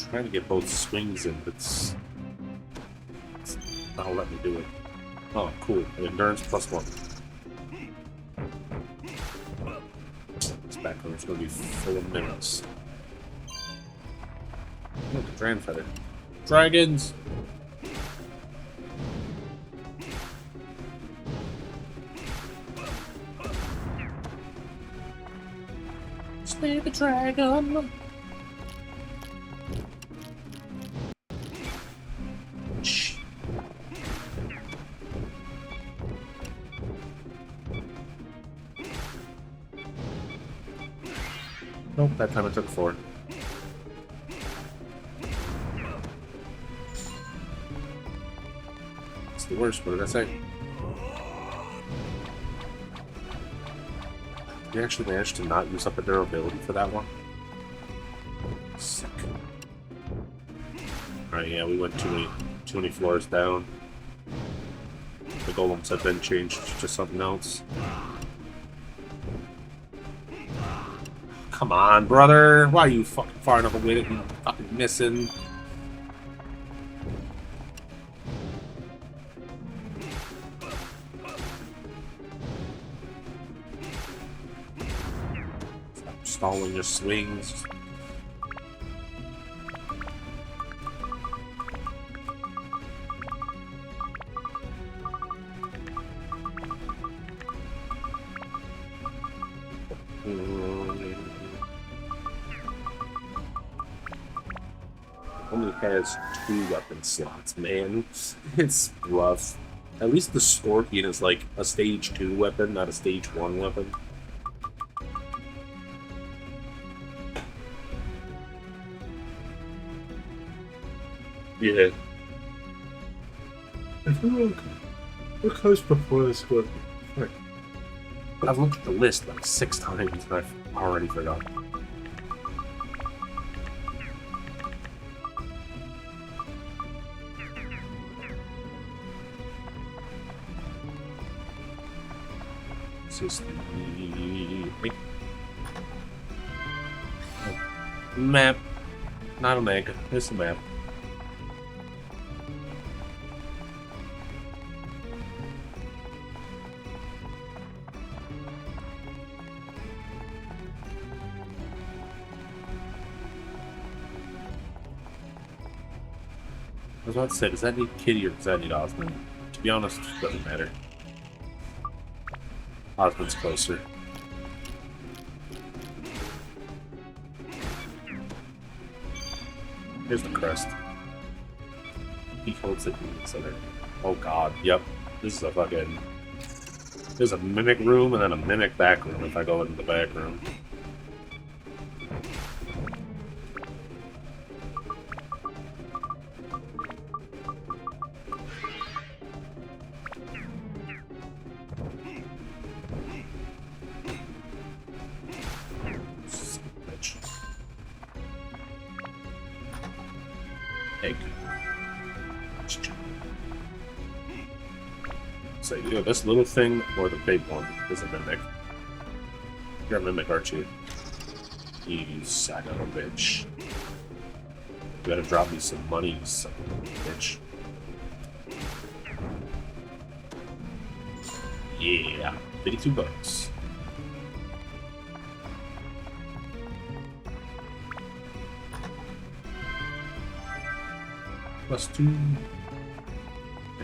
Trying to get both swings in, but it's not let me do it. Oh, cool. An endurance +1. This back room is going to be full of minutes. Look, a dragon feather. Dragons! slay the dragon. Shh. Nope, that time I took 4. It's the worst, what did I say? You actually managed to not use up a durability for that one? Sick. Alright, yeah, we went too many floors down. The golems have been changed to something else. Come on, brother! Why are you fucking far enough away that you fucking missing? Stalling your swings. Only has 2 weapon slots, man. It's rough. At least the Scorpion is like a stage 2 weapon, not a stage 1 weapon. Yeah. I feel like we're close before the Scorpion. Right. I've looked at the list like 6 times and I've already forgotten. This is the map. Not a mega. It's a map. I was about to say, does that need Kitty or does that need Osmond? To be honest, it doesn't matter. Osmond's closer. Here's the crest. He holds it in the center. Oh god, yep. This is a fucking... There's a mimic room and then a mimic back room if I go into the back room. Egg. So either this little thing or the big one is a mimic. You're a mimic, aren't you? You son of a bitch. You gotta drop me some money, you son of a bitch. Yeah, $52. +2.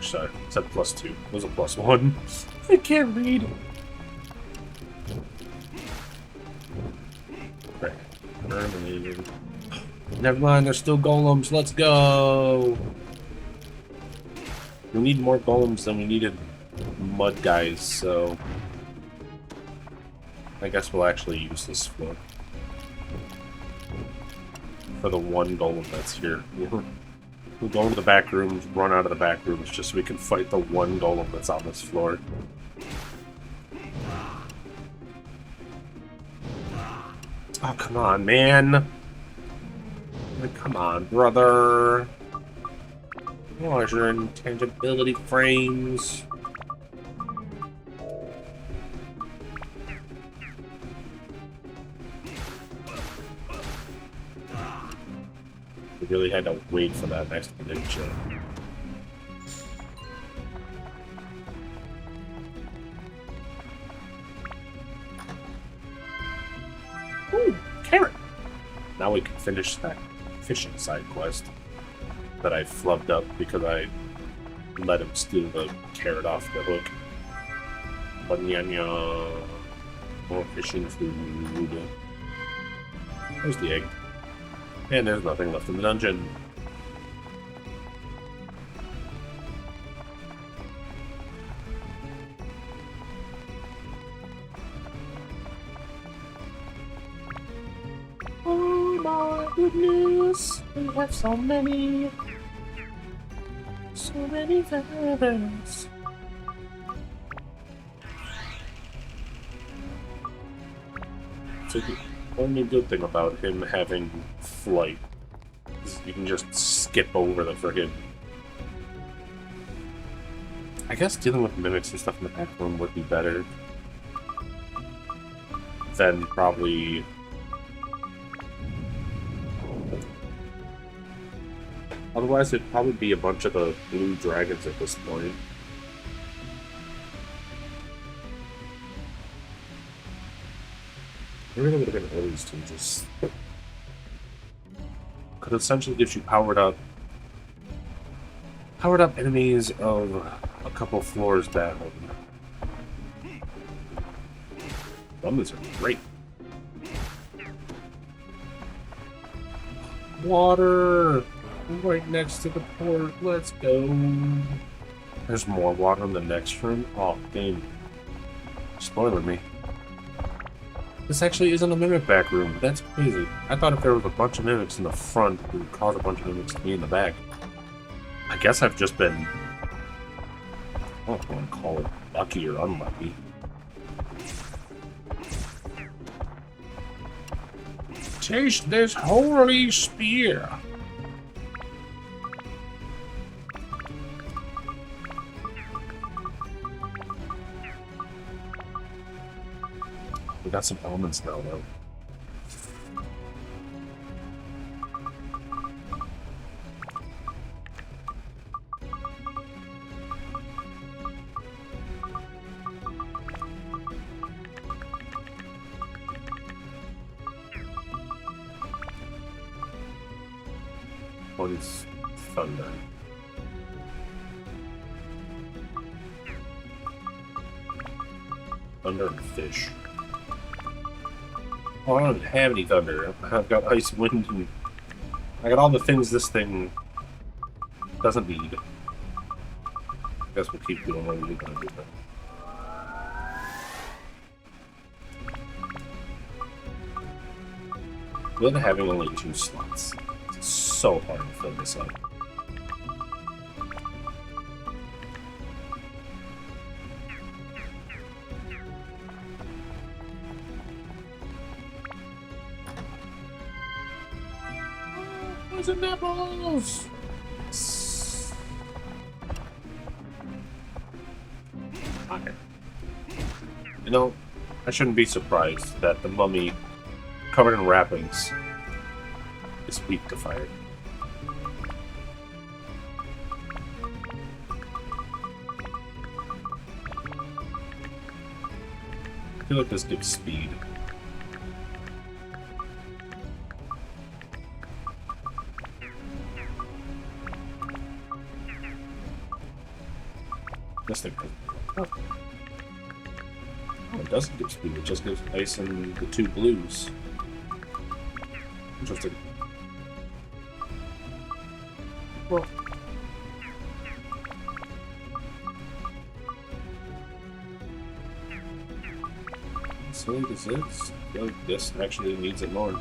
Sorry, it said +2. It was a +1. I can't read. Okay. Never mind, there's still golems. Let's go. We need more golems than we needed mud guys, so I guess we'll actually use this floor for the one golem that's here. We'll go into the back rooms, run out of the back rooms, just so we can fight the one golem that's on this floor. Oh, come on, man. Like, come on, brother. Where's your intangibility frames? We really had to wait for that next ninja. Ooh, carrot! Now we can finish that fishing side quest that I flubbed up because I let him steal the carrot off the hook. Banyanya. More fishing food. There's the egg. And there's nothing left in the dungeon. Oh my goodness, we have so many feathers. So the only good thing about him having flight is you can just skip over the friggin'. I guess dealing with mimics and stuff in the back room would be better than probably. Otherwise, it'd probably be a bunch of the blue dragons at this point. I really would have been early to just. Because essentially gives you powered up enemies of a couple floors down. Those are great. Water! Right next to the port. Let's go. There's more water in the next room. Oh, damn. Spoiling me. This actually isn't a mimic back room. That's crazy. I thought if there was a bunch of mimics in the front, it would cause a bunch of mimics to be in the back. I guess I've just been. I don't want to call it lucky or unlucky. Taste this holy spear. We got some elements now, though. What is thunder? Thunder and fish. Oh, I don't have any thunder. I've got ice, wind, and I got all the things this thing doesn't need. I guess we'll keep doing what we're gonna do. With having only 2 slots, it's so hard to fill this up. Those are nipples! Okay. You know, I shouldn't be surprised that the mummy covered in wrappings is weak to fire. I feel like this gives speed. This thing. Oh, it doesn't give speed, it just gives ice and the 2 blues. Interesting. Well. So this is. I feel like this actually needs it more.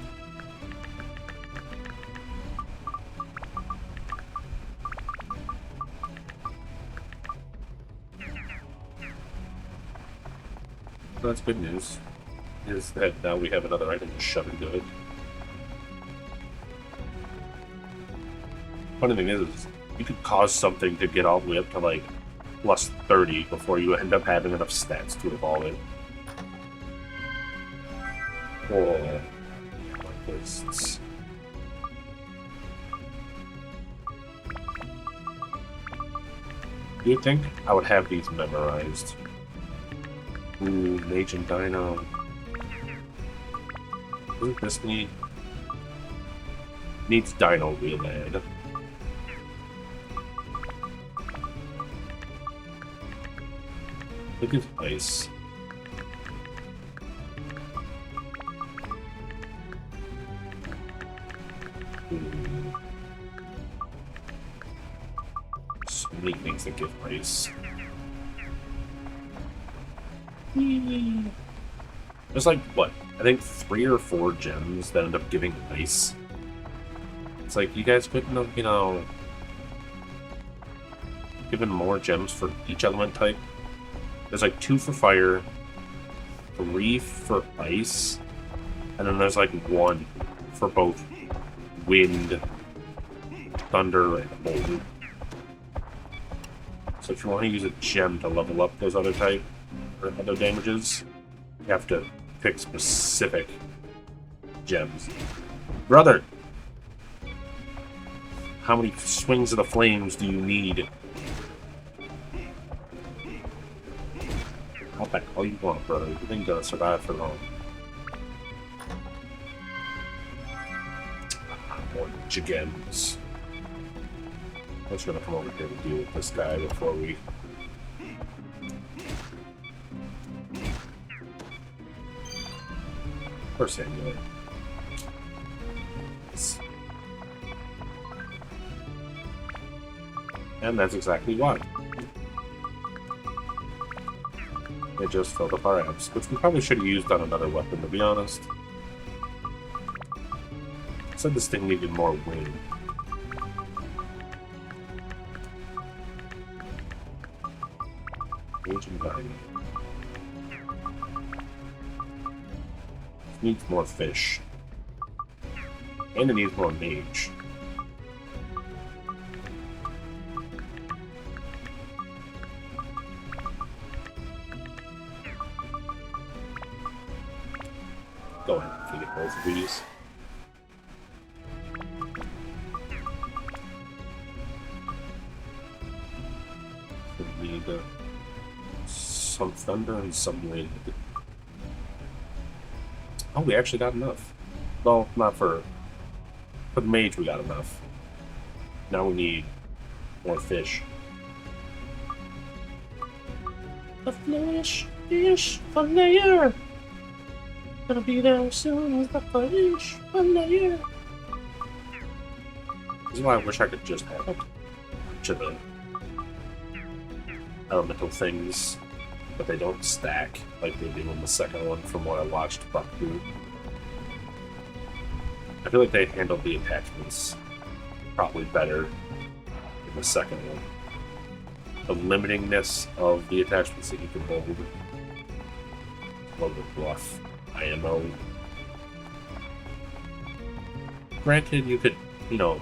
That's good news, is that now we have another item to shove into it. Funny thing is, you could cause something to get all the way up to like plus 30 before you end up having enough stats to evolve it. Oh, my fists. You'd think I would have these memorized. Ooh, Mage and Dino. Doesn't this need... Needs Dino real bad. Look at ice. So many things that give ice. There's like, what? I think 3 or 4 gems that end up giving ice. It's like, you guys couldn't have, you know, given more gems for each element type. There's like 2 for fire, 3 for ice, and then there's like 1 for both wind, thunder, and cold. So if you want to use a gem to level up those other type or other damages, you have to pick specific gems. Brother! How many swings of the flames do you need? I'll back all you want, brother. You ain't gonna survive for long. More gems. I'm just gonna come over here and deal with this guy before we... First amulet. And that's exactly why. They just filled up our abs, which we probably should have used on another weapon, to be honest. I said this thing needed more wing. Ancient Diamond. It needs more fish. And it needs more mage. Go ahead and feed it both of these. We need some thunder and some wind. Oh, we actually got enough. Well, not for the mage we got enough. Now we need more fish. The fish for layer. Gonna be there soon as the fish for layer. This is why I wish I could just have a bunch of the elemental things, but they don't stack like they do in the second one from what I watched Buck do. I feel like they handled the attachments probably better in the second one. The limitingness of the attachments that you can hold. A little bit rough. IMO. Granted, you could, you know,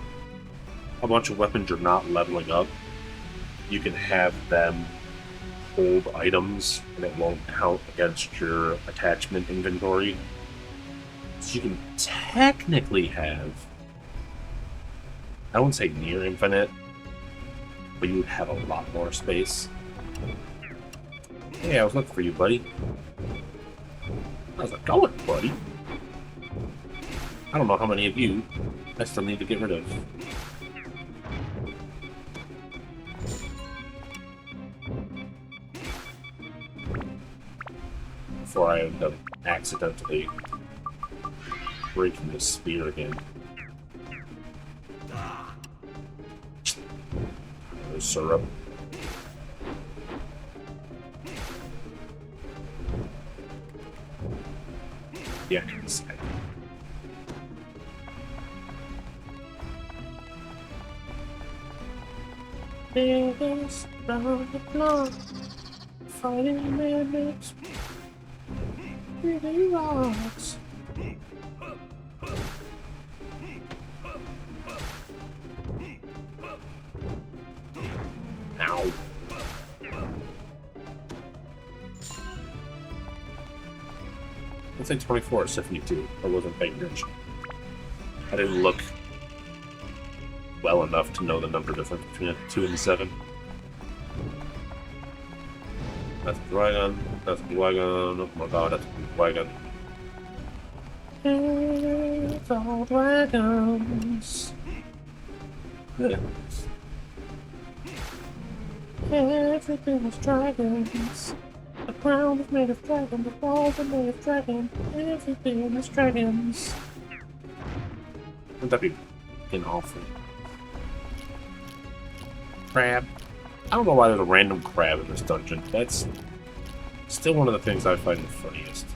a bunch of weapons you're not leveling up, you can have them hold items and it won't count against your attachment inventory. So you can technically have, I wouldn't say near infinite, but you would have a lot more space. Hey, I was looking for you, buddy. How's it going, buddy? I don't know how many of you I still need to get rid of. Before I end up accidentally breaking this spear again. There's syrup. Yeah, inside. Niggas round the block, fighting mimics, breathing rocks. Ow. Let's say 24 or 72. I wasn't paying attention. I didn't look well enough to know the number difference between a 2 and 7. That's a dragon. That's a dragon. Oh my god, that's a dragon. It's all dragons. Yeah. Everything is dragons. The ground is made of dragon, the walls are made of dragon. Everything is dragons. Wouldn't that be fucking awful. Crab. I don't know why there's a random crab in this dungeon. That's still one of the things I find the funniest.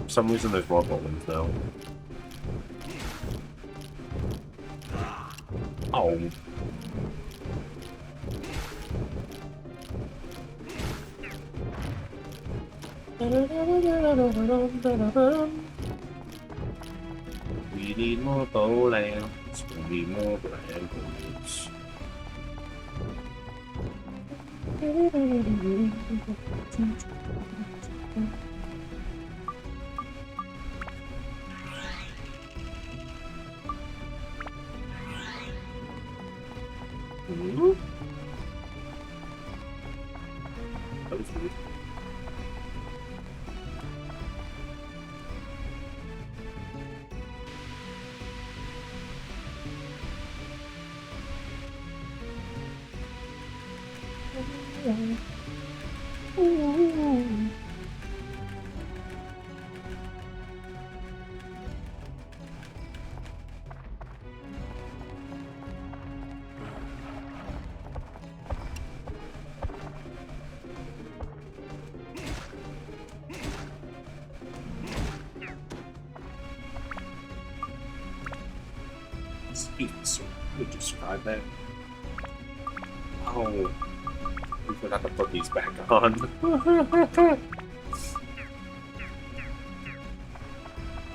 For some reason, there's more golems now. Oh. We need more bowlands. We need more brambles. That was weird. So would describe that. Oh, we forgot to put these back on. I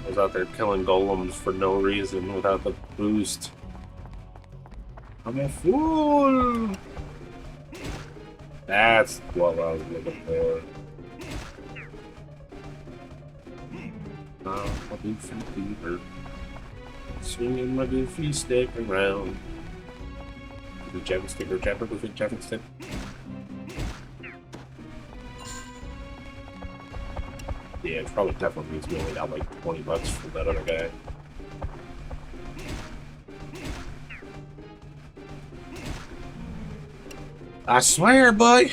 was out there killing golems for no reason without the boost. I'm a fool! That's what I was looking for. A goofy beaver. Swinging my goofy stick around. The jabbing stick or jabber goofy jabbing stick. Yeah, it's probably definitely means we only got like 20 bucks from that other guy. I swear, boy!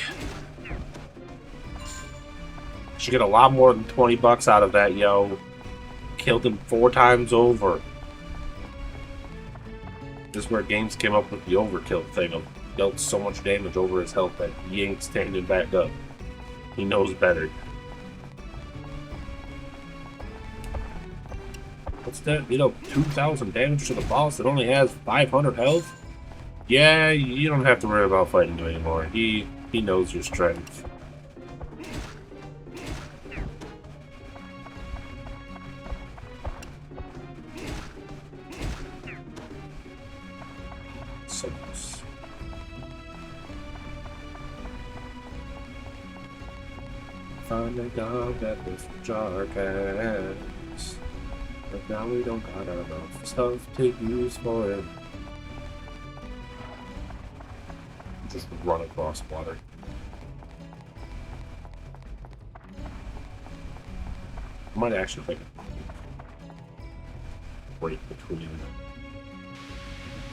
Should get a lot more than 20 bucks out of that, yo. Killed him 4 times over. This is where games came up with the overkill thing of dealt so much damage over his health that he ain't standing back up. He knows better. What's that? You know, 2,000 damage to the boss that only has 500 health? Yeah, you don't have to worry about fighting him anymore. He knows your strength. Found a dog that was Jarkas, but now we don't got enough stuff to use for it. Just run across water. I might actually take a break between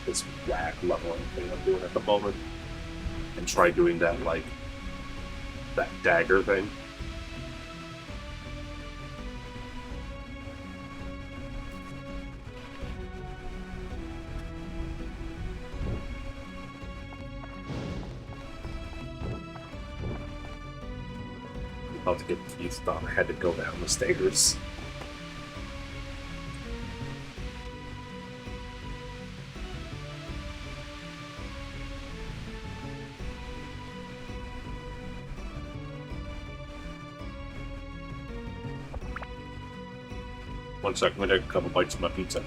this whack leveling thing I'm doing at the moment and try doing that, like, that dagger thing. About to get confused, thought I had to go down the stairs. One second, I'm gonna take a couple bites of my pizza.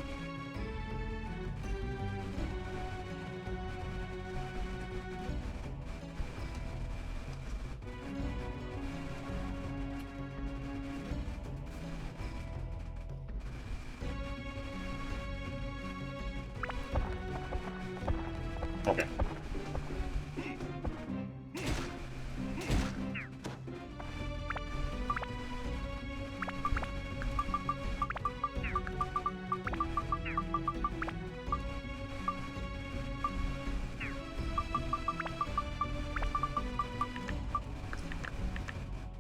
Okay.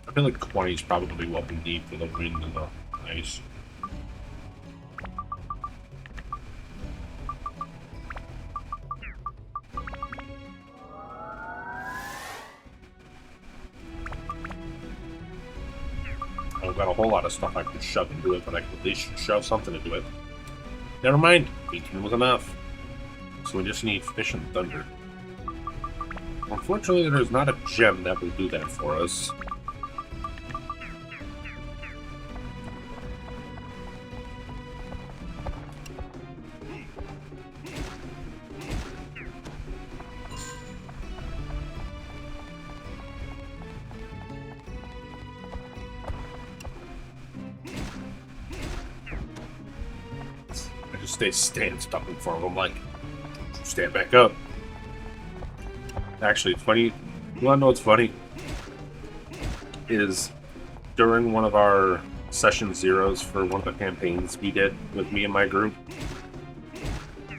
I feel like 20 is probably what we need for the wind and the ice. I've got a whole lot of stuff I could shove into it, but I can at least shove something into it. Never mind, 18 was enough. So we just need Fish and Thunder. Unfortunately, there's not a gem that will do that for us. I just stand stuck in front of him, like, stand back up. Actually, it's funny. You wanna know what's funny? Is during one of our session zeros for one of the campaigns we did with me and my group,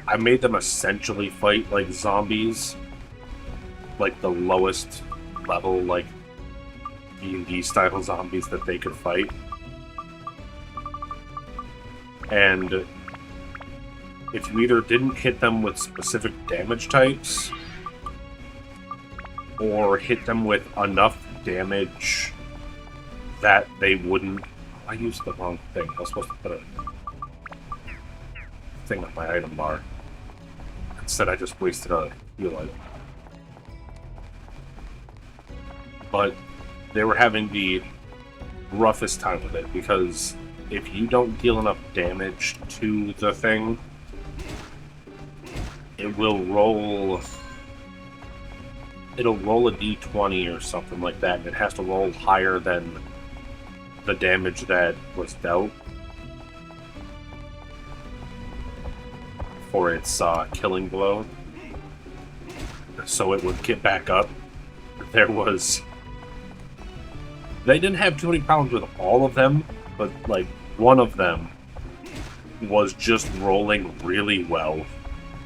I made them essentially fight like zombies, like the lowest level, like D&D style zombies that they could fight. And if you either didn't hit them with specific damage types, or hit them with enough damage that they wouldn't... I used the wrong thing. I was supposed to put a thing on my item bar. Instead, I just wasted a heal item. But they were having the roughest time with it, because if you don't deal enough damage to the thing, it will roll... It'll roll a d20 or something like that, and it has to roll higher than the damage that was dealt for its killing blow. So it would get back up. They didn't have too many problems with all of them, but like one of them was just rolling really well,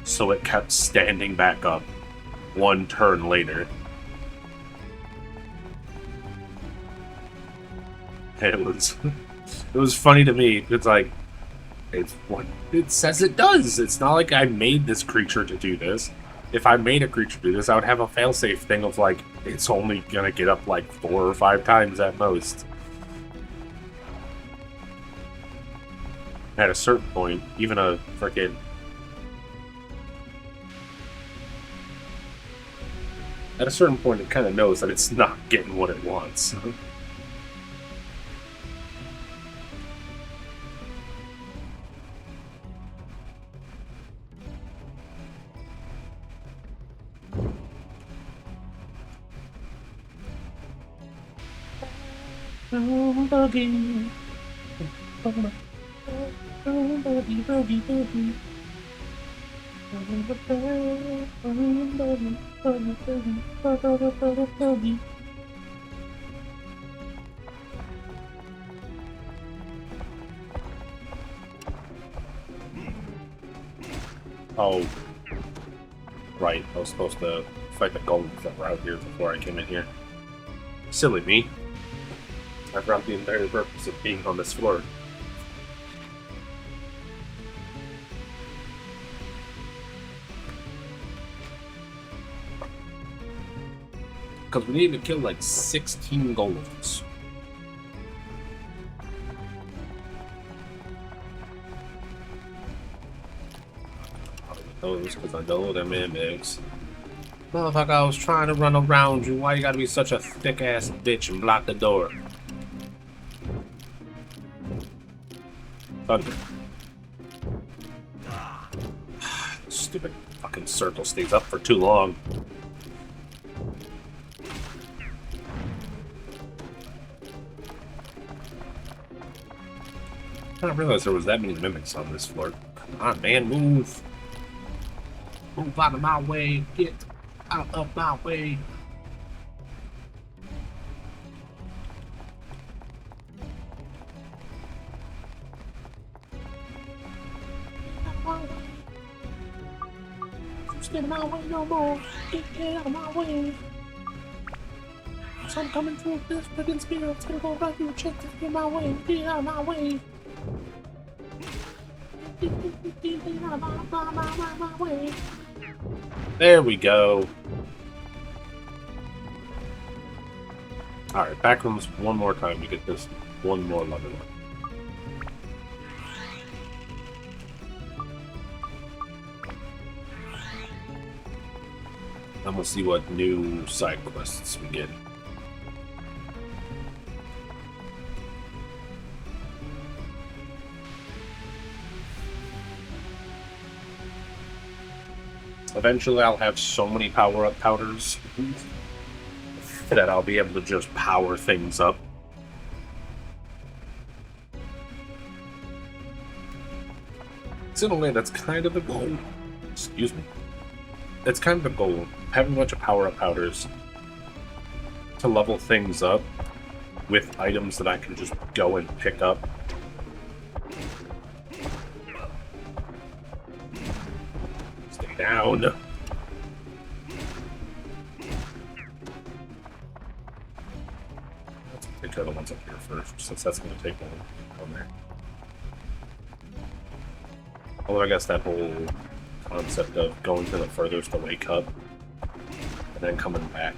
so it kept standing back up one turn later. It was funny to me. It's like, it's what it says it does. It's not like I made this creature to do this. If I made a creature do this, I would have a failsafe thing of like, it's only gonna get up like 4 or 5 times at most. At a certain point, even a frickin' at a certain point, it kind of knows that it's not getting what it wants. Oh, right. I was supposed to fight the golems that were out here before I came in here. Silly me. I forgot the entire purpose of being on this floor. Because we need to kill like 16 golems. Those, because I know they're mimics. Motherfucker, I was trying to run around you. Why you gotta be such a thick ass bitch and block the door? Thunder. Stupid fucking circle stays up for too long. I didn't realize there was that many mimics on this floor. Come on, man, move. Move out of my way. Get out of my way. Just get in my way no more. Get out of my way. So I'm coming through this friggin' spear. It's gonna go right through your chest. Get in my way. Get out of my way. There we go. Alright, back rooms one more time to get this one more level up. And we'll see what new side quests we get. Eventually, I'll have so many power-up powders that I'll be able to just power things up. So in a way, that's kind of the goal. Excuse me. That's kind of the goal. Having a bunch of power-up powders to level things up with items that I can just go and pick up. Stay down. Let's take care of the ones up here first, since that's going to take one on there. Although I guess that whole concept of going to the furthest away cup and then coming back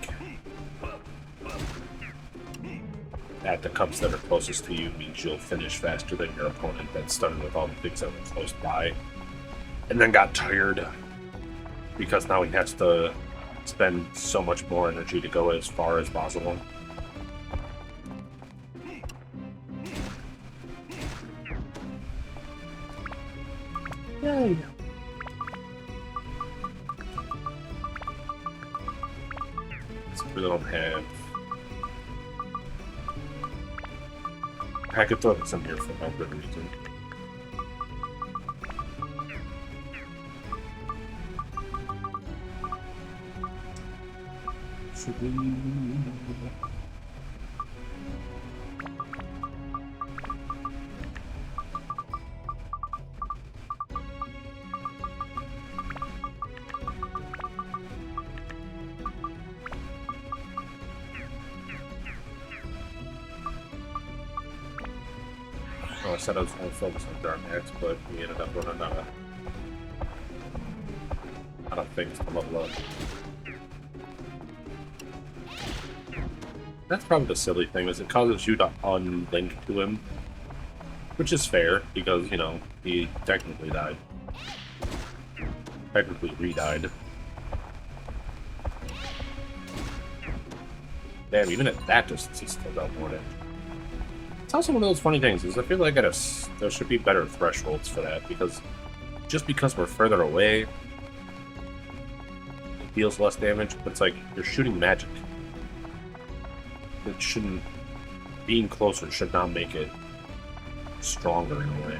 at the cups that are closest to you means you'll finish faster than your opponent that started with all the things that were close by and then got tired because now he has to spend so much more energy to go as far as possible. Yay! So we don't have... I could throw this in here for no good reason. Should we... I said I was going to focus on Jarkas, but we ended up running out of things to level up. That's probably the silly thing, is it causes you to unlink to him. Which is fair, because, you know, he technically died. Technically re-died. Damn, even at that distance, he still got more damage. It's also one of those funny things, is I feel like there should be better thresholds for that, because just because we're further away, it deals less damage, but it's like, you're shooting magic. It shouldn't... Being closer should not make it stronger in a way.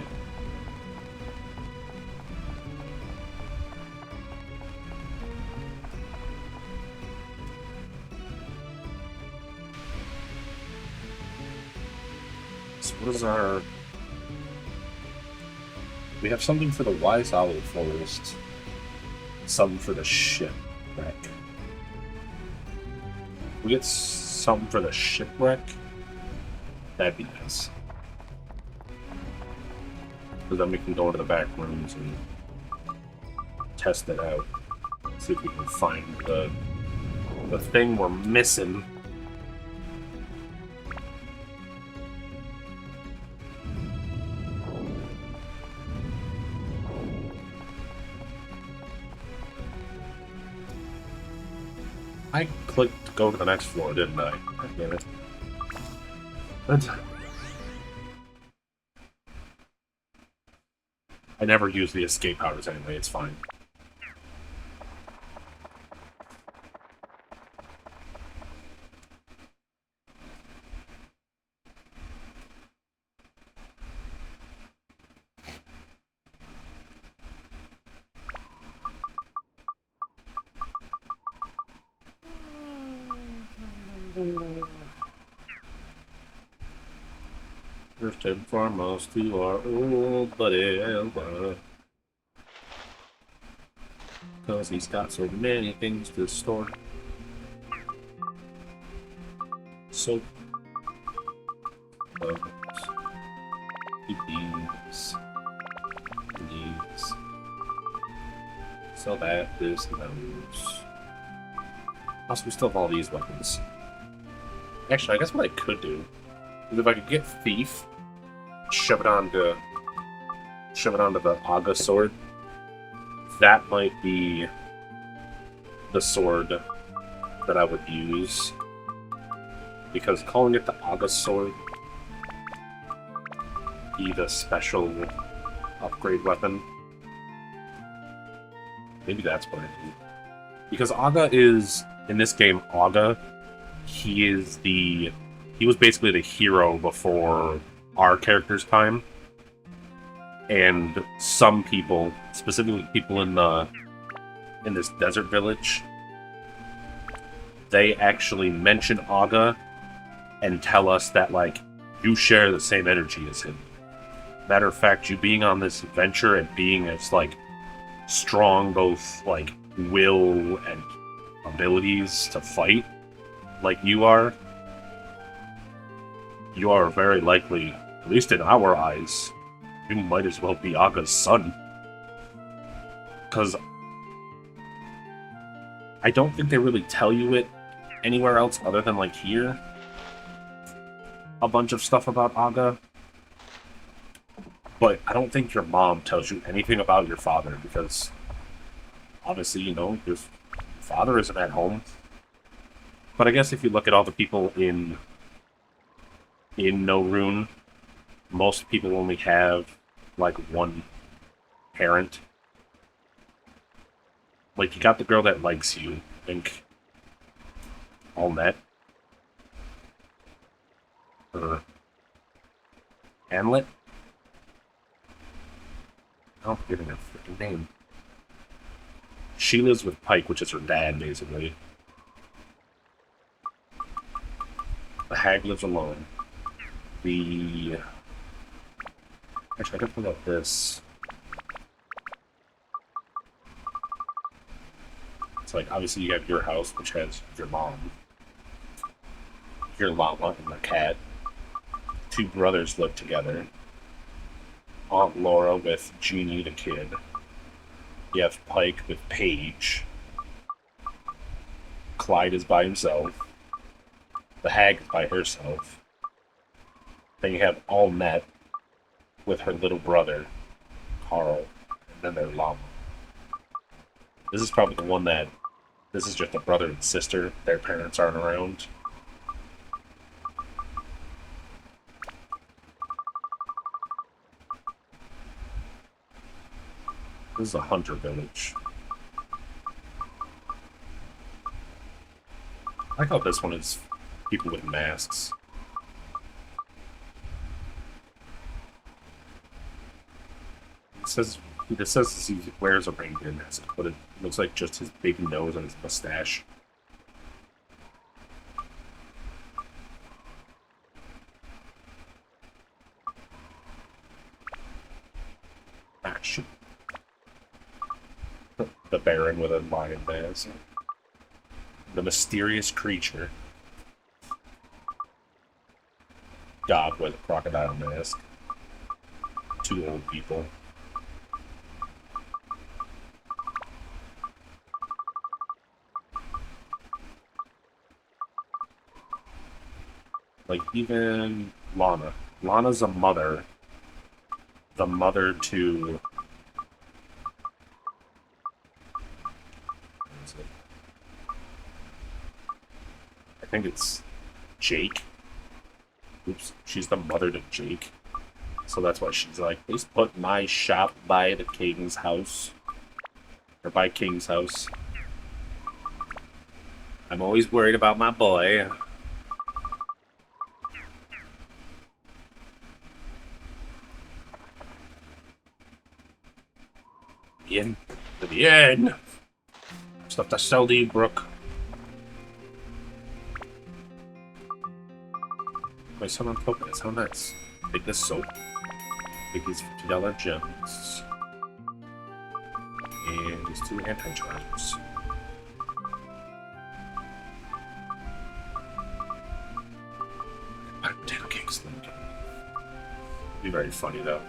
What is our... We have something for the Wise Owl Forest. Something for the Shipwreck. We get something for the Shipwreck? That'd be nice. Because then we can go into the back rooms and test it out. See if we can find the thing we're missing. I clicked to go to the next floor, didn't I? God damn it. I never use the escape powers anyway, it's fine. First and foremost to our old buddy Elba. Cause he's got so many things to store. Soap. These. So that, this, and those. Also, we still have all these weapons. Actually, I guess what I could do If I could get Thief, shove it onto the Aga sword, that might be the sword that I would use. Because calling it the Aga sword be the special upgrade weapon. Maybe that's what I do. Because Aga is, in this game, Aga, he was basically the hero before our character's time. And some people, specifically people in this desert village, they actually mention Aga and tell us that, like, you share the same energy as him. Matter of fact, you being on this adventure and being as, like, strong, both, like, will and abilities to fight, like you are very likely, at least in our eyes, you might as well be Aga's son. Because I don't think they really tell you it anywhere else other than, like, here. A bunch of stuff about Aga. But I don't think your mom tells you anything about your father, because obviously, you know, your father isn't at home. But I guess if you look at all the people in No Rune, most people only have, like, one parent. Like, you got the girl that likes you, I think. Allnet. Or Hamlet? I'm forgetting her freaking name. She lives with Pike, which is her dad, basically. The hag lives alone. Actually, I can pull up this. It's like, obviously you have your house, which has your mom, your llama, and the cat. Two brothers live together. Aunt Laura with Jeannie the kid. You have Pike with Paige. Clyde is by himself. The hag is by herself. Then you have Allnet with her little brother, Carl, and then their llama. This is probably the one that... This is just a brother and sister. Their parents aren't around. This is a hunter village. I like how this one is people with masks. It says he wears a reindeer mask, but it looks like just his big nose and his mustache. Ah, shit. The Baron with a lion mask. The mysterious creature. God with a crocodile mask. Two old people. Like, even Lana. Lana's a mother. The mother to... What is it? I think it's Jake. Oops. She's the mother to Jake. So that's why she's like, please put my shop by the king's house. Or by King's house. I'm always worried about my boy. In to the end. Stuff to sell to you, Brooke. Wait, someone tokens. How nice. Take this soap. Take these $50 gems. And these two anti-charms. Potato cakes. Be very funny though.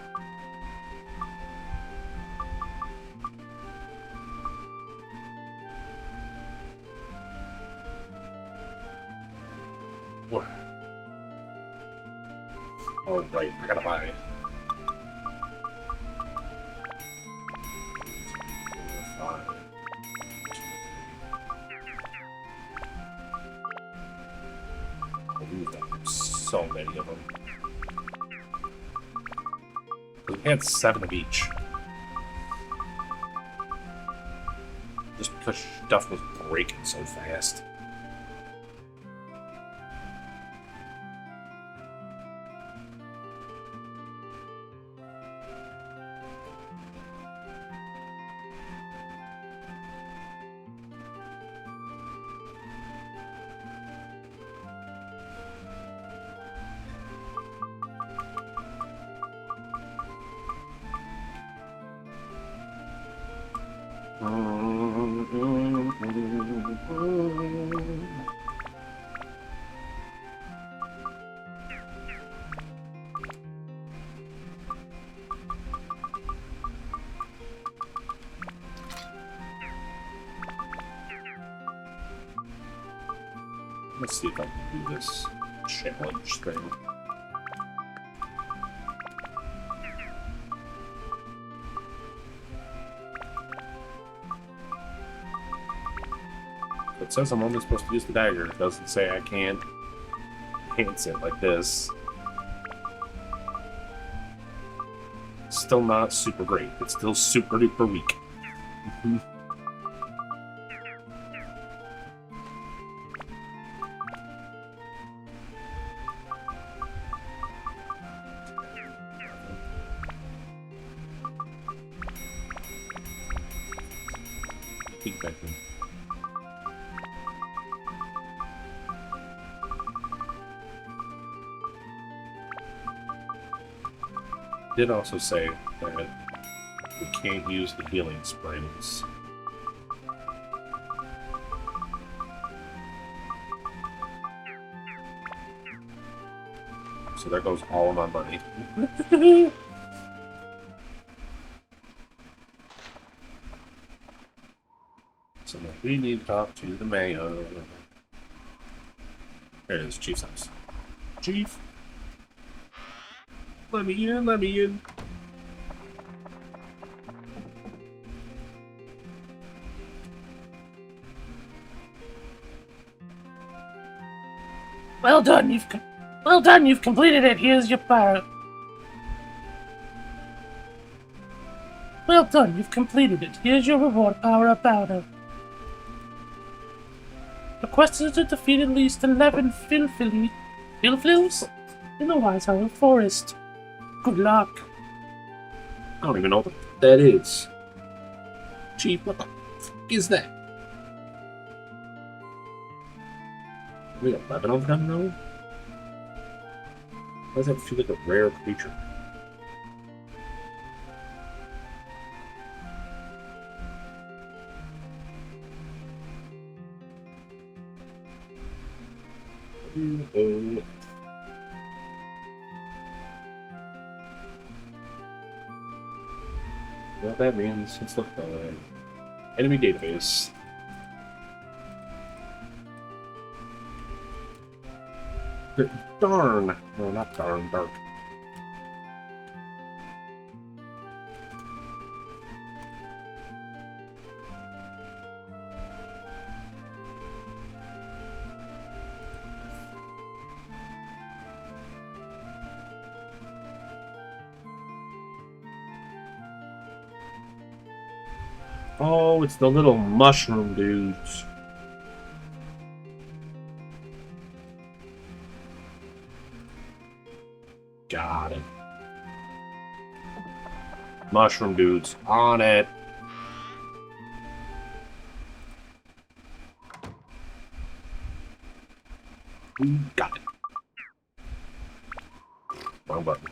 Oh, right. I gotta buy. So many of them. We had 7 of each. Just because stuff was breaking so fast. Let's see if I can do this challenge thing. It says I'm only supposed to use the dagger. It doesn't say I can't enhance it like this. Still not super great. It's still super duper weak. Did also say that we can't use the healing springs. So there goes all of my money. So we need to talk to the mayor. There it is, Chief's house. Chief? Let me in, let me in. Well done, you've completed it. Here's your power. Well done, you've completed it. Here's your reward, power-up powder. The quest is to defeat at least 11 Filfils in the Wise Hollow Forest. Good luck. I don't even know what that is. Chief, what the f is that? We got 11 of them now? Why does that feel like a rare creature? Well, that means it's the enemy database. Darn! No, not darn, dark. Oh, it's the little mushroom dudes. Got it. Mushroom dudes on it. Got it. Wrong button.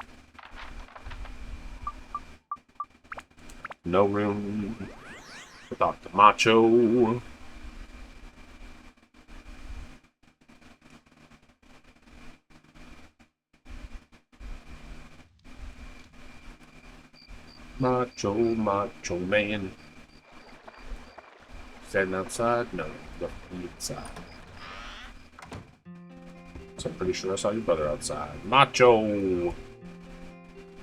No room. Dr. Macho. Macho man. Standing outside? No, looking inside. So I'm pretty sure I saw your brother outside. Macho!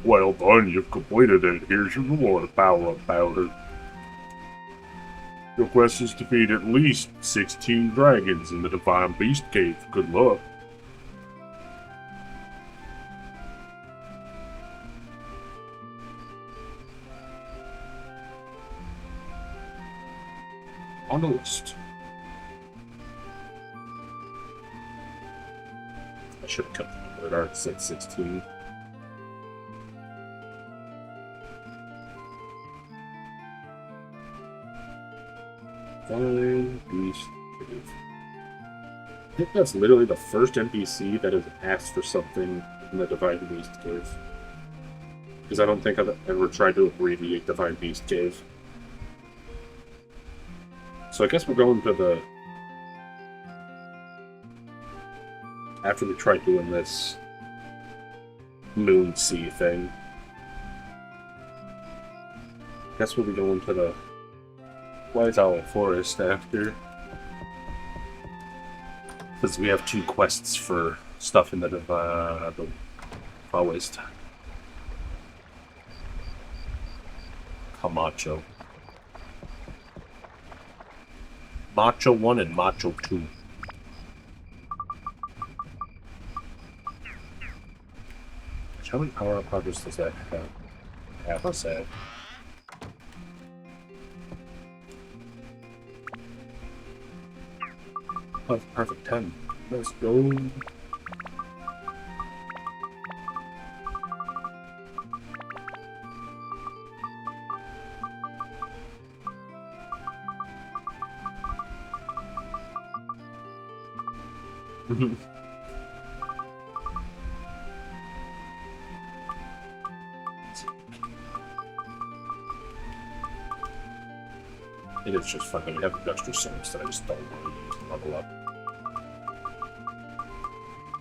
Well done, you've completed it. Here's your reward, power-up powder. Your quest is to defeat at least 16 dragons in the Divine Beast Cave. Good luck. On the list. I should have cut the number. It already said 16. Divine Beast Cave. I think that's literally the first NPC that has asked for something in the Divine Beast Cave. Because I don't think I've ever tried to abbreviate Divine Beast Cave. So I guess we're going to the... After we try doing this Moon Sea thing. I guess we'll be going to the White Owl Forest after. Because we have 2 quests for stuff in the forest. Camacho. Macho 1 and Macho 2. How many power up progress does that have? Half a set. Oh, perfect 10. Let's go. It is just fun that we have extra souls that I just don't want to use to level up.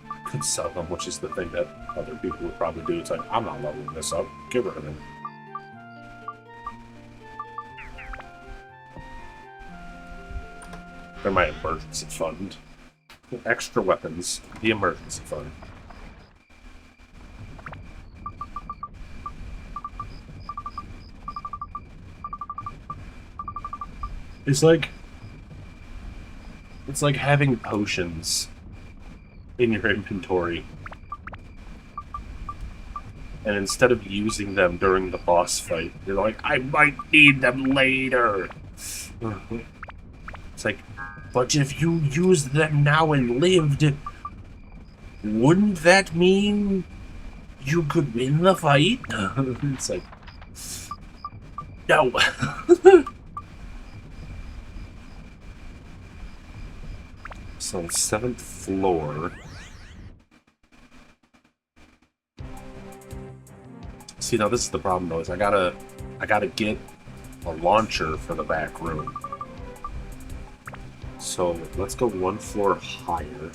I could sell them, which is the thing that other people would probably do. It's like, I'm not leveling this up. Get rid of them. They're my emergency fund. Extra weapons. The emergency fund. It's like having potions in your inventory. And instead of using them during the boss fight, you're like, I might need them later. It's like, but if you used them now and lived, wouldn't that mean you could win the fight? It's like, no. So 7th floor. See, now this is the problem though, is I gotta get a launcher for the back room. So let's go 1 floor higher.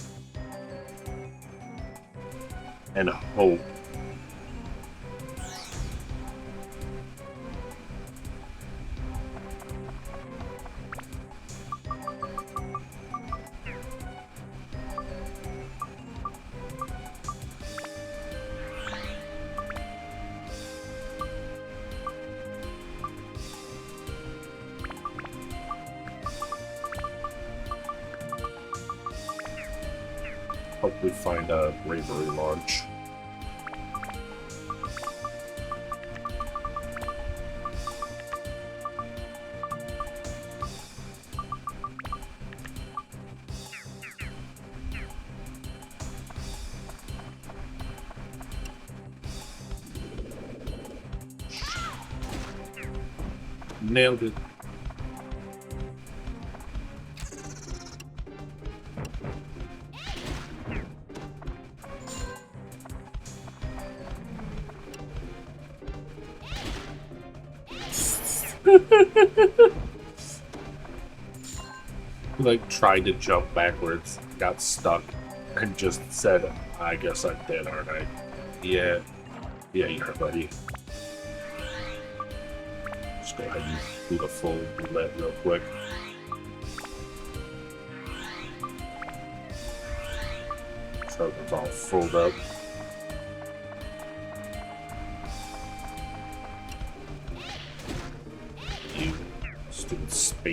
And hope. Hopefully find a bravery launch. Nailed it. Like tried to jump backwards, got stuck, and just said, I guess I'm dead, aren't I? Yeah. Yeah, you are, buddy. Just go ahead and do the full roulette real quick. Trevor's all fulled up.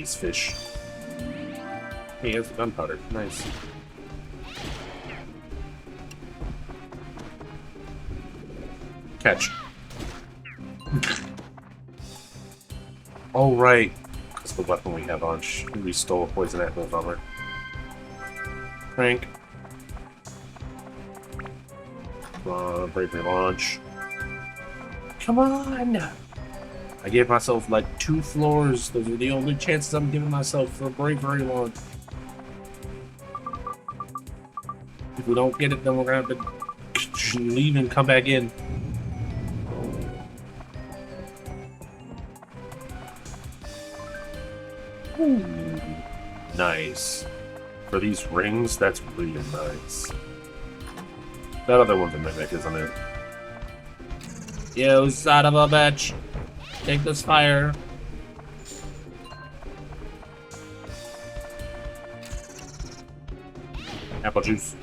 these fish. Hey, he has gunpowder. Nice. Catch. Oh, right. That's the weapon we have on. We stole a poison apple from her. Frank. Come on, bravery launch. Come on! I gave myself like 2 floors. Those are the only chances I'm giving myself for a bravery launch. If we don't get it, then we're gonna have to leave and come back in. Ooh. Nice. For these rings, that's really nice. That other one's a mimic, isn't it? You son of a bitch! Take this fire. Apple juice.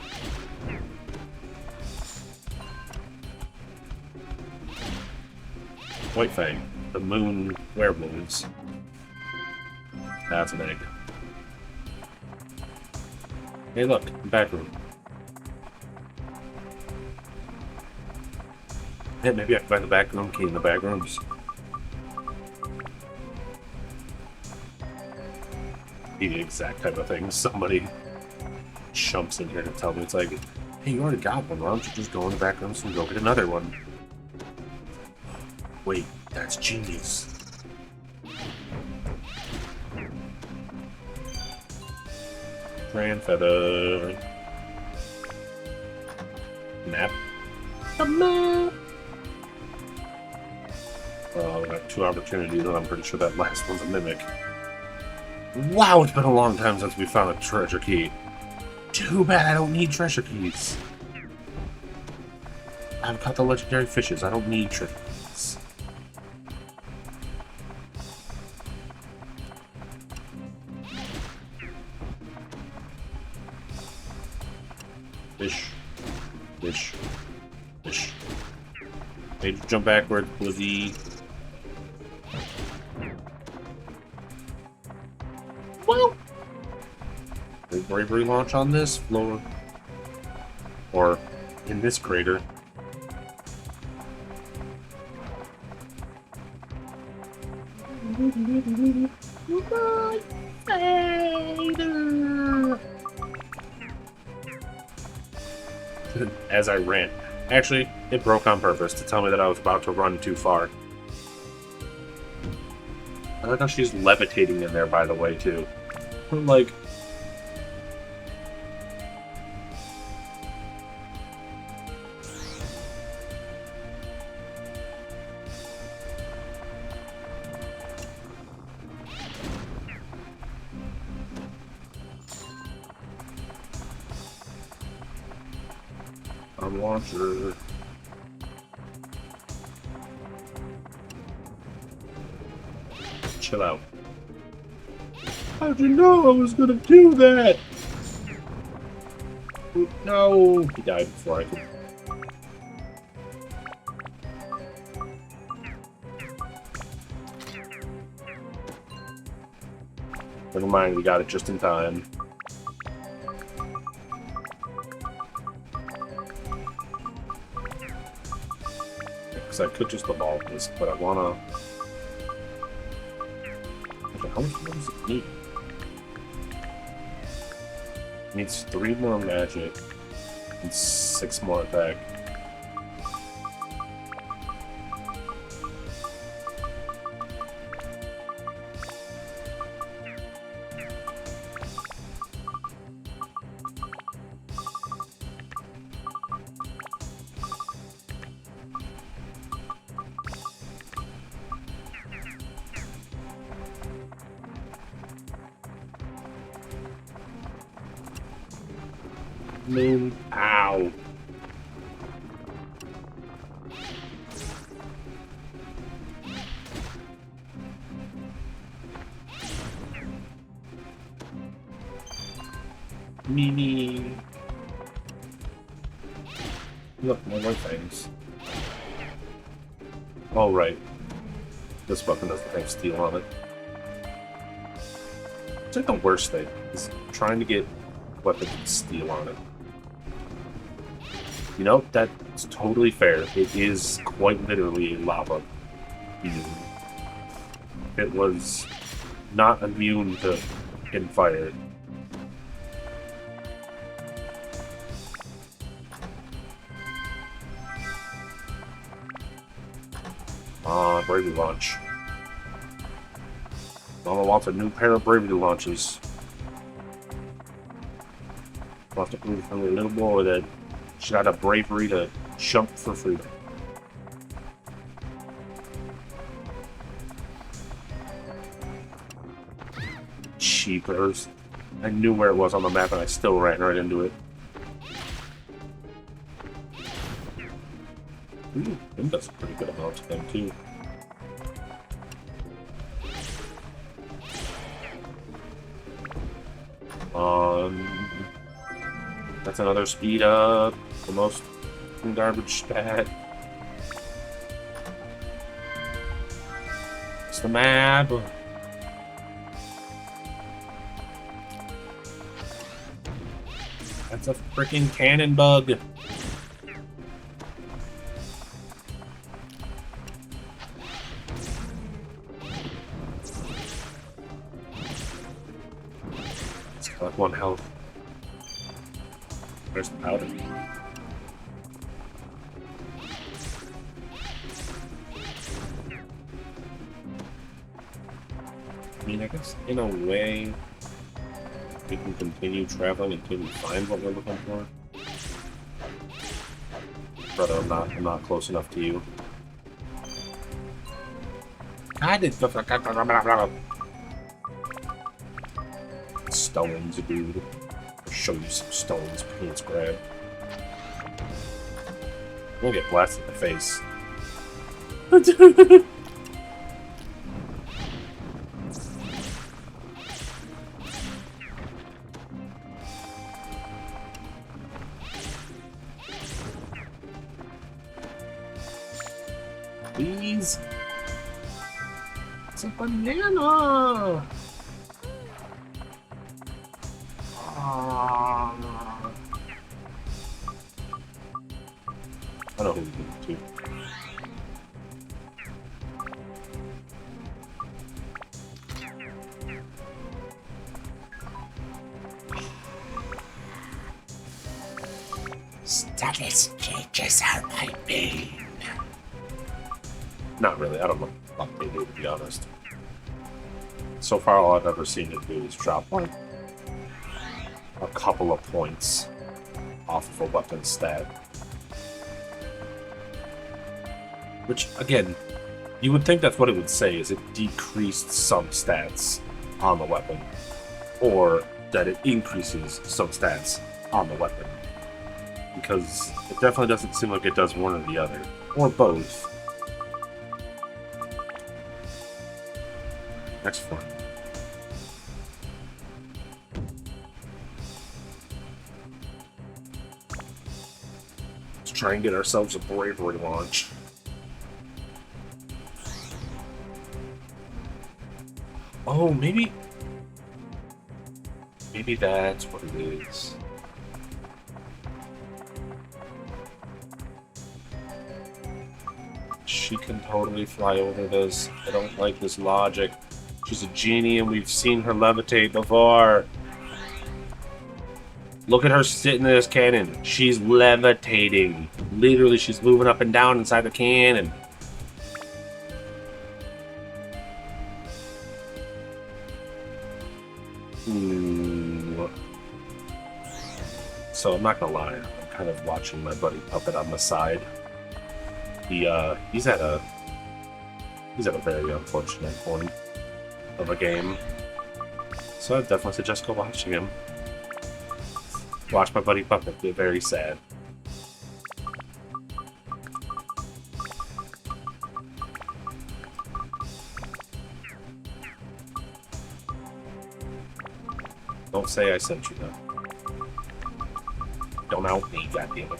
White Fang. The moon werewolves. That's an egg. Hey look, back room. Yeah, maybe I can find the back room key in the back rooms. The exact type of thing. Somebody jumps in here to tell me, it's like, hey, you already got one, why don't you just go in the back rooms and go get another one? Wait, that's genius. Grand feather. Map. A map. Well, we got 2 opportunities, and I'm pretty sure that last one's a mimic. Wow, it's been a long time since we found a treasure key. Too bad I don't need treasure keys. I've caught the legendary fishes. I don't need treasure keys. Fish. Fish. Fish. Made you jump backwards, Blizzy. Well, big bravery launch on this floor. Or in this crater. As I ran. Actually, it broke on purpose to tell me that I was about to run too far. I like how she's levitating in there, by the way, too. Like... I'm launcher. Chill out. How'd you know I was gonna do that? No! He died before I could. Never mind, we got it just in time. Because I could just evolve this, but I wanna... Okay, how much more does it need? It needs 3 more magic and 6 more attack. Moon. Ow. Mimi. Look, more white things. Oh, right. This weapon doesn't have steel on it. It's like the worst thing is trying to get weapon steel on it. You know, that's totally fair. It is quite literally a lava beam. It was not immune to in fire. Bravery launch. Mama wants a new pair of bravery launches. I'll have to prove from a little boy that she got a bravery to jump for freedom. Cheapers. I knew where it was on the map and I still ran right into it. Ooh, him does a pretty good amount of them too. That's another speed up. The most garbage stat. It's the map. That's a freaking cannon bug. It's got like 1 health. Where's the powder? I mean, I guess in a way we can continue traveling until we find what we're looking for. Brother, I'm not close enough to you. I did stones, dude. I'll show you some stones, pants grab. We'll get blasted in the face. Please. It's a banana. I know who we need to. Status changes are my bane. Not really. I don't know what they do, to be honest. So far, all I've ever seen it do is drop like a couple of points off of a weapon stat. Which, again, you would think that's what it would say, is it decreased some stats on the weapon. Or that it increases some stats on the weapon. Because it definitely doesn't seem like it does one or the other. Or both. Next one. Let's try and get ourselves a bravery launch. Oh, maybe that's what it is. She can totally fly over this. I don't like this logic. She's a genie and we've seen her levitate before. Look at her sitting in this cannon. She's levitating. Literally, she's moving up and down inside the cannon. Ooh. So I'm not gonna lie, I'm kind of watching my buddy Puppet on the side. He's at a very unfortunate point of a game. So I definitely suggest go watching him. Watch my buddy Puppet get very sad. Don't say I sent you though. Don't out me, goddammit.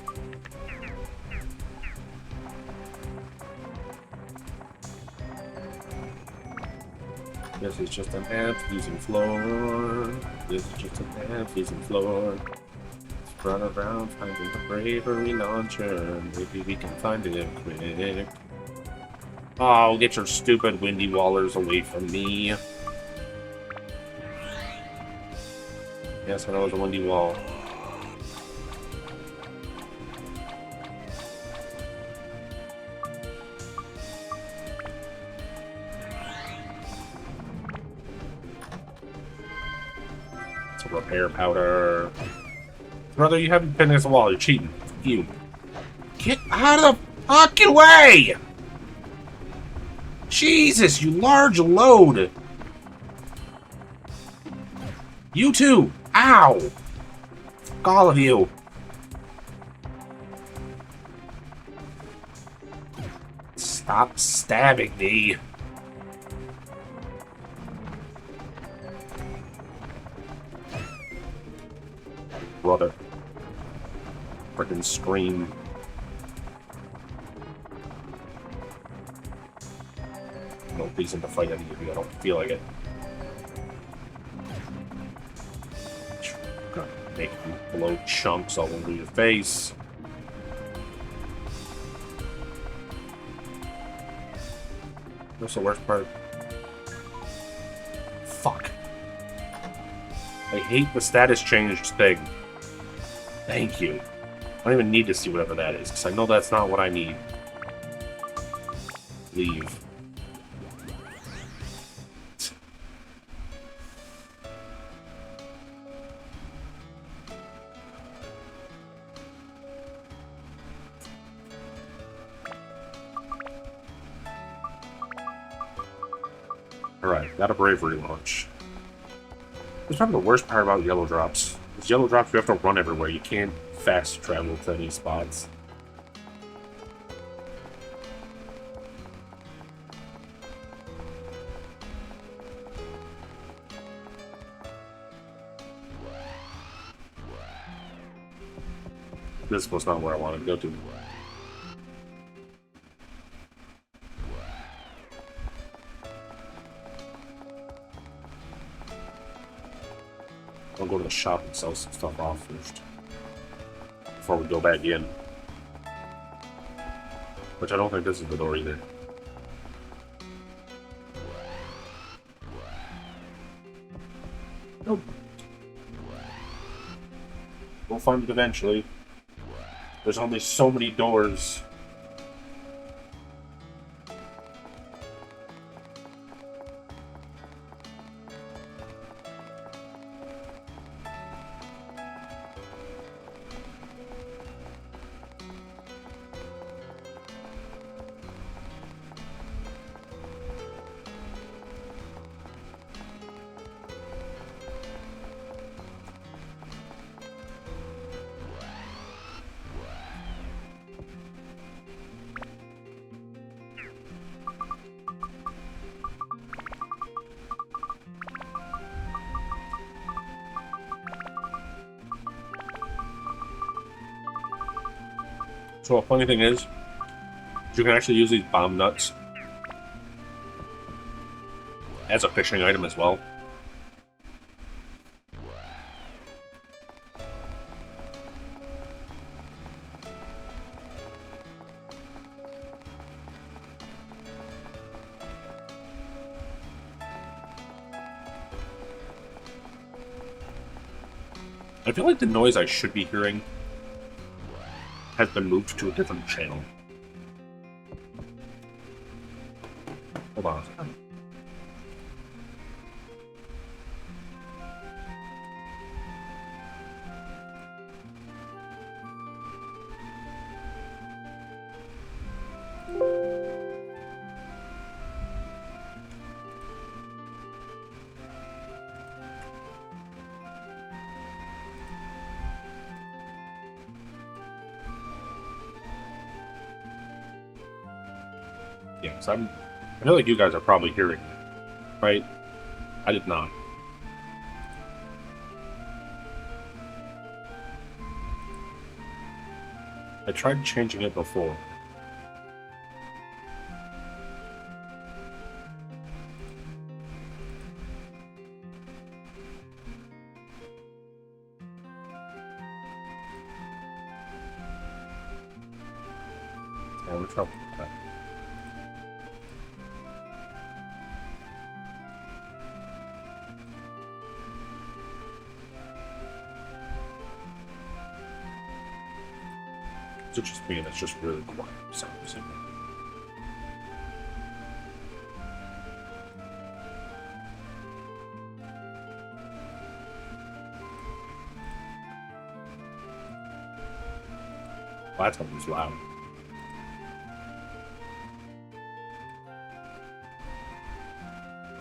This is just an half-losing floor. This is just an half-losing floor. Let's run around finding the bravery launcher. Maybe we can find it quick. Oh, get your stupid windy wallers away from me. Yes, I know it's a windy wall. It's a repair powder. Brother, you haven't been against the wall. You're cheating. You. Get out of the fucking way! Jesus, you large load! You too! Ow! Fuck all of you! Stop stabbing me! Brother. Frickin' scream. No reason to fight any of you, I don't feel like it. Gonna make you blow chunks all over your face. What's the worst part? Fuck. I hate the status change thing. Thank you. I don't even need to see whatever that is, because I know that's not what I need. Leave. Alright, got a bravery launch. That's probably the worst part about yellow drops. With yellow drops, you have to run everywhere. You can't fast travel to any spots. This was not where I wanted to go to. I'll go to the shop and sell some stuff off first. Before we go back in. Which I don't think this is the door either. Nope. We'll find it eventually. There's only so many doors. So a funny thing is, you can actually use these bomb nuts as a fishing item as well. I feel like the noise I should be hearing has been moved to a different channel. Hold on. Yes, I feel like you guys are probably hearing it, right? I did not. I tried changing it before. I'm trouble. Is it just me and it's just really quiet? Sounds well, that one was loud.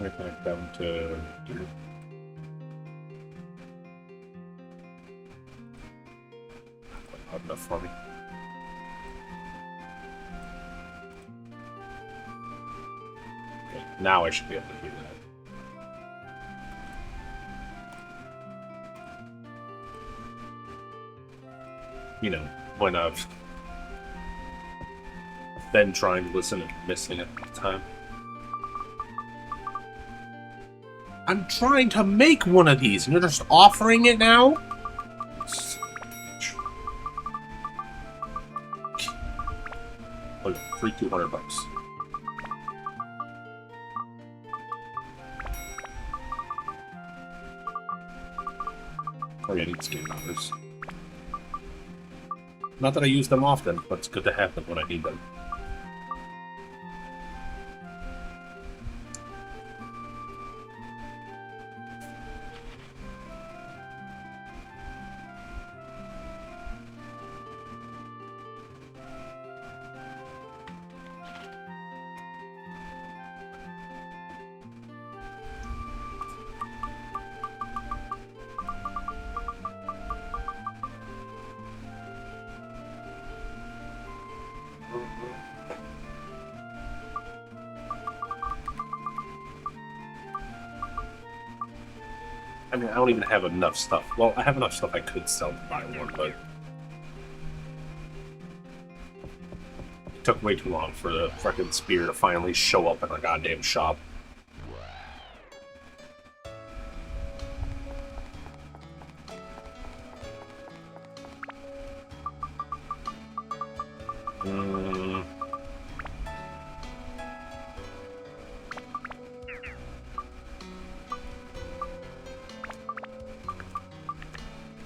Right back down to here. Not loud enough for me. Okay, now I should be able to hear that. You know, when I've been trying to listen and missing it at the time. I'm trying to make one of these, and you're just offering it now? Oh, yeah, free $200. Oh, yeah, I need skin numbers. Not that I use them often, but it's good to have them when I need them. I mean, I don't even have enough stuff. Well, I have enough stuff I could sell to buy one, but it took way too long for the frickin' spear to finally show up in a goddamn shop.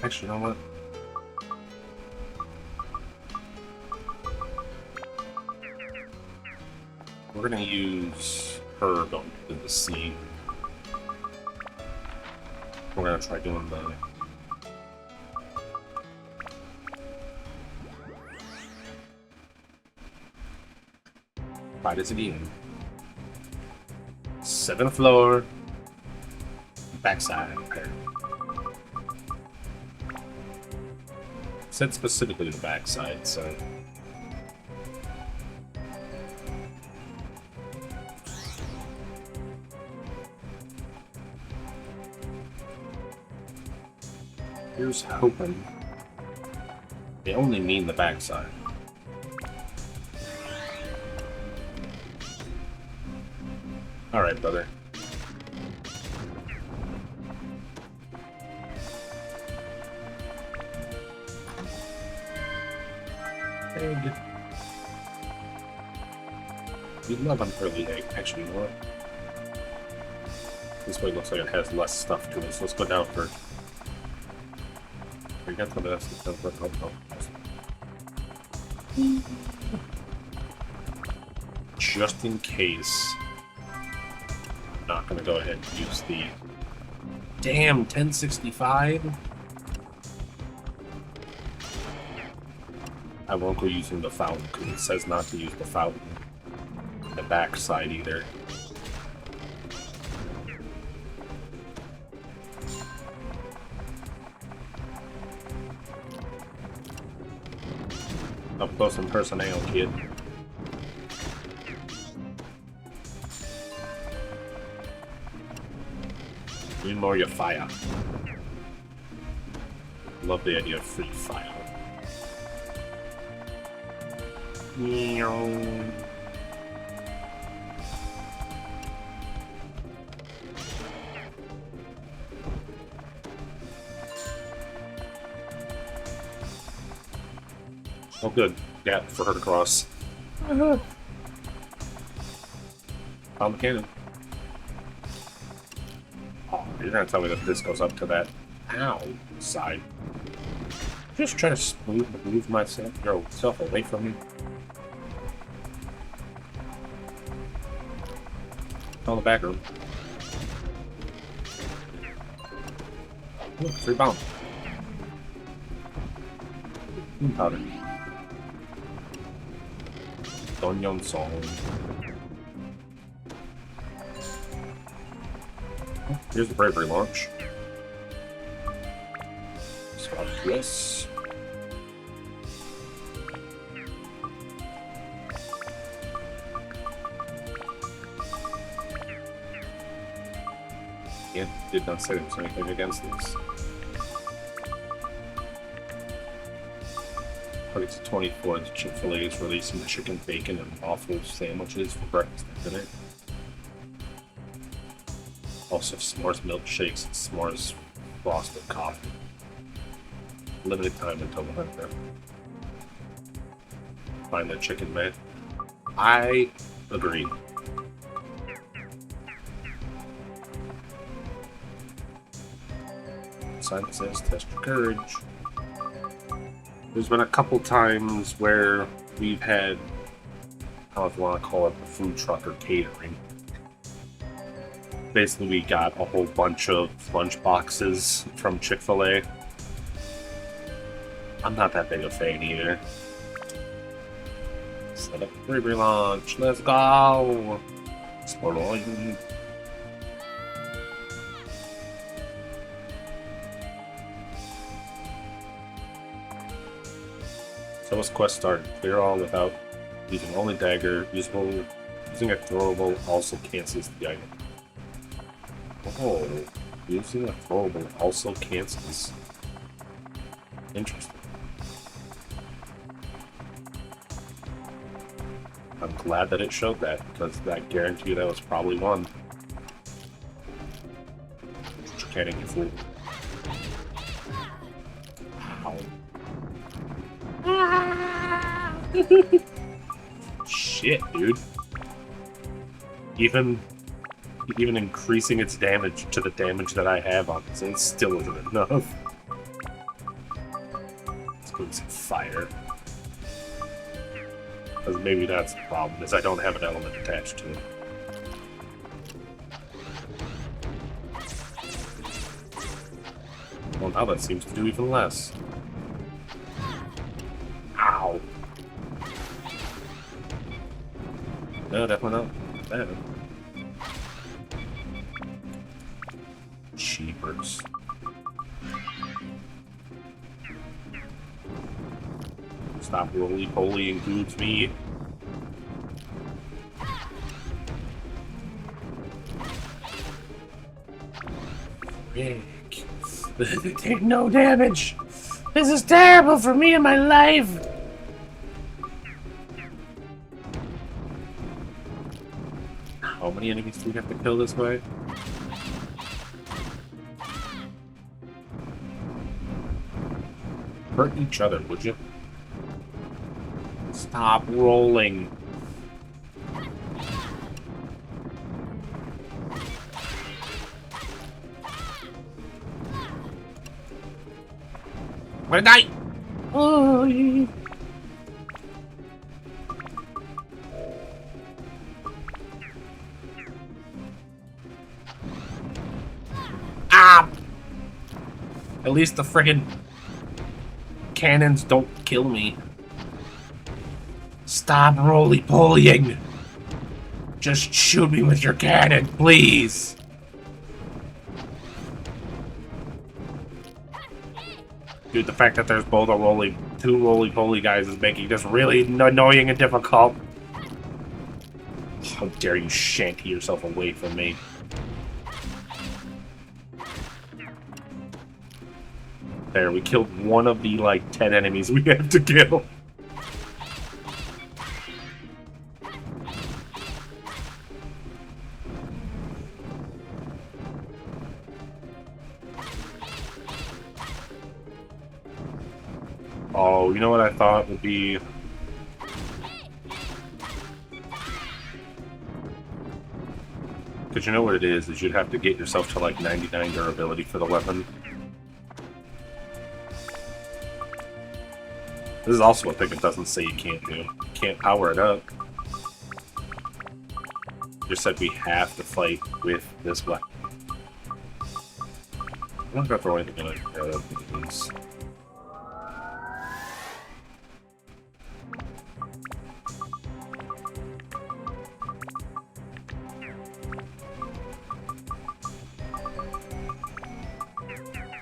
Actually, you know what? We're gonna use her going to the sea. We're gonna try doing the... Right as it even. 7th floor. Backside repair. Said specifically the backside, so... Here's hoping they only mean the backside. Alright, brother. Egg. We love an early egg. Actually, you know what? This way looks like it has less stuff to it, so let's go down first. We got the best. Just in case. I'm not gonna go ahead and use the damn 1065. I won't go using the fountain because it says not to use the fountain. The back side either. Up close and personal, kid. Need more your fire. Love the idea of free fire. Oh, good. Yeah, for her to cross. Found the cannon. Oh, you're gonna tell me that this goes up to that ow side. Just try to move yourself away from me. On the back room. Look, 3 bombs. Powder. Donyon song. Oh, here's the bravery launch. Swap this. Yeah, did not say there was anything against this. August 24th, Chick-fil-A is releasing chicken, bacon, and waffle sandwiches for breakfast and dinner. Also, s'mores milkshakes and s'mores frosted coffee. Limited time until November. Find the chicken, man. I agree. Sign says test your courage. There's been a couple times where we've had, I don't know if you want to call it a food truck or catering. Basically, we got a whole bunch of lunch boxes from Chick-fil-A. I'm not that big a fan either. Set up bravery launch. Let's go! Exploring. So this quest started. Clear all without using only dagger. Using a throwable also cancels the item. Oh, using a throwable also cancels. Interesting. I'm glad that it showed that, because I guarantee you that was probably one. Can't you fool. Shit, dude. Even increasing its damage to the damage that I have on it, it still isn't enough. Let's put some fire. Because maybe that's the problem, is I don't have an element attached to it. Well, now that seems to do even less. Ow. No, definitely not that. Cheapers. Stop roly-poly includes me. Rick, they take no damage. This is terrible for me and my life. How many enemies do we have to kill this way? Hurt each other, would you? Stop rolling. I'm gonna die! Oh, Ah! At least the friggin' cannons don't kill me. Stop roly-polying! Just shoot me with your cannon, please! Dude, the fact that there's both two roly-poly guys is making this really annoying and difficult. How dare you shanty yourself away from me. There, we killed one of the, 10 enemies we have to kill. Oh, you know what I thought would be Because you know what it is you'd have to get yourself to like 99 durability for the weapon. This is also a thing it doesn't say you can't do. You can't power it up. It just said we have to fight with this weapon. I'm not gonna throw anything in it.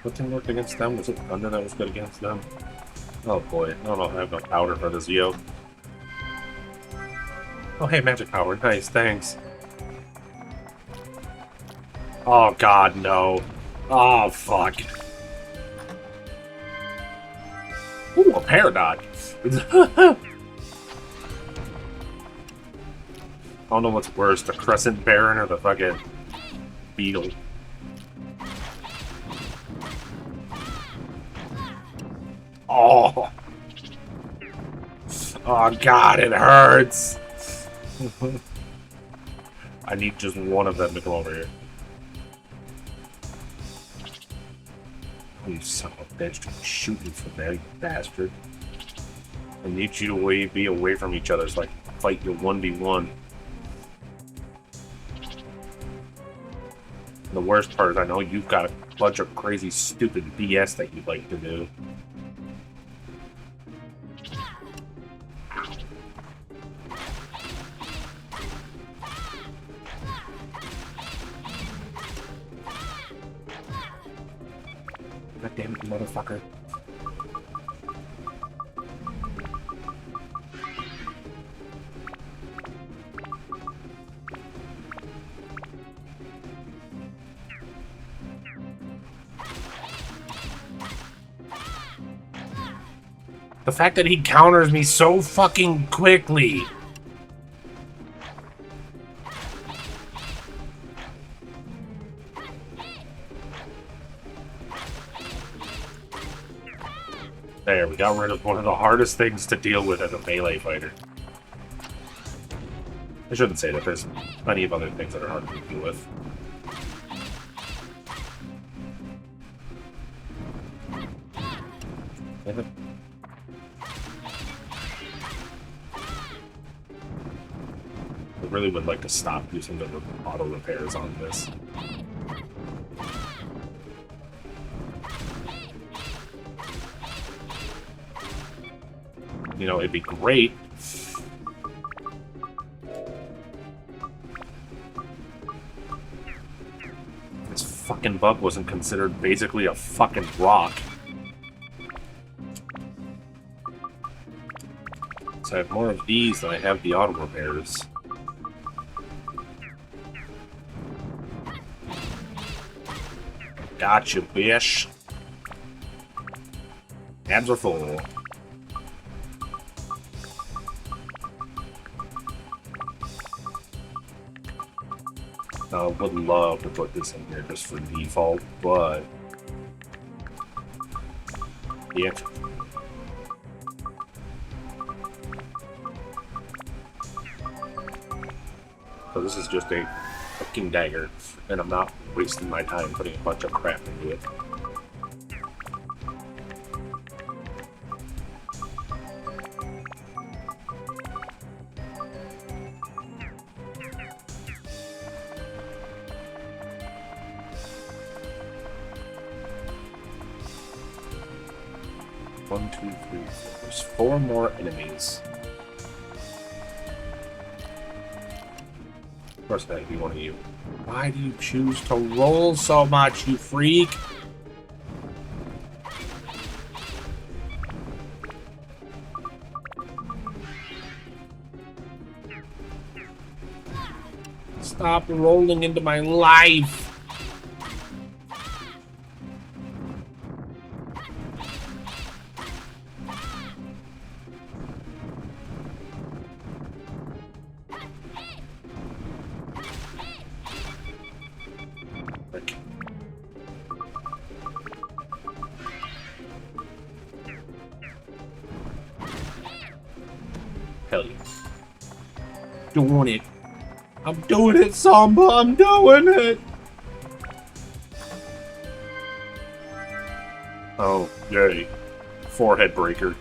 What thing worked against them? Was it thunder that was good against them? Oh boy, I don't know if I have enough powder for this yoke. Oh hey, magic power, nice, thanks. Oh god, no. Oh fuck. Ooh, a paradox. I don't know what's worse, the Crescent Baron or the fucking Beetle. Oh! Oh god, it hurts! I need just one of them to come over here. You son of a bitch, don't shoot me from there, you bastard. I need you to be away from each other so I can fight your 1v1. The worst part is I know you've got a bunch of crazy, stupid BS that you like to do. God damn it, you motherfucker. The fact that he counters me so fucking quickly. There, we got rid of one of the hardest things to deal with as a melee fighter. I shouldn't say that, there's plenty of other things that are hard to deal with. I really would like to stop using the auto repairs on this. You know, it'd be great. This fucking bug wasn't considered basically a fucking rock. So I have more of these than I have the auto repairs. Gotcha, bitch. Abs are full. I would love to put this in here just for default, but yeah. So this is just a fucking dagger, and I'm not wasting my time putting a bunch of crap into it. One, two, three, four. There's 4 more enemies. Of course, that'd be one of you. Why do you choose to roll so much, you freak? Stop rolling into my life! Hell yeah. Doing it. I'm doing it, Samba! I'm doing it! Oh, yay. Forehead breaker.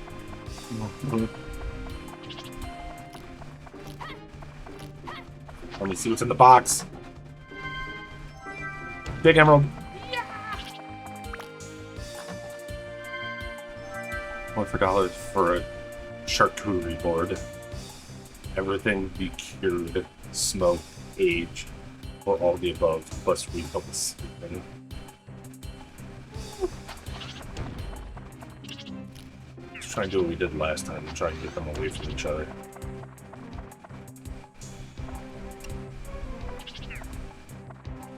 Let me see what's in the box. Big emerald. $1 for a charcuterie board. Everything be cured, smoked, aged, or all the above, plus refill the sleeping. Let's try and do what we did last time and try and get them away from each other.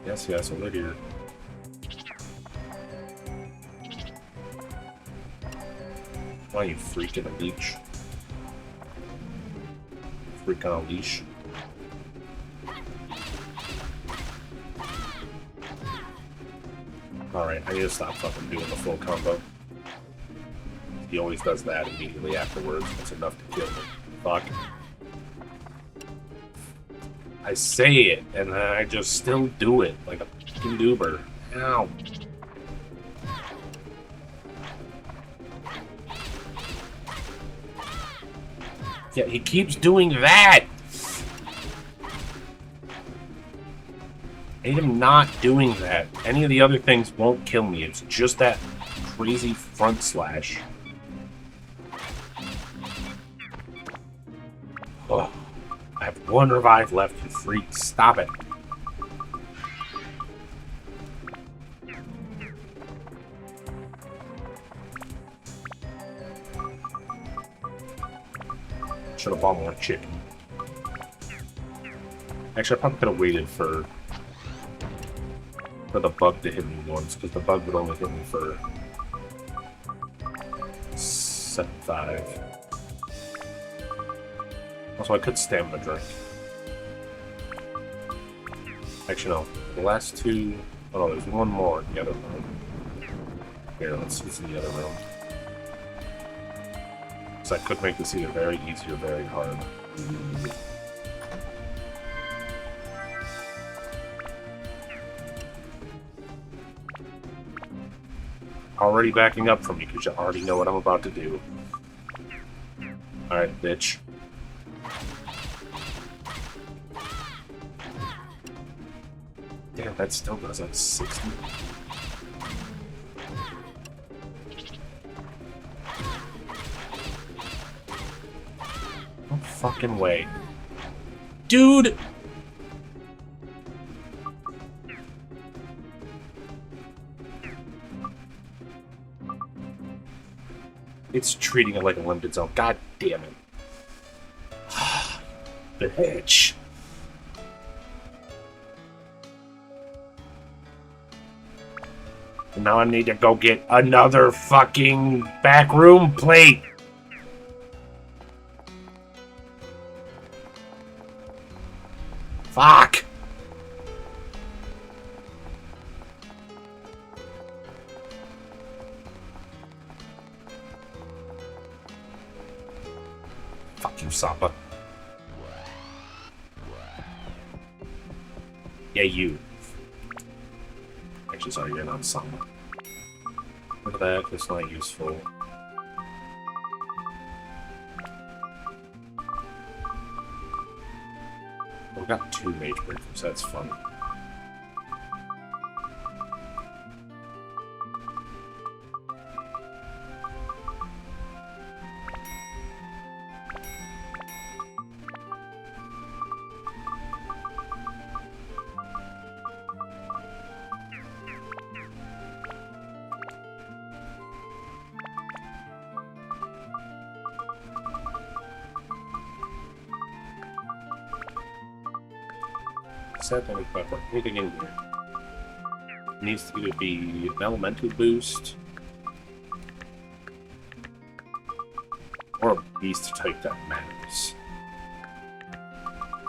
Yes, over here. Why you freaking a leech? Freak on a leash. Alright, I need to stop fucking doing the full combo. He always does that immediately afterwards. That's enough to kill me. Fuck. I say it, and then I just still do it like a fucking doober. Ow. Yeah, he keeps doing that! I need him not doing that. Any of the other things won't kill me. It's just that crazy front slash. Oh, I have 1 revive left, you freak. Stop it. Should have bought more chicken. Actually, I probably could have waited for the bug to hit me once, because the bug would only hit me for 75. Also, I could stamina drink. Actually, no. The last 2... Oh, no, there's 1 more in the other room. Here, let's see what's in the other room. So I could make this either very easy or very hard. Already backing up from me because you already know what I'm about to do. Alright, bitch. Damn, that still does like 60. No fucking way. Dude! It's treating it like a limited zone. God damn it. Bitch. Now I need to go get another fucking backroom plate. Fuck. Fuck you, Samba. Yeah, you. Actually, sorry, you're not Samba. Look at that, it's not useful. We've got 2 mage breakers, that's fun. Set that with anything in here. It needs to either be an elemental boost or a beast type that matters.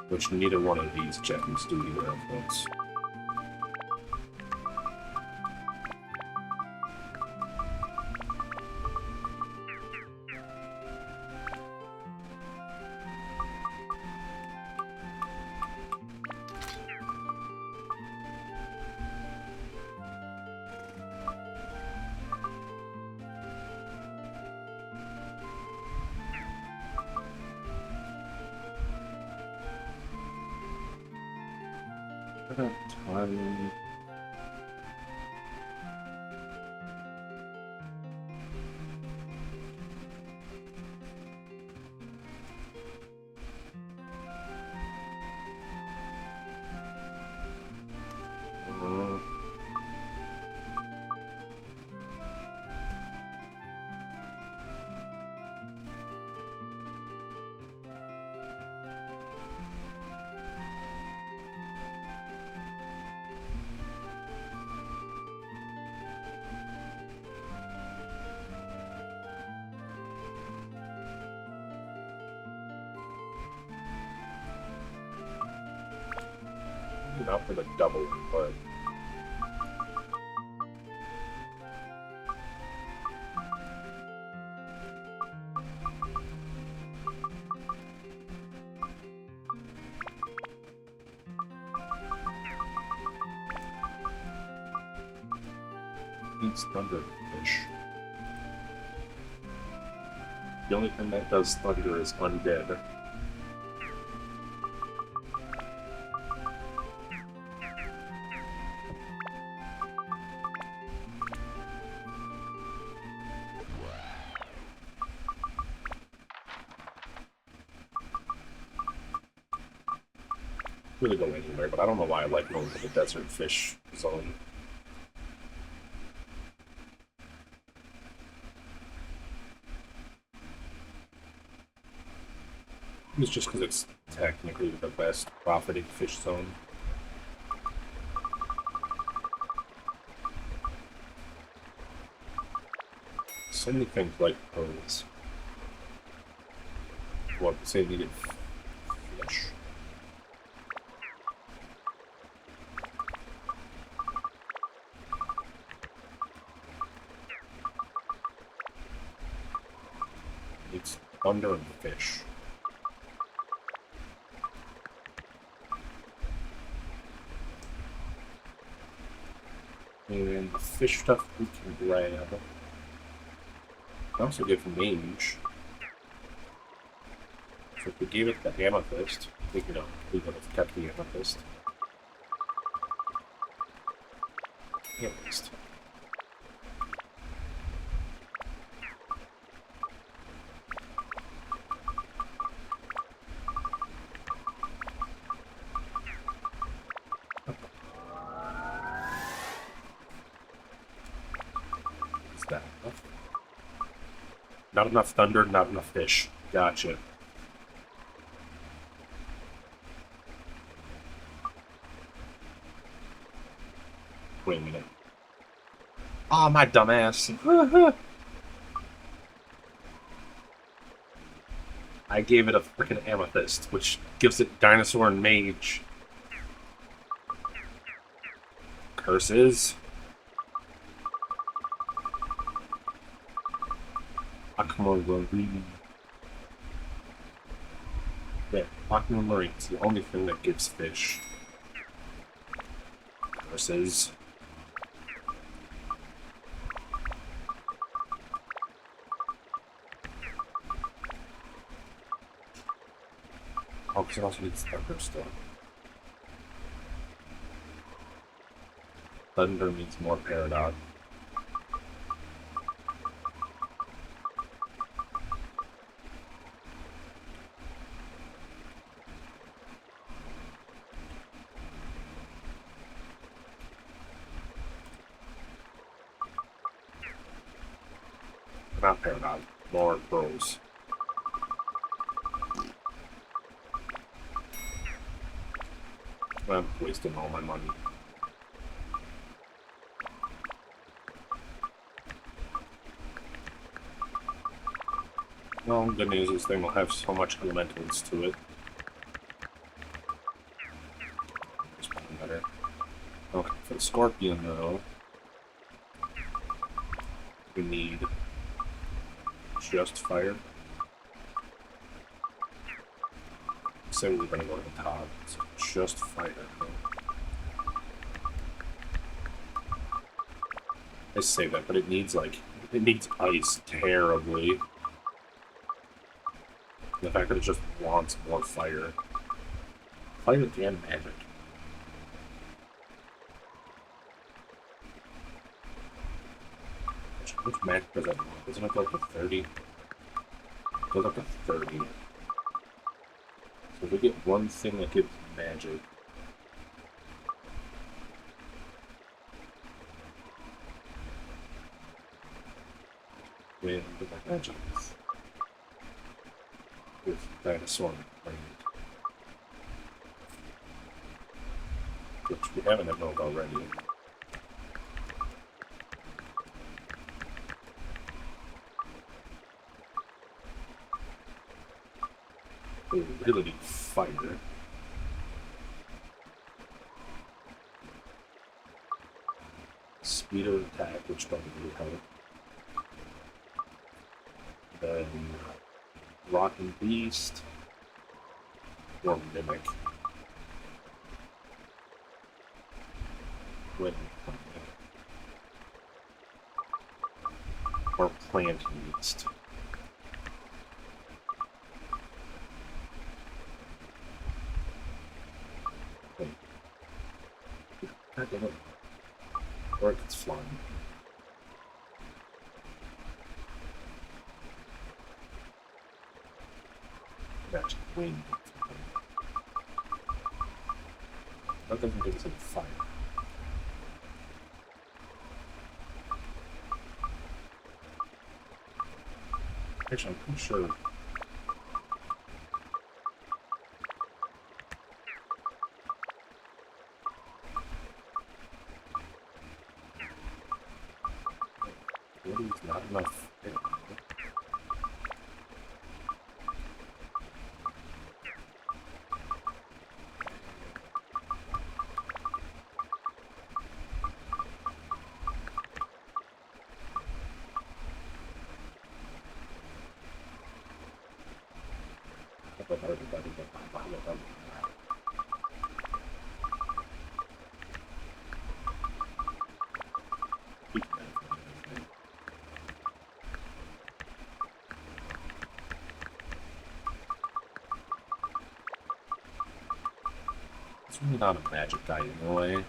Which neither one of these gems do either of those. Time. Not for the double, but eats thunderfish. The only thing that does thunder is undead. Really go anywhere, but I don't know why I like going to the desert fish zone. It's just because it's technically the best profiting fish zone. So many things like pearls. What, say needed fish. It's thunder and fish. And the fish stuff we can grab. I also give mage. So if we gave it the amethyst, we could have kept the amethyst. Amethyst. That enough? Not enough thunder, not enough fish. Gotcha. Wait a minute. Oh, my dumbass. I gave it a freaking amethyst, which gives it dinosaur and mage. Curses. Aquamarine. Yeah, aquamarine is the only thing that gives fish. Curses. Oh, because it also needs thunder still. Thunder means more paradox. Not paradox, more pros. I'm wasting all my money. Well, good news is this thing will have so much elementals to it. It's probably better. Okay, for the scorpion though, we need just fire. So we're gonna go to the top. So just fire. I say that, but it needs ice terribly. The fact that it just wants more fire. Fire and magic. Which max does it? Doesn't it go up to 30? It goes up to 30. So if we get one thing that gives magic. Wind of magic. With dinosaur brain. Which we haven't evolved already. We really need fire. Speed of attack, which probably would help. Then Rock and Beast. Or Mimic. Wind. Or Plant Beast. God damn it. Or it gets flying. Magic wind. That doesn't give us any fire. Actually, I'm pretty sure. What is not enough? It's really not a magic guy in a way.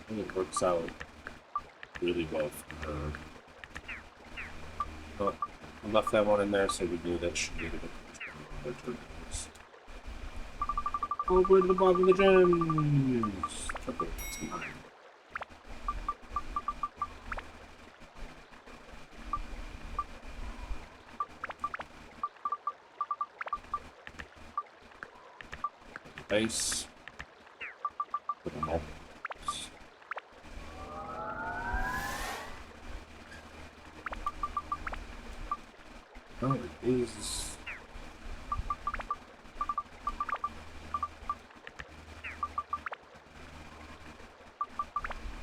I think it works out really well for her. But I left that one in there so we knew that she needed a turtles. Over to the bottom of the gems! Okay, it's mine. Base. Put them all. Oh, it is.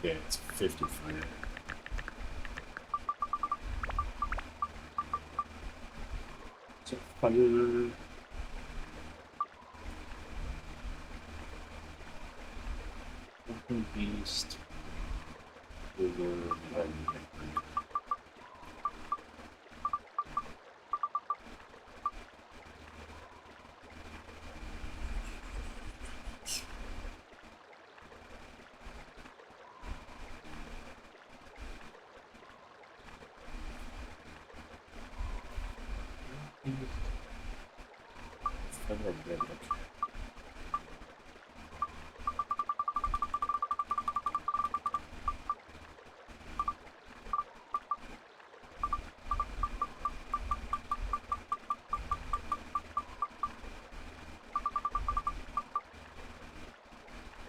Yeah, it's 50 fire. So fire. Open beast. Over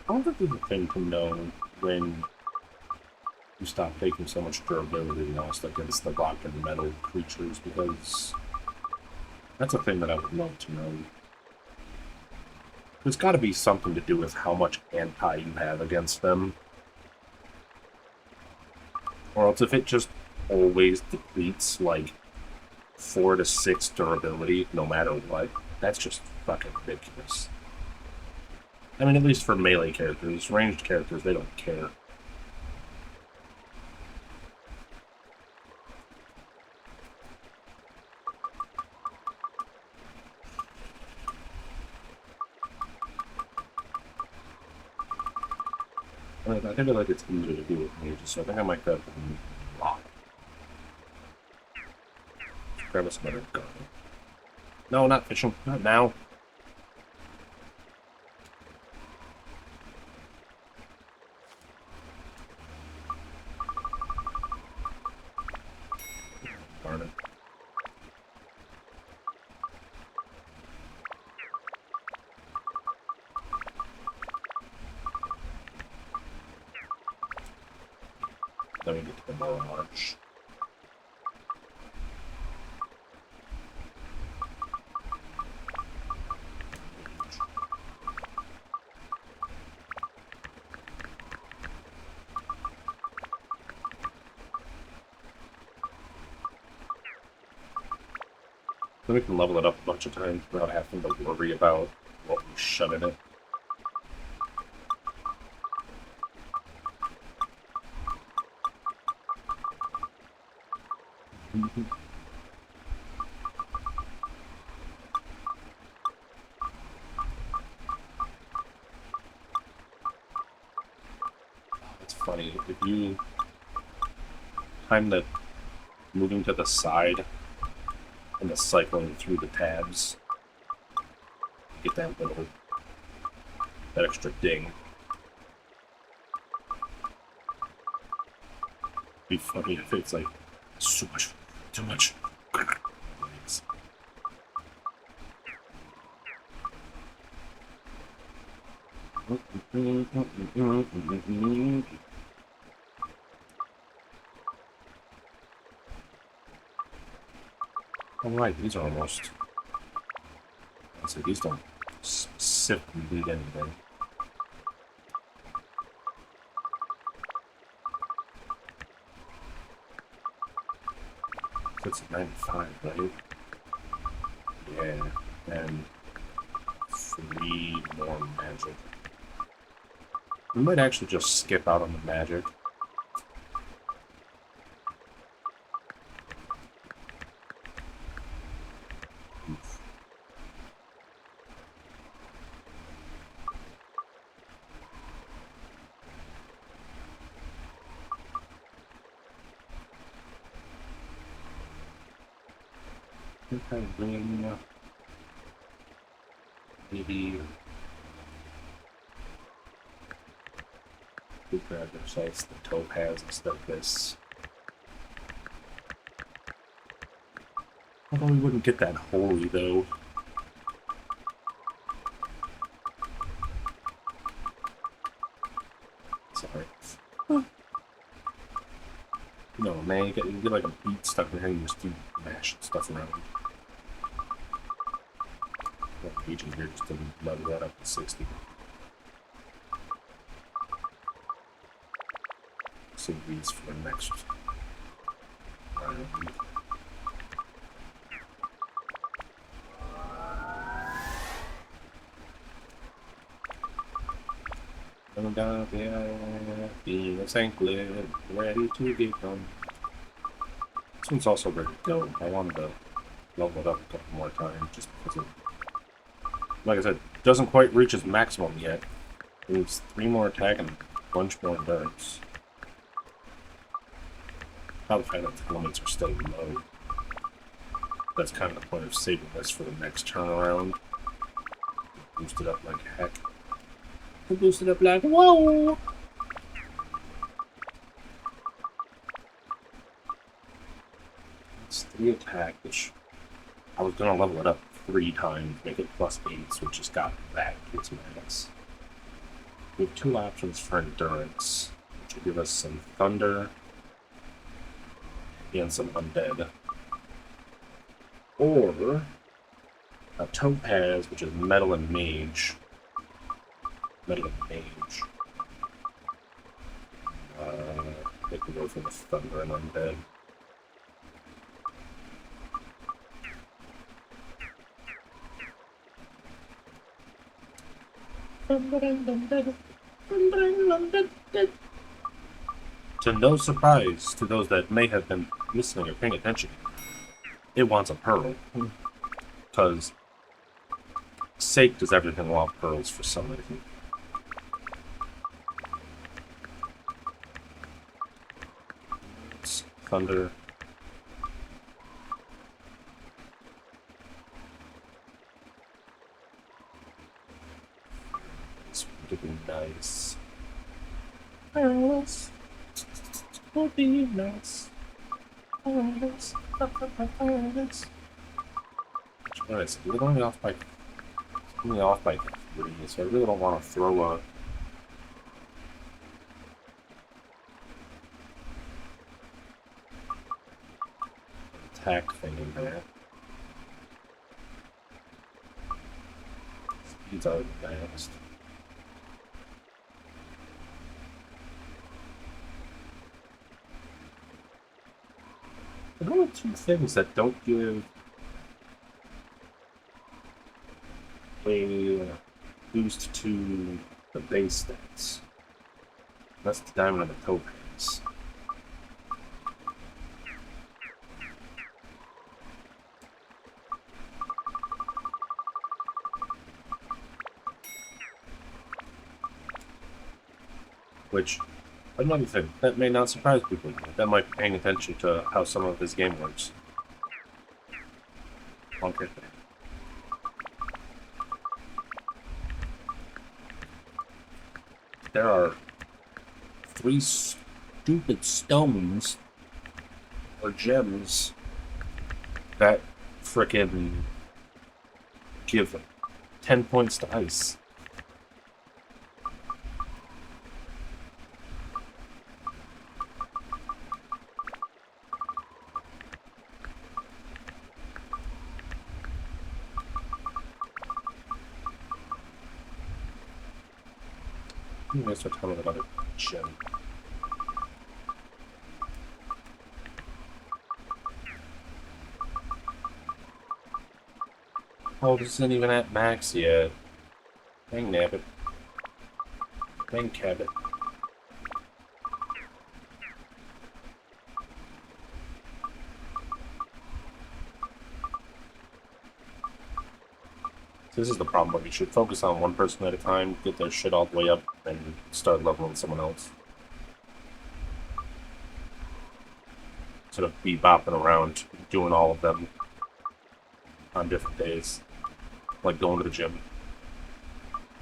I wonder if there's a thing to know when you stop taking so much durability lost against the rock and metal creatures, because that's a thing that I would love to know. There's got to be something to do with how much anti you have against them. Or else if it just always depletes, like, 4 to 6 durability, no matter what, that's just fucking ridiculous. I mean, at least for melee characters. Ranged characters, they don't care. I feel like it's easier to do with mages, so I think I might grab rock. Grab us another gun. No, not fishing. Not now. Darn it. Let me get to the bow and arch. Then we can level it up a bunch of times without having to worry about what we shove in it. It's funny, if you time the moving to the side and the cycling through the tabs, get that extra ding. Be funny if it's like so much, too much. Alright, these are almost... I'd say these don't specifically lead anything. That's 95, right? Yeah, and 3 more magic. We might actually just skip out on the magic. Kind of bring maybe we grab ourselves the topaz instead of this. Although we wouldn't get that holy though. Sorry. No man, you get like a beat stuck in here and you just do mash stuff around. Agent here just to level that up to 60. Save these for the next round. I'm down there, being a saintlet, ready to get done. This one's also ready to go. I wanted to level it up a couple more times just because of, like I said, doesn't quite reach its maximum yet. It needs 3 more attack and a bunch more endurance. How the fact that the limits are still low. That's kind of the point of saving this for the next turnaround. Boost it up like heck. Boost it up like whoa! It's 3 attack, which I was gonna level it up 3 times, make it +8, so it just got that to its max. We have 2 options for endurance, which which will give us some thunder and some undead. Or a topaz, which is metal and mage. Metal and mage. I think we go for the thunder and undead. To no surprise to those that may have been listening or paying attention, it wants a pearl. Because Sake does everything want pearls for some reason. It's thunder. It's really nice. Pearls would be nice. Pearls. Alright, so we're only off by 3, so I really don't want to throw a attack thing in there. Speeds are advanced. There are only 2 things that don't give a boost to the base stats. That's the diamond and the topaz. Which, another thing, that may not surprise people. That might be paying attention to how some of this game works. Okay. There are 3 stupid stones or gems that frickin' give 10 points to ice. I'm gonna start talking about a gem. Oh, this isn't even at max yet. Dang nabbit. Dang cabbit. This is the problem, but you should focus on one person at a time, get their shit all the way up, and start leveling someone else. Instead of bebopping around, doing all of them on different days. Like going to the gym.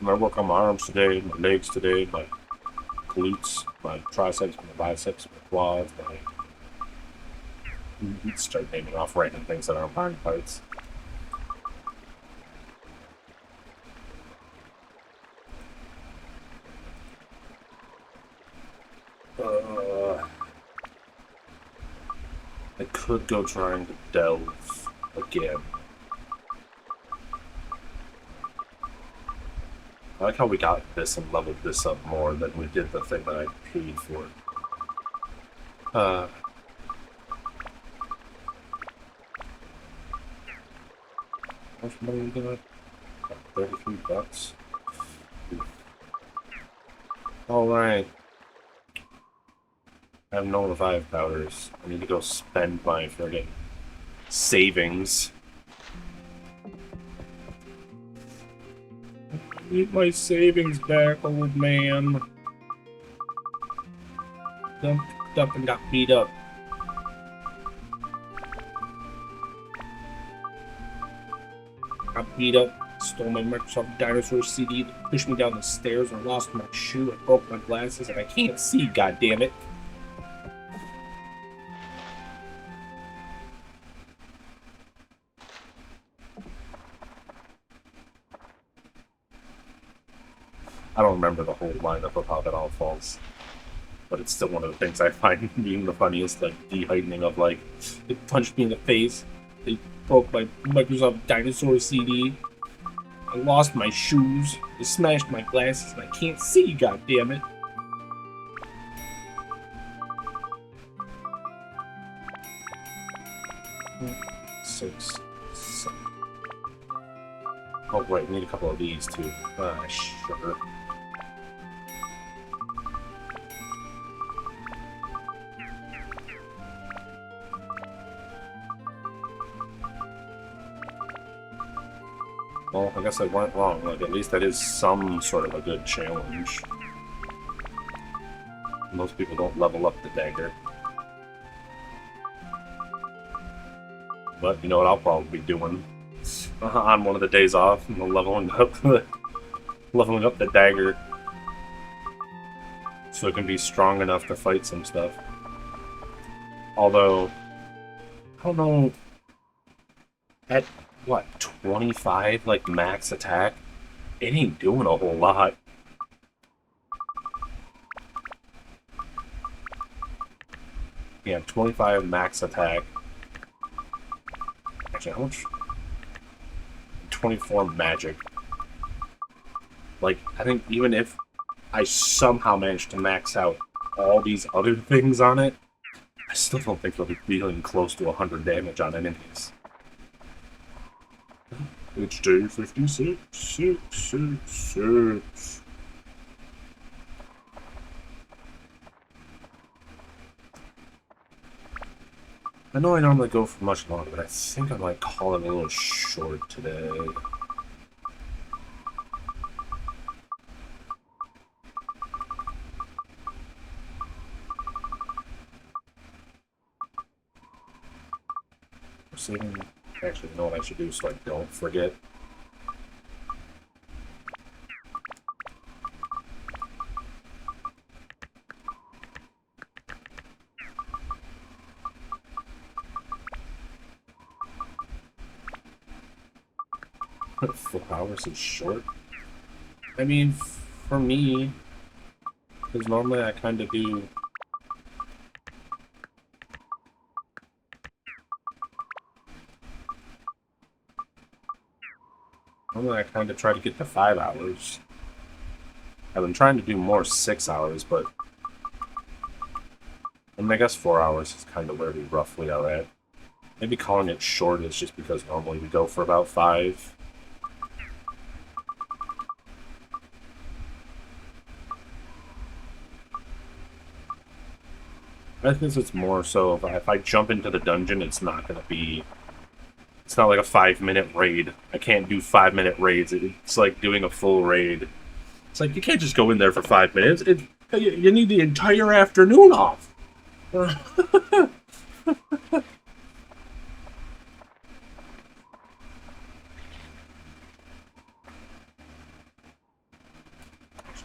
I'm gonna work on my arms today, my legs today, my glutes, my triceps, my biceps, my quads, my... You'd start naming off random things that aren't body parts. I could go trying to delve again. I like how we got this and leveled this up more than we did the thing that I paid for. How much money are we gonna... 33 bucks? Alright. I have no revive powders. I need to go spend my friggin' savings. I need my savings back, old man. Dumped up and got beat up. Got beat up, stole my Microsoft Dinosaur CD, pushed me down the stairs and lost my shoe and broke my glasses and I can't see, goddammit. I don't remember the whole lineup of how that all falls. But it's still one of the things I find being the funniest, like the heightening of like, they punched me in the face, they broke my Microsoft Dinosaur CD, I lost my shoes, they smashed my glasses, and I can't see, goddammit. 6, 7. Oh wait, we need a couple of these too. Sure. Well, I guess I went wrong. Like, at least that is some sort of a good challenge. Most people don't level up the dagger. But you know what I'll probably be doing on one of the days off, leveling up the dagger so it can be strong enough to fight some stuff. Although, I don't know, at what, 25 like max attack, it ain't doing a whole lot. Yeah, 25 max attack. Actually, how much? 24 magic. Like, I think even if I somehow managed to max out all these other things on it, I still don't think it'll be feeling close to 100 damage on enemies. It's day 56, 6, 6, 6. I know I normally go for much longer, but I think I might call it a little short today. Saving. Actually, you know what I should do so I don't forget? What, 4 hours is short? I mean, for me, because normally I kind of do... Normally I kind of try to get to 5 hours. I've been trying to do more 6 hours, but... I mean, I guess 4 hours is kind of where we roughly are at. Maybe calling it short is just because normally we go for about 5. I think it's more so if I jump into the dungeon, it's not going to be... It's not like a 5-minute raid. I can't do 5-minute raids. It's like doing a full raid. It's like, you can't just go in there for 5 minutes. You need the entire afternoon off. I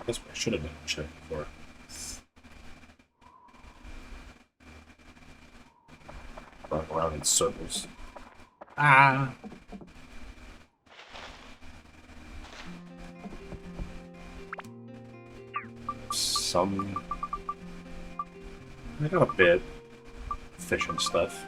guess I should have been checking before. Running around in circles. Ah! I got a bit. Fish and stuff.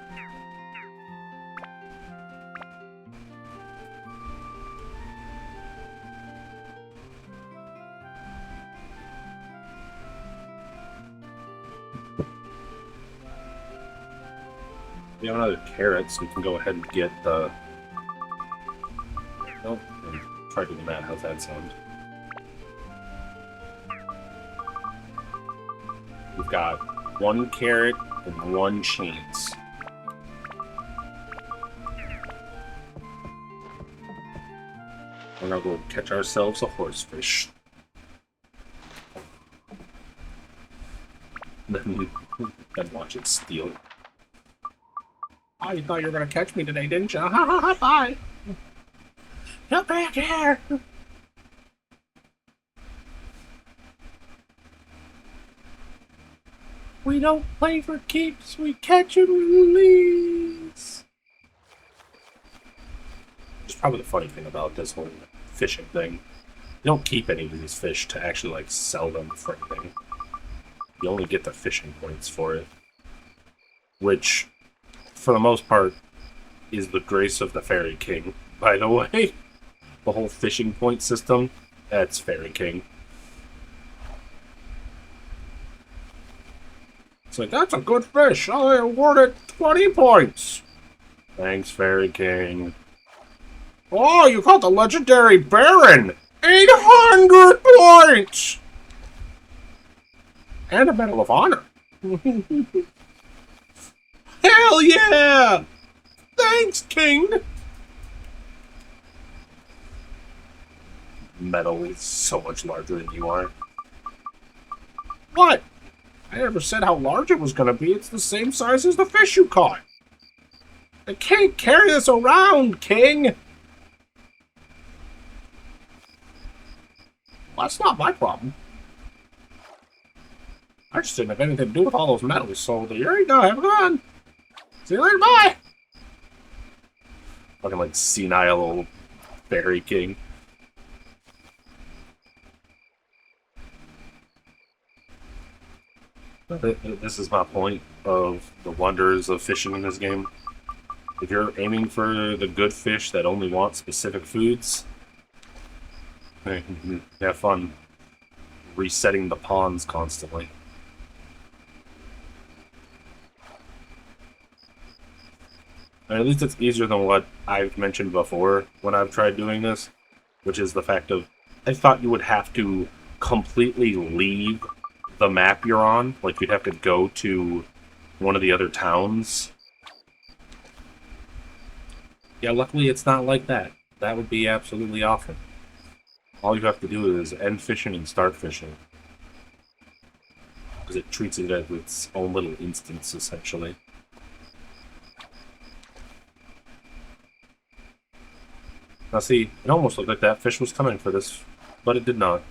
We have another carrot, so we can go ahead and get the... Nope. Try doing that. How's that sound? We've got 1 carrot and 1 chance. We're gonna go catch ourselves a horsefish. Then watch it steal. Oh, you thought you were gonna catch me today, didn't you? Ha ha ha! Bye! Get back here! We don't play for keeps, we catch and release! Which is probably the funny thing about this whole fishing thing. You don't keep any of these fish to actually, like, sell them for anything. you only get the fishing points for it. Which, for the most part, is the grace of the Fairy King, by the way. The whole fishing point system, that's Fairy King. It's like, that's a good fish. I award it 20 points. Thanks, Fairy King. Oh, you caught the legendary Baron! 800 points! And a Medal of Honor. Hell yeah! Thanks, King! Medal is so much larger than you are. What? I never said how large it was going to be. It's the same size as the fish you caught. I can't carry this around, King! Well, that's not my problem. I just didn't have anything to do with all those medals, so there you go, have a good one. See you later, bye! Fucking like senile old Fairy King. This is my point of the wonders of fishing in this game. If you're aiming for the good fish that only want specific foods, have fun resetting the ponds constantly. And at least it's easier than what I've mentioned before when I've tried doing this, which is the fact of, I thought you would have to completely leave the map you're on. Like, you'd have to go to one of the other towns. Yeah, luckily it's not like that. That would be absolutely awful. All you have to do is end fishing and start fishing. Because it treats it as its own little instance, essentially. Now see, it almost looked like that fish was coming for this, but it did not.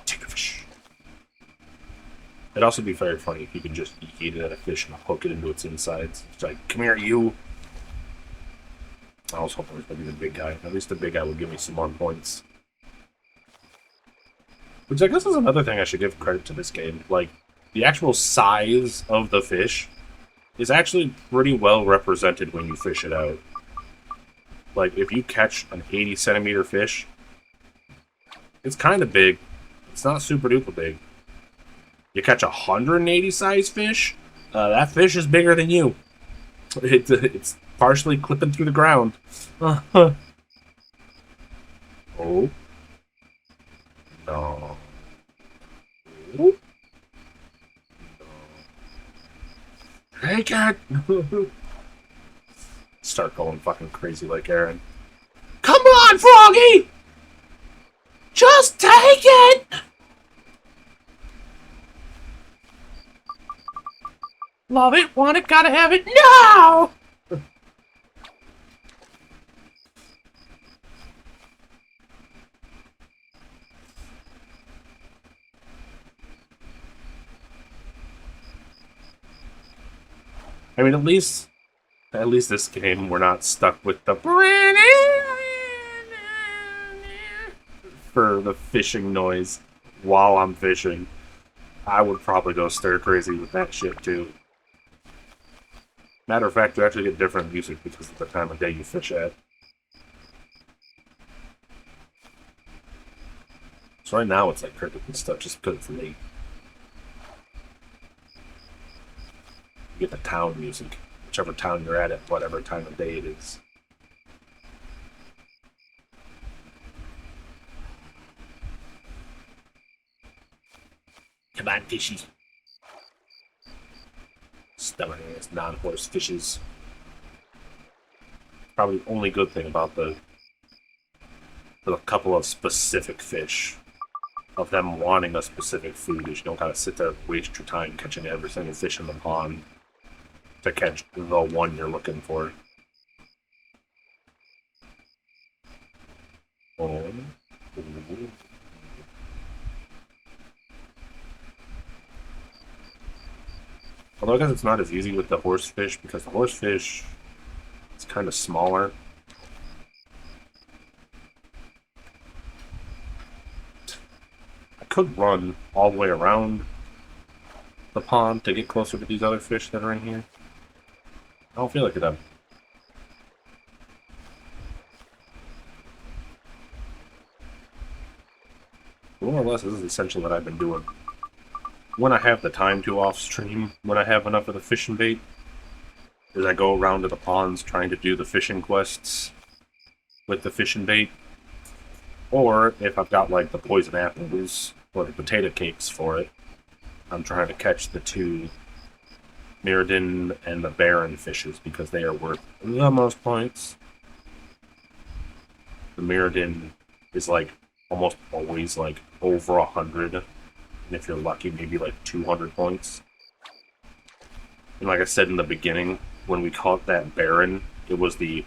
Take a fish. It'd also be very funny if you could just eat it at a fish and hook it into its insides. It's like, come here, you! I was hoping it was going to be the big guy. At least the big guy would give me some more points. Which I guess is another thing I should give credit to this game. Like, the actual size of the fish is actually pretty well represented when you fish it out. Like, if you catch an 80 centimeter fish, it's kind of big. It's not super duper big. You catch a 180 size fish, that fish is bigger than you. It's partially clipping through the ground. Oh. No. No. Take it! Start going fucking crazy like Aaron. Come on, Froggy! Just take it! Love it, want it, gotta have it now! I mean, at least this game, we're not stuck with the for the fishing noise while I'm fishing. I would probably go stir crazy with that shit too. Matter of fact, you actually get different music because of the time of day you fish at. So right now it's like cricket and stuff just because it's late. You get the town music, whichever town you're at whatever time of day it is. Come on, fishy. Stubborn ass non-horse fishes. Probably the only good thing about the couple of specific fish, of them wanting a specific food, is you don't gotta sit there and waste your time catching every single fish in the pond to catch the one you're looking for. Oh. Although I guess it's not as easy with the horsefish, because the horsefish is kind of smaller. I could run all the way around the pond to get closer to these other fish that are in here. I don't feel like it, though. More or less, this is essentially what I've been doing. When I have the time to off-stream, when I have enough of the fishing bait, is I go around to the ponds trying to do the fishing quests with the fishing bait. Or, if I've got, like, the poison apples or the potato cakes for it, I'm trying to catch the two Mirrodin and the Baron fishes because they are worth the most points. The Mirrodin is, like, almost always, like, over 100. And if you're lucky, maybe, like, 200 points. And like I said in the beginning, when we caught that Baron, it was the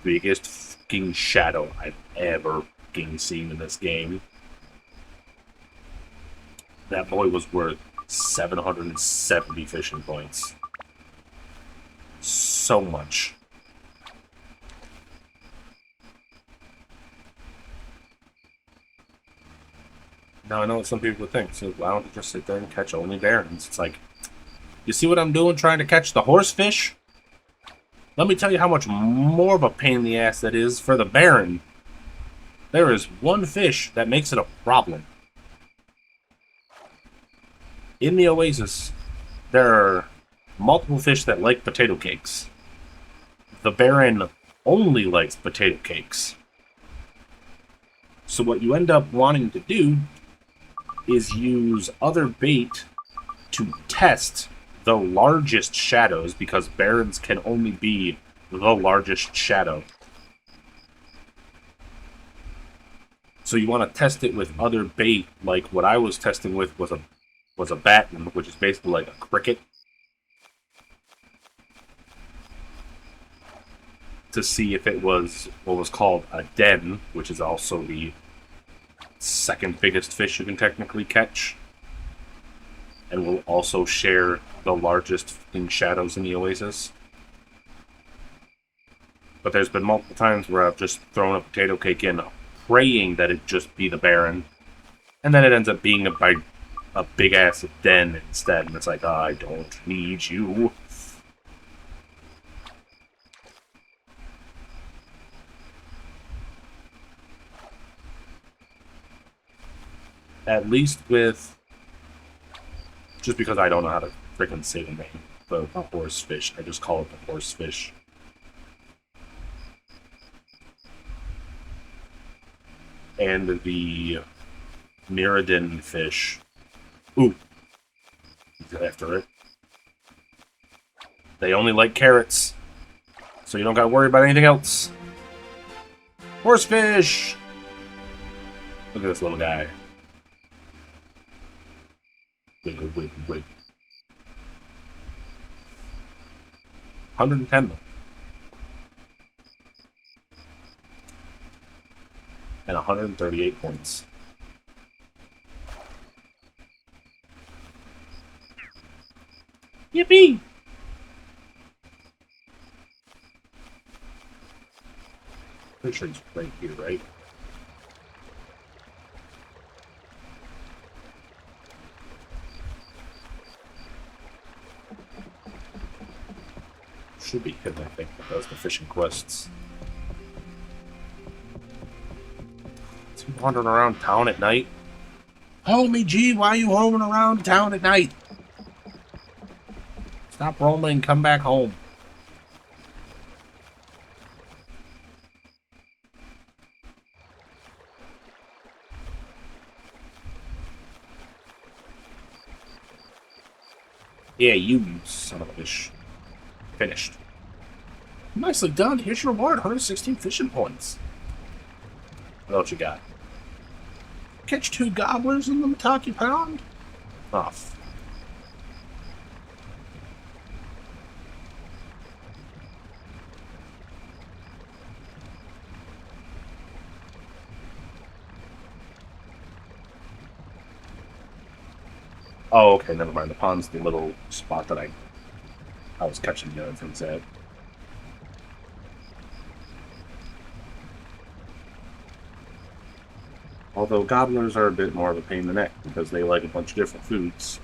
biggest fucking shadow I've ever fucking seen in this game. That boy was worth 770 fishing points. So much. Now I know what some people would think, so why don't you just sit there and catch only Barons? It's like, you see what I'm doing trying to catch the horsefish? Let me tell you how much more of a pain in the ass that is for the Baron. There is one fish that makes it a problem. In the Oasis, there are multiple fish that like potato cakes. The Baron only likes potato cakes. So what you end up wanting to do is use other bait to test the largest shadows, because Barons can only be the largest shadow. So you want to test it with other bait, like what I was testing with was a batten, which is basically like a cricket, to see if it was what was called a den, which is also the second biggest fish you can technically catch, and will also share the largest shadows in the Oasis. But there's been multiple times where I've just thrown a potato cake in, praying that it just be the Baron, and then it ends up being a big-ass den instead, and it's like, I don't need you. At least with... Just because I don't know how to freaking say the name. The horsefish. I just call it the horsefish. And the Mirrodin fish. Ooh. Get after it. They only like carrots. So you don't gotta worry about anything else. Horsefish! Look at this little guy. Wiggle, wiggle, wiggle. 110 though. And 138 points. Yippee! Pretty sure he's right here, right? Should be hidden, I think, because the fishing quests. Is he wandering around town at night? Homie G, why are you roaming around town at night? Stop roaming and come back home. Yeah, you son of a bitch. Finished. Nicely done. Here's your reward, 116 fishing points. What else you got? Catch 2 gobblers in the Mataki Pound. Off. Oh, okay, never mind. The pond's the little spot that I was catching the other things at. Although gobblers are a bit more of a pain in the neck because they like a bunch of different foods.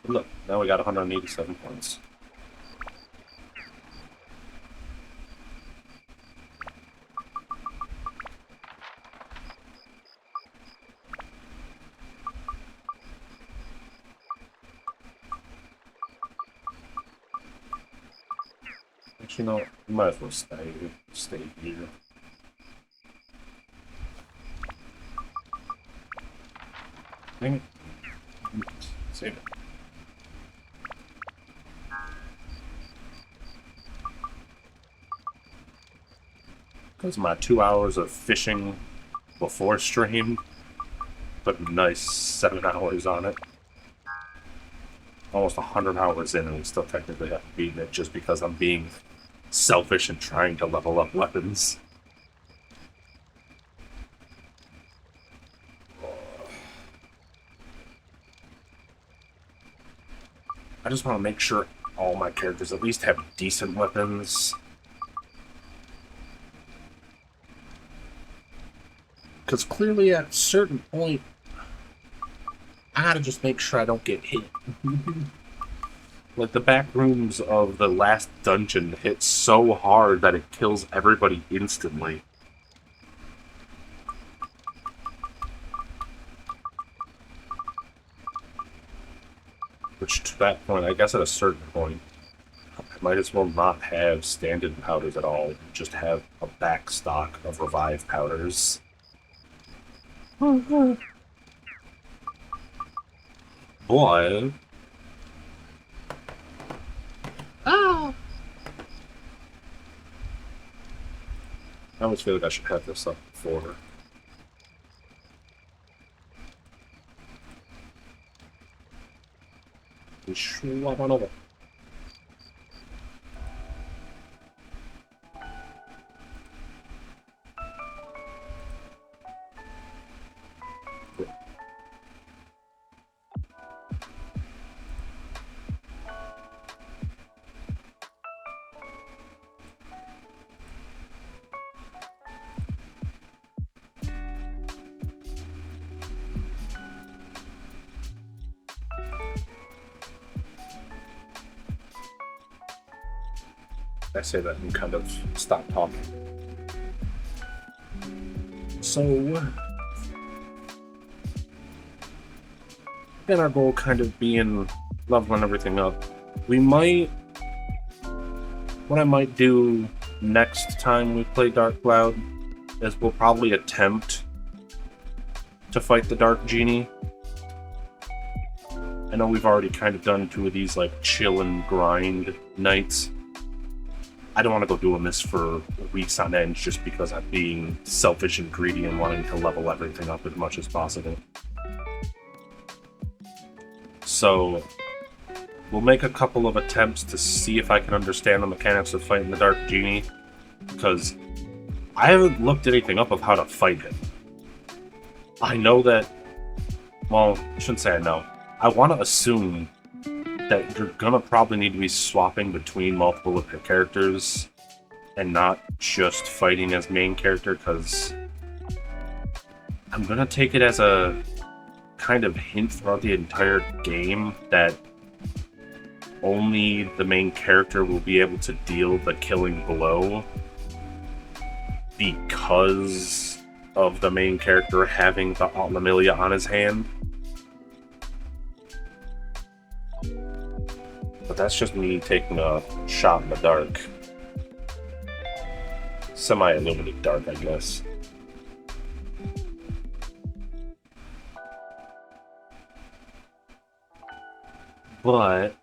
Look, now we got 187 points. Actually, no, we might as well stay here. Dang it. Save it. Because my 2 hours of fishing before stream, put a nice 7 hours on it. Almost 100 hours in, and we still technically haven't beaten it just because I'm being selfish and trying to level up weapons. I just want to make sure all my characters at least have decent weapons. Because clearly at a certain point, I gotta just make sure I don't get hit. Like, the back rooms of the last dungeon hit so hard that it kills everybody instantly. Which, to that point, I guess at a certain point, I might as well not have stand-in powders at all. Just have a back stock of revive powders. Boy. Ah! I always feel like I should have this up before her. We swap on over. I say that and kind of stop talking. So, then our goal kind of being leveling everything up. What I might do next time we play Dark Cloud is we'll probably attempt to fight the Dark Genie. I know we've already kind of done 2 of these, like, chill and grind nights. I don't want to go doing this for weeks on end just because I'm being selfish and greedy and wanting to level everything up as much as possible. So, we'll make a couple of attempts to see if I can understand the mechanics of fighting the Dark Genie, because I haven't looked anything up of how to fight him. I know that, well, I shouldn't say I know. I want to assume that you're gonna probably need to be swapping between multiple of your characters and not just fighting as main character, because I'm gonna take it as a kind of hint throughout the entire game that only the main character will be able to deal the killing blow because of the main character having the Amelia on his hand. But that's just me taking a shot in the dark. Semi-illuminated dark, I guess. But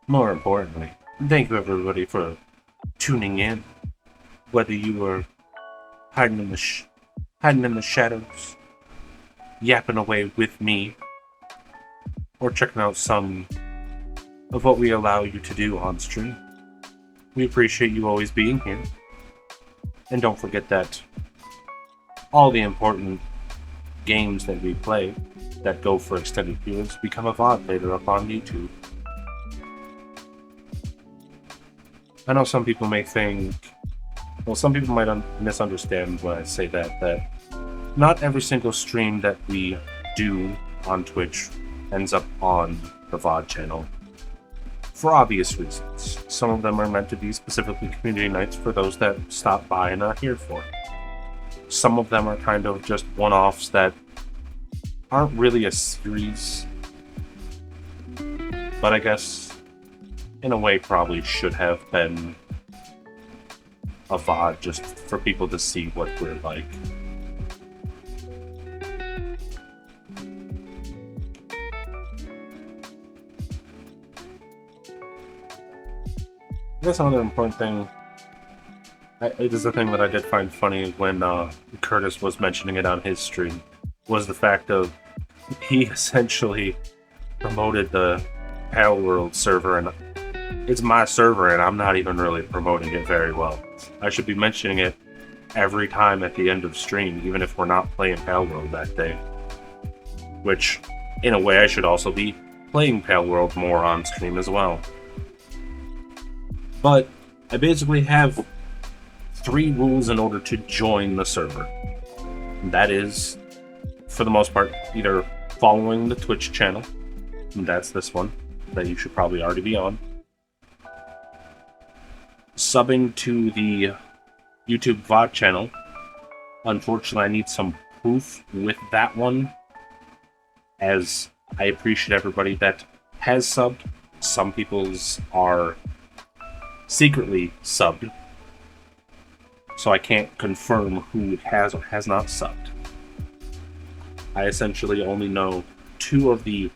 more importantly, thank you everybody for tuning in. Whether you were hiding in the shadows, yapping away with me, or checking out some of what we allow you to do on stream. We appreciate you always being here. And don't forget that all the important games that we play that go for extended periods become a VOD later up on YouTube. I know some people may think, well, some people might misunderstand when I say that not every single stream that we do on Twitch ends up on the VOD channel. For obvious reasons. Some of them are meant to be specifically community nights for those that stop by and are here for. Some of them are kind of just one-offs that aren't really a series, but I guess in a way probably should have been a VOD just for people to see what we're like. I guess another important thing, it is the thing that I did find funny when Curtis was mentioning it on his stream, was the fact of he essentially promoted the Pale World server, and it's my server and I'm not even really promoting it very well. I should be mentioning it every time at the end of stream, even if we're not playing Pale World that day. Which, in a way, I should also be playing Pale World more on stream as well. But I basically have 3 rules in order to join the server. And that is, for the most part, either following the Twitch channel, and that's this one, that you should probably already be on, subbing to the YouTube VOD channel. Unfortunately, I need some proof with that one, as I appreciate everybody that has subbed. Some people's are secretly subbed, so I can't confirm who has or has not subbed. I essentially only know 2 of the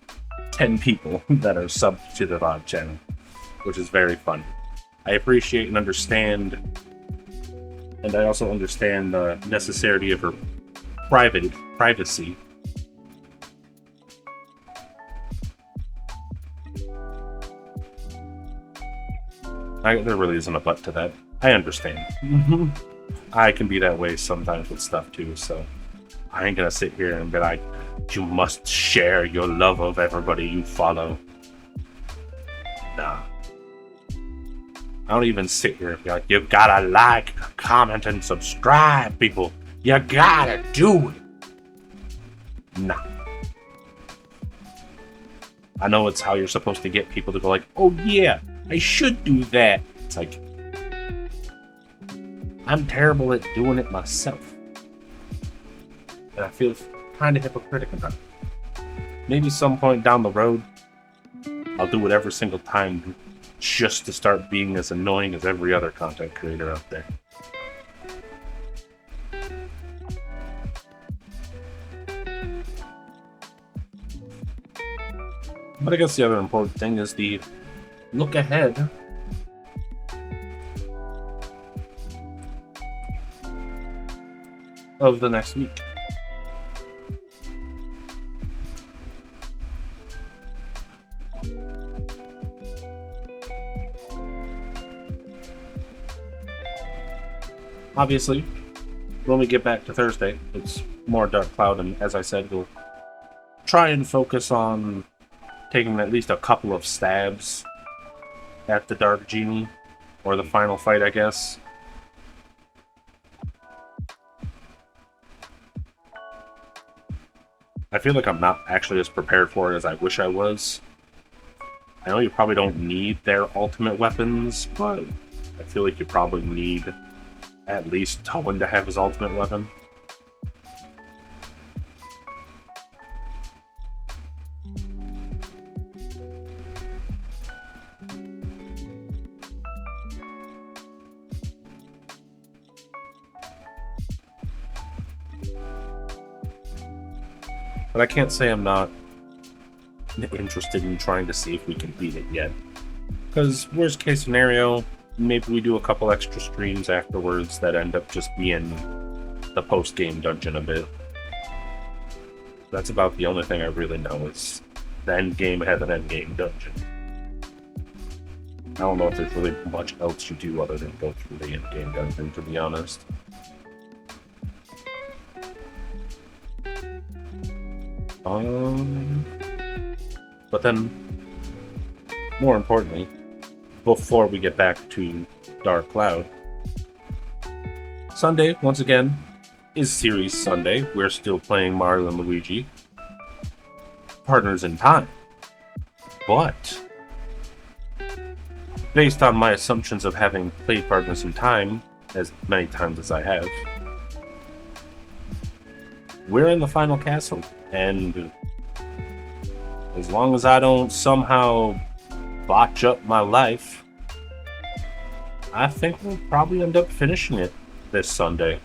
10 people that are subbed to the VOD channel, which is very fun. I appreciate and understand, and I also understand the necessity of her privacy. There really isn't a but to that. I understand. I can be that way sometimes with stuff too, so I ain't gonna sit here and be like, you must share your love of everybody you follow. Nah. I don't even sit here and be like, you gotta like, comment, and subscribe, people. You gotta do it. Nah. I know it's how you're supposed to get people to go like, oh yeah, I should do that. It's like, I'm terrible at doing it myself. And I feel kind of hypocritical about it. Maybe some point down the road, I'll do it every single time just to start being as annoying as every other content creator out there. But I guess the other important thing is the look ahead of the next week. Obviously, when we get back to Thursday, it's more Dark Cloud, and as I said, we'll try and focus on taking at least a couple of stabs at the Dark Genie, or the final fight, I guess. I feel like I'm not actually as prepared for it as I wish I was. I know you probably don't need their ultimate weapons, but I feel like you probably need at least Towan to have his ultimate weapon. But I can't say I'm not interested in trying to see if we can beat it yet. Because worst case scenario, maybe we do a couple extra streams afterwards that end up just being the post-game dungeon a bit. That's about the only thing I really know is the end game has an end game dungeon. I don't know if there's really much else you do other than go through the end game dungeon, to be honest. But then, more importantly, before we get back to Dark Cloud, Sunday, once again, is Series Sunday. We're still playing Mario and Luigi. Partners in Time. But, based on my assumptions of having played Partners in Time as many times as I have, we're in the final castle, and as long as I don't somehow botch up my life, I think we'll probably end up finishing it this Sunday.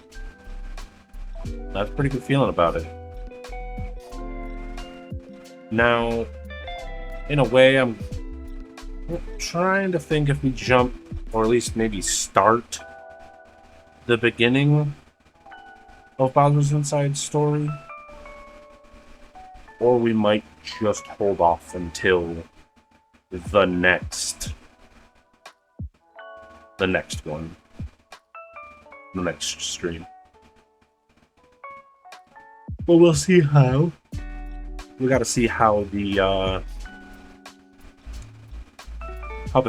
I have a pretty good feeling about it. Now, in a way, I'm trying to think if we jump, or at least maybe start, the beginning of Bowser's Inside story, or we might just hold off until the next one, the next stream. But we'll see how. We gotta see how the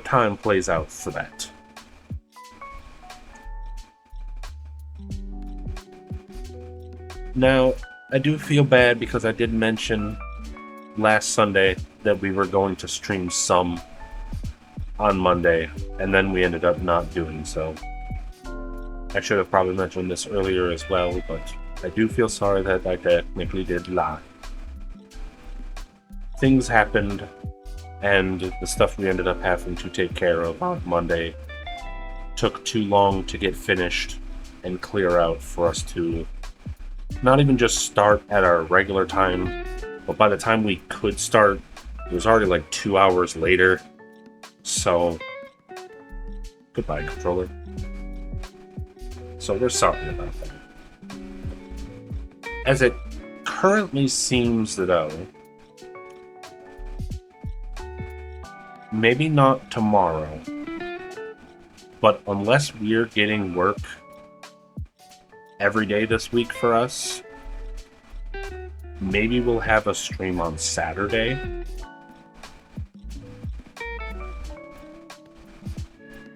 time plays out for that. Now, I do feel bad because I did mention last Sunday that we were going to stream some on Monday, and then we ended up not doing so. I should have probably mentioned this earlier as well, but I do feel sorry that I technically did lie. Things happened, and the stuff we ended up having to take care of on Monday took too long to get finished and clear out for us to not even just start at our regular time, but by the time we could start, it was already like 2 hours later. So, goodbye, controller. So we're sorry about that. As it currently seems though, maybe not tomorrow, but unless we're getting work every day this week for us, maybe we'll have a stream on Saturday.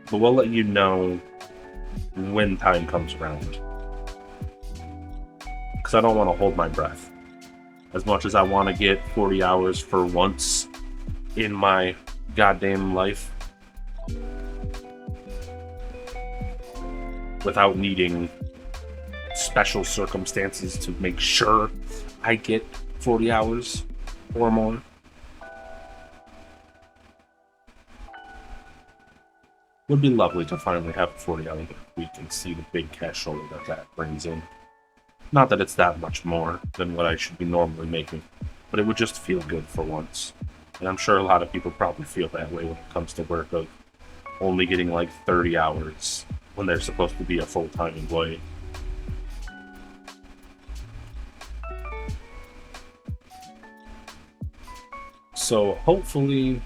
But we'll let you know when time comes around. Because I don't want to hold my breath. As much as I want to get 40 hours for once in my goddamn life, without needing special circumstances to make sure I get 40 hours or more. Would be lovely to finally have a 40-hour week and see the big cash flow that brings in. Not that it's that much more than what I should be normally making, but it would just feel good for once. And I'm sure a lot of people probably feel that way when it comes to work, of only getting like 30 hours when they're supposed to be a full-time employee. So hopefully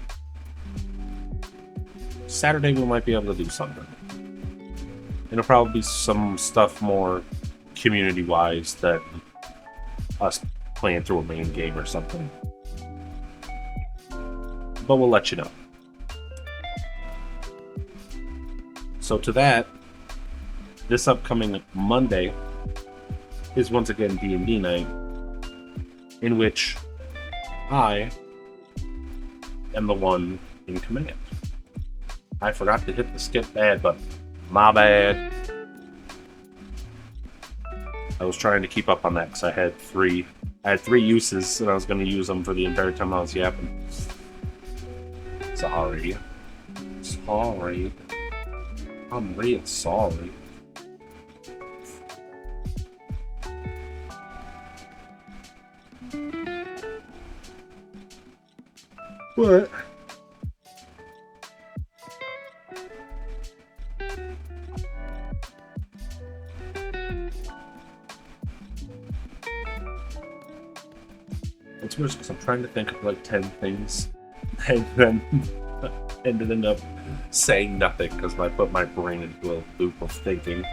Saturday we might be able to do something. It'll probably be some stuff more community-wise than us playing through a main game or something. But we'll let you know. So to that, this upcoming Monday is once again D&D night, in which I am the one in command. I forgot to hit the skip bad button. My bad. I was trying to keep up on that because I had three uses and I was going to use them for the entire time I was yapping. Sorry. I'm real sorry. What? It's weird because I'm trying to think of like 10 things and then end up saying nothing because I put my brain into a loop of thinking.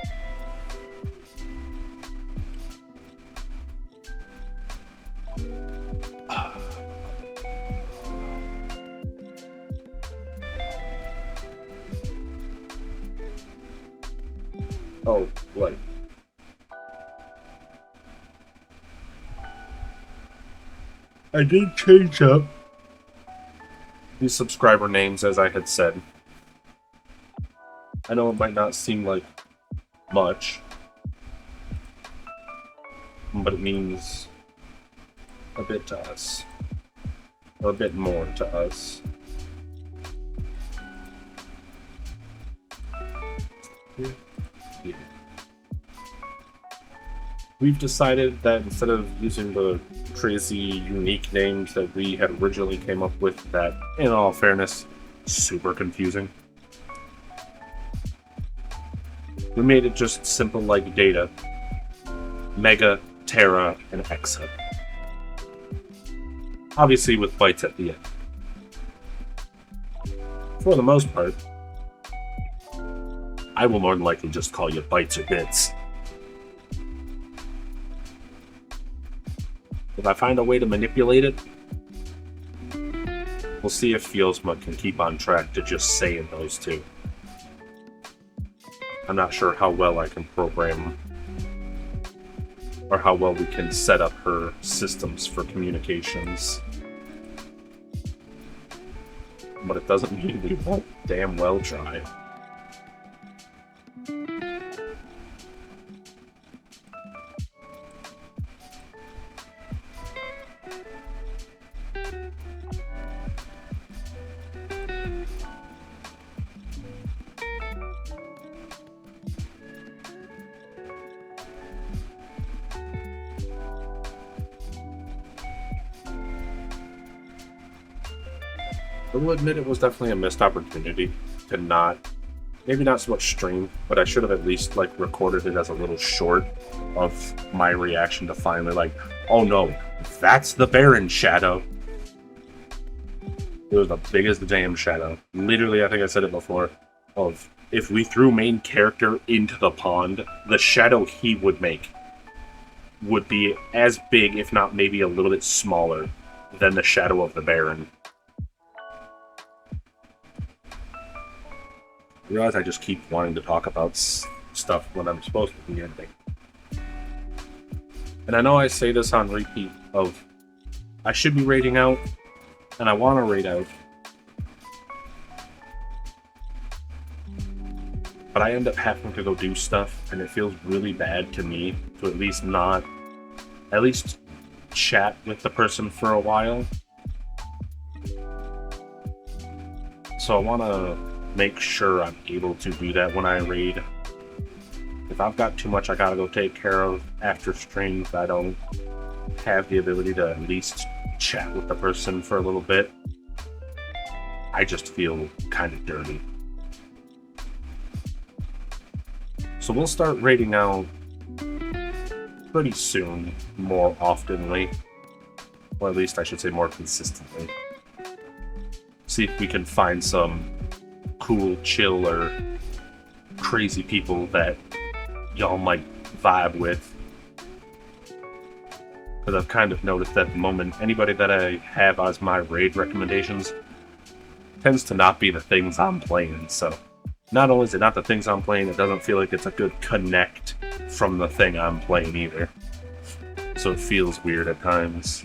Oh, what? I did change up these subscriber names, as I had said. I know it might not seem like much, but it means a bit to us, or a bit more to us. Yeah. We've decided that instead of using the crazy unique names that we had originally came up with, that, in all fairness, super confusing, we made it just simple like data. Mega, Terra, and Exa. Obviously with bytes at the end. For the most part, I will more than likely just call you bytes or bits. If I find a way to manipulate it, we'll see if Fiosma can keep on track to just saying those two. I'm not sure how well I can program or how well we can set up her systems for communications. But it doesn't mean we won't damn well try. I will admit it was definitely a missed opportunity to maybe not so much stream, but I should have at least recorded it as a little short of my reaction to finally oh no, that's the Baron shadow. It was the biggest damn shadow. Literally, I think I said it before, of if we threw main character into the pond, the shadow he would make would be as big, if not maybe a little bit smaller, than the shadow of the Baron. I realize I just keep wanting to talk about stuff when I'm supposed to be ending. And I know I say this on repeat of I should be raiding out, and I want to raid out, but I end up having to go do stuff, and it feels really bad to me to at least chat with the person for a while. So I want to make sure I'm able to do that when I raid. If I've got too much I gotta go take care of after streams, I don't have the ability to at least chat with the person for a little bit, I just feel kind of dirty. So we'll start raiding out pretty soon, more oftenly, or at least I should say more consistently. See if we can find some cool, chill, or crazy people that y'all might vibe with. Because I've kind of noticed at the moment, anybody that I have as my raid recommendations tends to not be the things I'm playing, so not only is it not the things I'm playing, it doesn't feel like it's a good connect from the thing I'm playing either. So it feels weird at times.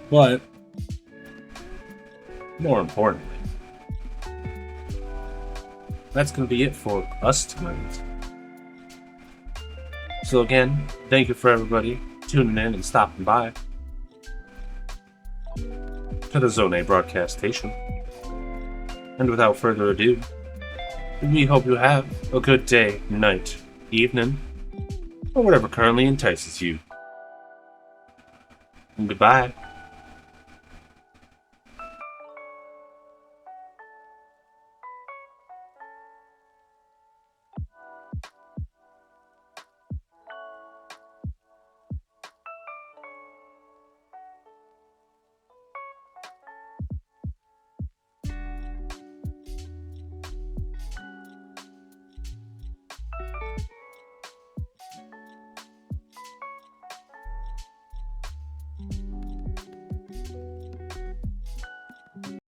But more importantly, that's going to be it for us tonight. So again, thank you for everybody tuning in and stopping by to the Zone broadcast station. And without further ado, we hope you have a good day, night, evening, or whatever currently entices you. And goodbye.